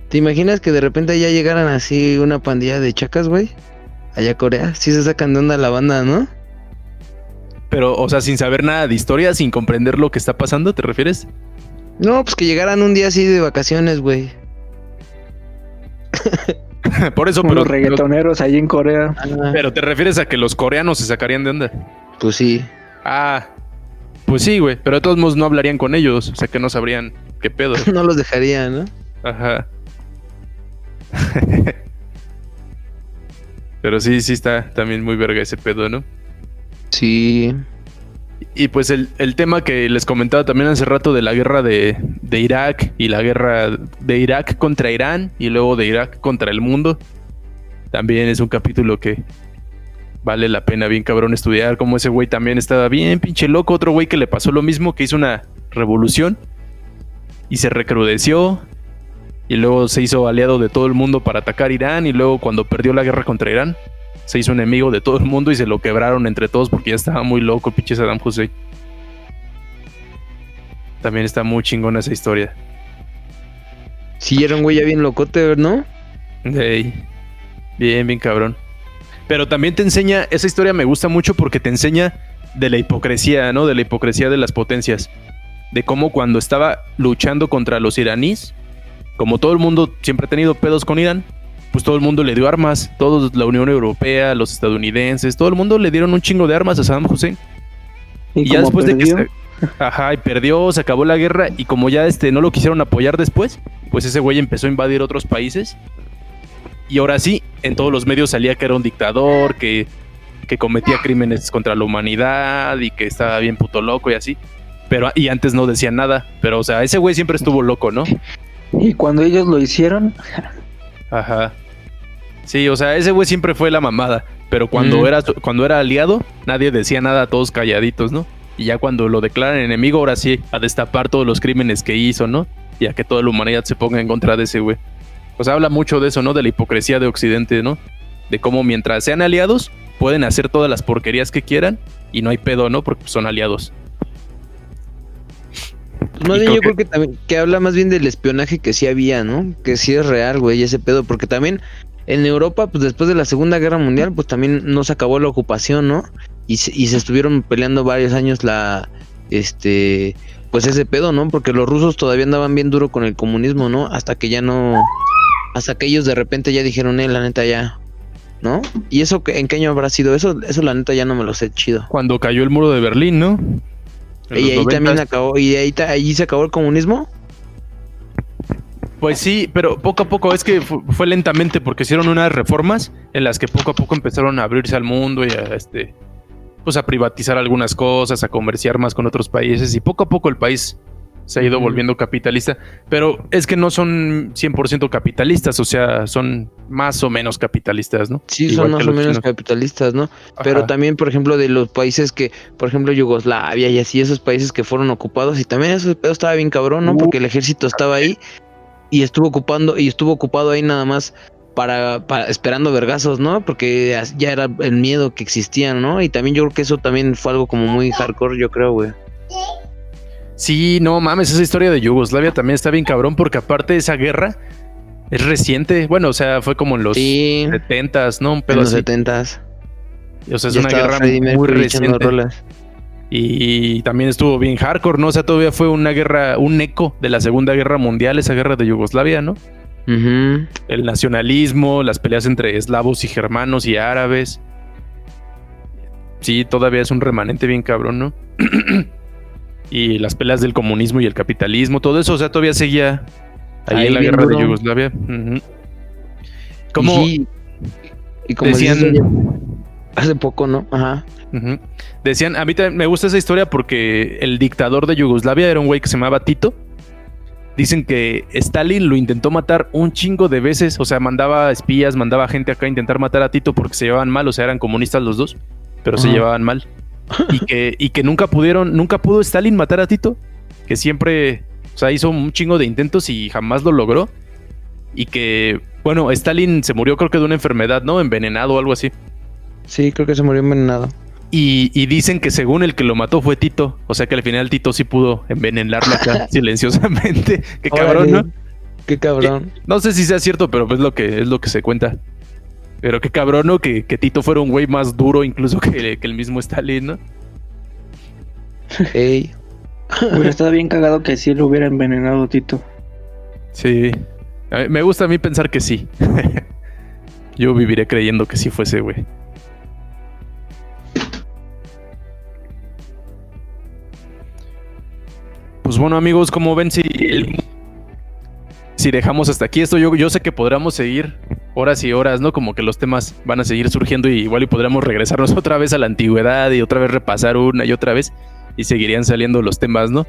Speaker 5: ¿te imaginas que de repente ya llegaran así una pandilla de chacas, güey? Allá a Corea. Sí se sacan de onda la banda, ¿no?
Speaker 1: Pero, o sea, sin saber nada de historia, sin comprender lo que está pasando, ¿te refieres?
Speaker 5: No, pues que llegaran un día así de vacaciones, güey.
Speaker 1: Por eso,
Speaker 4: Unos
Speaker 1: pero,
Speaker 4: reggaetoneros ahí en Corea.
Speaker 1: pero te refieres a que los coreanos se sacarían de onda.
Speaker 5: Pues sí.
Speaker 1: Ah, pues sí, güey, pero de todos modos no hablarían con ellos, o sea que no sabrían qué pedo.
Speaker 5: No los dejaría, ¿no?
Speaker 1: Ajá. Pero sí está también muy verga ese pedo, ¿no?
Speaker 5: Sí.
Speaker 1: Y pues el tema que les comentaba también hace rato de la guerra de Irak y la guerra de Irak contra Irán y luego de Irak contra el mundo, también es un capítulo que vale la pena bien cabrón estudiar, como ese güey también estaba bien pinche loco, otro güey que le pasó lo mismo, que hizo una revolución y se recrudeció y luego se hizo aliado de todo el mundo para atacar Irán y luego cuando perdió la guerra contra Irán se hizo enemigo de todo el mundo y se lo quebraron entre todos porque ya estaba muy loco, pinche Saddam Hussein. También está muy chingona esa historia.
Speaker 5: Sí, era un güey ya bien locote, ¿no?
Speaker 1: Ey, bien cabrón. Pero también te enseña, esa historia me gusta mucho porque te enseña de la hipocresía, ¿no? De la hipocresía de las potencias. De cómo cuando estaba luchando contra los iraníes, como todo el mundo siempre ha tenido pedos con Irán, pues todo el mundo le dio armas. Todos, la Unión Europea, los estadounidenses, todo el mundo le dieron un chingo de armas a Saddam Hussein. Y ya
Speaker 4: como
Speaker 1: después
Speaker 4: perdió,
Speaker 1: de que ajá, y perdió, se acabó la guerra y como ya no lo quisieron apoyar después, pues ese güey empezó a invadir otros países. Y ahora sí, en todos los medios salía que era un dictador, que cometía crímenes contra la humanidad y que estaba bien puto loco y así. Pero y antes no decían nada, pero o sea, ese güey siempre estuvo loco, ¿no?
Speaker 4: Y cuando ellos lo hicieron,
Speaker 1: Ajá. Sí, o sea, ese güey siempre fue la mamada, pero cuando era aliado, nadie decía nada, todos calladitos, ¿no? Y ya cuando lo declaran enemigo, ahora sí, a destapar todos los crímenes que hizo, ¿no? Y a que toda la humanidad se ponga en contra de ese güey. O sea, habla mucho de eso, ¿no? De la hipocresía de Occidente, ¿no? De cómo mientras sean aliados, pueden hacer todas las porquerías que quieran y no hay pedo, ¿no? Porque son aliados.
Speaker 5: Pues más
Speaker 1: Y
Speaker 5: bien yo
Speaker 1: creo
Speaker 5: creo que también que habla más bien del espionaje que sí había, ¿no? Que sí es real, güey, ese pedo, porque también en Europa, pues después de la Segunda Guerra Mundial, pues también no se acabó la ocupación, ¿no? Y se estuvieron peleando varios años pues ese pedo, ¿no? Porque los rusos todavía andaban bien duro con el comunismo, ¿no? Hasta que ellos de repente ya dijeron, la neta ya, ¿no? ¿Y eso en qué año habrá sido? Eso la neta ya no me lo sé chido.
Speaker 1: Cuando cayó el muro de Berlín, ¿no? En
Speaker 5: Y
Speaker 1: los
Speaker 5: ahí
Speaker 1: 90s.
Speaker 5: también acabó, allí se acabó el comunismo.
Speaker 1: Pues sí, pero poco a poco, es que fue lentamente porque hicieron unas reformas en las que poco a poco empezaron a abrirse al mundo y a pues a privatizar algunas cosas, a comerciar más con otros países y poco a poco el país se ha ido volviendo capitalista, pero es que no son 100% capitalistas, o sea, son más o menos capitalistas, ¿no?
Speaker 5: Sí,
Speaker 1: Igual
Speaker 5: son más
Speaker 1: que
Speaker 5: o
Speaker 1: los
Speaker 5: menos
Speaker 1: chinos.
Speaker 5: capitalistas, ¿no?
Speaker 1: Ajá.
Speaker 5: Pero también, por ejemplo, de los países que, por ejemplo, Yugoslavia y así, esos países que fueron ocupados, y también ese pedo estaba bien cabrón, ¿no? Porque el ejército estaba ahí y estuvo ocupado ahí nada más para esperando vergazos, ¿no? Porque ya era el miedo que existía, ¿no? Y también yo creo que eso también fue algo como muy hardcore, yo creo, güey.
Speaker 1: Sí, no mames, esa historia de Yugoslavia también está bien cabrón porque aparte de esa guerra es reciente. Bueno, o sea, fue como en los 70s, ¿no? Un pedo
Speaker 5: en los
Speaker 1: así.
Speaker 5: 70s.
Speaker 1: O sea, es
Speaker 5: Ya
Speaker 1: una
Speaker 5: estaba
Speaker 1: guerra
Speaker 5: Freddie
Speaker 1: muy
Speaker 5: Mercury echando
Speaker 1: reciente.
Speaker 5: rolas.
Speaker 1: Y también estuvo bien hardcore, ¿no? O sea, todavía fue una guerra, un eco de la Segunda Guerra Mundial, esa guerra de Yugoslavia, ¿no?
Speaker 5: Ujú.
Speaker 1: El nacionalismo, las peleas entre eslavos y germanos y árabes. Sí, todavía es un remanente bien cabrón, ¿no? Y las peleas del comunismo y el capitalismo, todo eso, o sea, todavía seguía ahí en la
Speaker 5: bien
Speaker 1: guerra
Speaker 5: duro.
Speaker 1: de Yugoslavia. Ujú. Como
Speaker 5: Y como
Speaker 1: decían,
Speaker 5: dices, hace poco, ¿no? Ajá.
Speaker 1: ujú, decían, a mí también me gusta esa historia porque el dictador de Yugoslavia era un güey que se llamaba Tito. Dicen que Stalin lo intentó matar un chingo de veces, o sea, mandaba espías, mandaba gente acá a intentar matar a Tito porque se llevaban mal, o sea, eran comunistas los dos, pero se
Speaker 5: Ajá.
Speaker 1: llevaban mal. Y que nunca pudo Stalin matar a Tito, que siempre, o sea, hizo un chingo de intentos y jamás lo logró. Y que, bueno, Stalin se murió creo que de una enfermedad, ¿no? Envenenado o algo así.
Speaker 5: Sí, creo que se murió envenenado.
Speaker 1: Y dicen que según el que lo mató fue Tito, o sea que al final Tito sí pudo envenenarlo acá silenciosamente. Qué cabrón, ¿no?
Speaker 5: Qué cabrón.
Speaker 1: No sé si sea cierto, pero pues es lo que se cuenta. Pero qué cabrón, ¿no? Que Tito fuera un güey más duro incluso que el mismo Stalin, ¿no?
Speaker 5: Ey.
Speaker 4: Hubiera estado bien cagado que sí lo hubiera envenenado Tito.
Speaker 1: Sí. Me gusta a mí pensar que sí. Yo viviré creyendo que sí fuese, güey. Pues bueno, amigos, como ven, si dejamos hasta aquí esto, yo sé que podríamos seguir horas y horas, ¿no? Como que los temas van a seguir surgiendo y igual y podríamos regresarnos otra vez a la antigüedad y otra vez repasar una y otra vez y seguirían saliendo los temas, ¿no?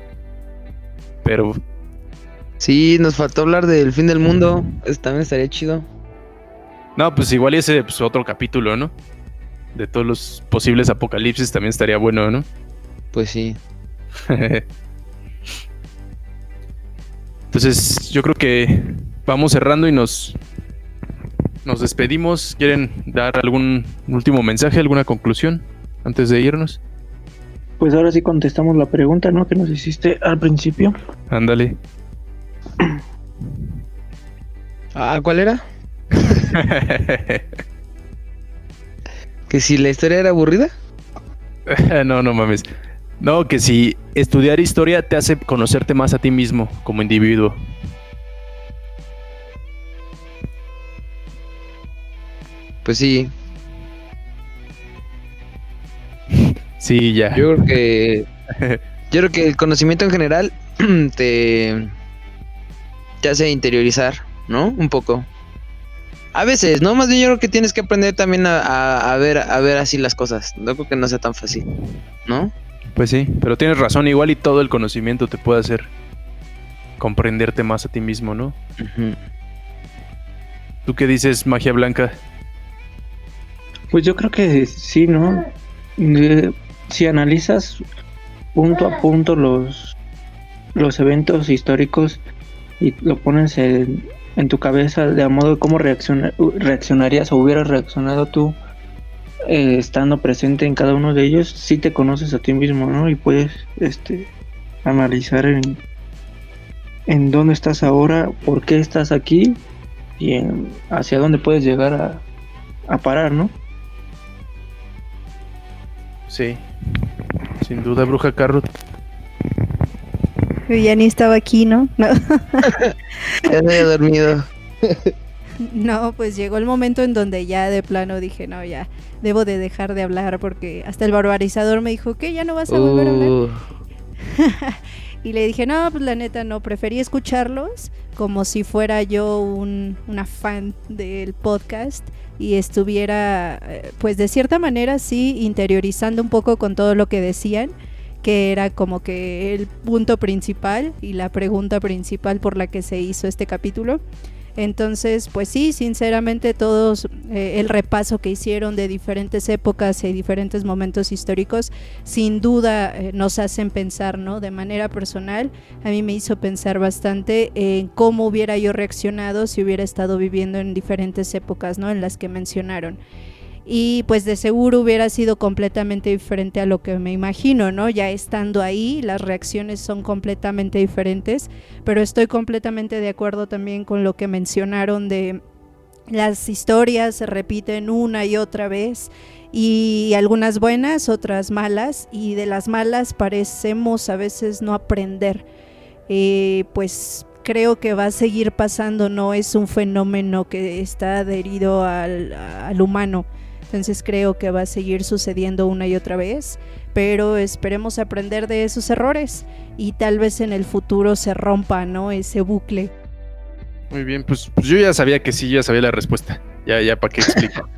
Speaker 1: Pero
Speaker 5: Sí, nos faltó hablar del fin del mundo. Eso también estaría chido.
Speaker 1: no, pues igual y ese pues, otro capítulo, ¿no? De todos los posibles apocalipsis también estaría bueno, ¿no?
Speaker 5: Pues sí.
Speaker 1: Entonces, yo creo que vamos cerrando y nos despedimos. ¿Quieren dar algún último mensaje, alguna conclusión antes de irnos?
Speaker 4: Pues ahora sí contestamos la pregunta, ¿no? Que nos hiciste al principio.
Speaker 1: Ándale.
Speaker 5: Ah, ¿cuál era? ¿Que si la historia era aburrida?
Speaker 1: No mames. No, que si estudiar historia te hace conocerte más a ti mismo como individuo.
Speaker 5: Pues sí.
Speaker 1: Sí, ya.
Speaker 5: Yo creo que el conocimiento en general te hace interiorizar, ¿no? Un poco. A veces, ¿no? Más bien yo creo que tienes que aprender también a ver así las cosas. No creo que no sea tan fácil, ¿no?
Speaker 1: Pues sí, pero tienes razón, igual y todo el conocimiento te puede hacer comprenderte más a ti mismo, ¿no?
Speaker 5: Ujú.
Speaker 1: ¿Tú qué dices, magia blanca?
Speaker 4: Pues yo creo que sí, ¿no? Si analizas punto a punto los eventos históricos y lo pones en tu cabeza de a modo de cómo reaccionarías o hubieras reaccionado tú estando presente en cada uno de ellos, sí te conoces a ti mismo, ¿no? Y puedes analizar en dónde estás ahora, por qué estás aquí y hacia dónde puedes llegar a parar, ¿no?
Speaker 1: Sí, sin duda, bruja Carrot.
Speaker 3: Yo ya ni estaba aquí, ¿no? No.
Speaker 5: Ya me había dormido.
Speaker 3: No, pues llegó el momento en donde ya de plano dije, no, ya debo de dejar de hablar porque hasta el barbarizador me dijo, ¿qué? ¿Ya no vas a volver a hablar? Y le dije, no, pues la neta no, preferí escucharlos como si fuera yo una fan del podcast y estuviera, pues de cierta manera sí, interiorizando un poco con todo lo que decían, que era como que el punto principal y la pregunta principal por la que se hizo este capítulo. Entonces, pues sí, sinceramente todos el repaso que hicieron de diferentes épocas y diferentes momentos históricos, sin duda nos hacen pensar, ¿no? De manera personal, a mí me hizo pensar bastante en cómo hubiera yo reaccionado si hubiera estado viviendo en diferentes épocas, ¿no? En las que mencionaron. Y pues de seguro hubiera sido completamente diferente a lo que me imagino, ¿no? Ya estando ahí, las reacciones son completamente diferentes, pero estoy completamente de acuerdo también con lo que mencionaron de las historias se repiten una y otra vez, y algunas buenas, otras malas, y de las malas parecemos a veces no aprender. Pues creo que va a seguir pasando, no es un fenómeno que está adherido al humano. Entonces creo que va a seguir sucediendo una y otra vez, pero esperemos aprender de esos errores y tal vez en el futuro se rompa, ¿no? Ese bucle.
Speaker 1: Muy bien, pues yo ya sabía que sí, yo ya sabía la respuesta. Ya para qué explico.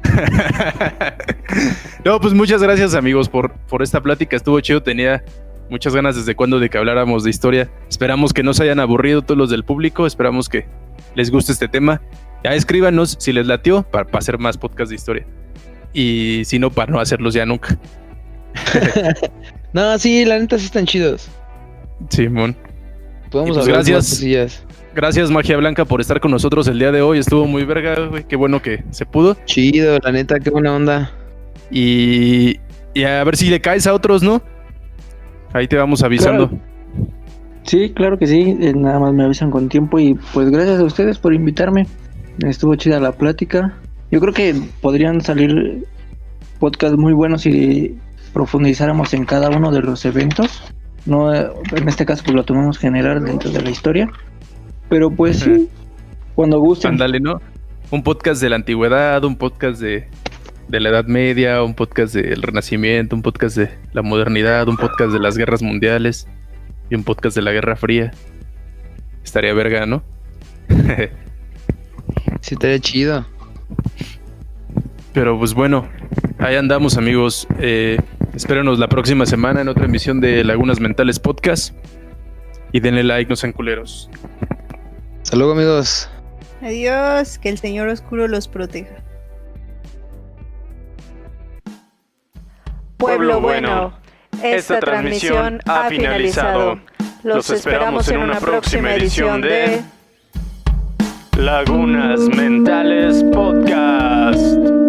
Speaker 1: No, pues muchas gracias amigos por esta plática, estuvo chido, tenía muchas ganas desde cuando de que habláramos de historia. Esperamos que no se hayan aburrido todos los del público, esperamos que les guste este tema. Ya escríbanos si les latió para hacer más podcasts de historia. Y si no, para no hacerlos ya nunca.
Speaker 5: No, sí, la neta sí están chidos.
Speaker 1: Simón.
Speaker 5: Podemos
Speaker 1: pues
Speaker 5: hablar de más
Speaker 1: gracias.
Speaker 5: cosillas.
Speaker 1: Gracias Magia Blanca por estar con nosotros el día de hoy. Estuvo muy verga, güey. Qué bueno que se pudo.
Speaker 5: Chido, la neta, qué buena onda.
Speaker 1: Y a ver si le caes a otros, ¿no? Ahí te vamos avisando.
Speaker 4: Claro. Sí, claro que sí. Nada más me avisan con tiempo y pues gracias a ustedes por invitarme. Estuvo chida la plática. Yo creo que podrían salir podcasts muy buenos si profundizáramos en cada uno de los eventos. No, en este caso pues lo tomamos general dentro de la historia. Pero pues sí, cuando gusten.
Speaker 1: Ándale, ¿no? Un podcast de la antigüedad, un podcast de la Edad Media, un podcast del Renacimiento, un podcast de la modernidad, un podcast de las guerras mundiales y un podcast de la Guerra Fría. Estaría verga, ¿no?
Speaker 5: Sí, estaría chido.
Speaker 1: Pero pues bueno, ahí andamos amigos. Espérenos la próxima semana en otra emisión de Lagunas Mentales Podcast. Y denle like, no sean culeros.
Speaker 5: Hasta luego amigos.
Speaker 3: Adiós, que el Señor Oscuro los proteja. Pueblo bueno, esta transmisión ha finalizado. Los esperamos en una próxima edición de
Speaker 1: Lagunas Mentales Podcast.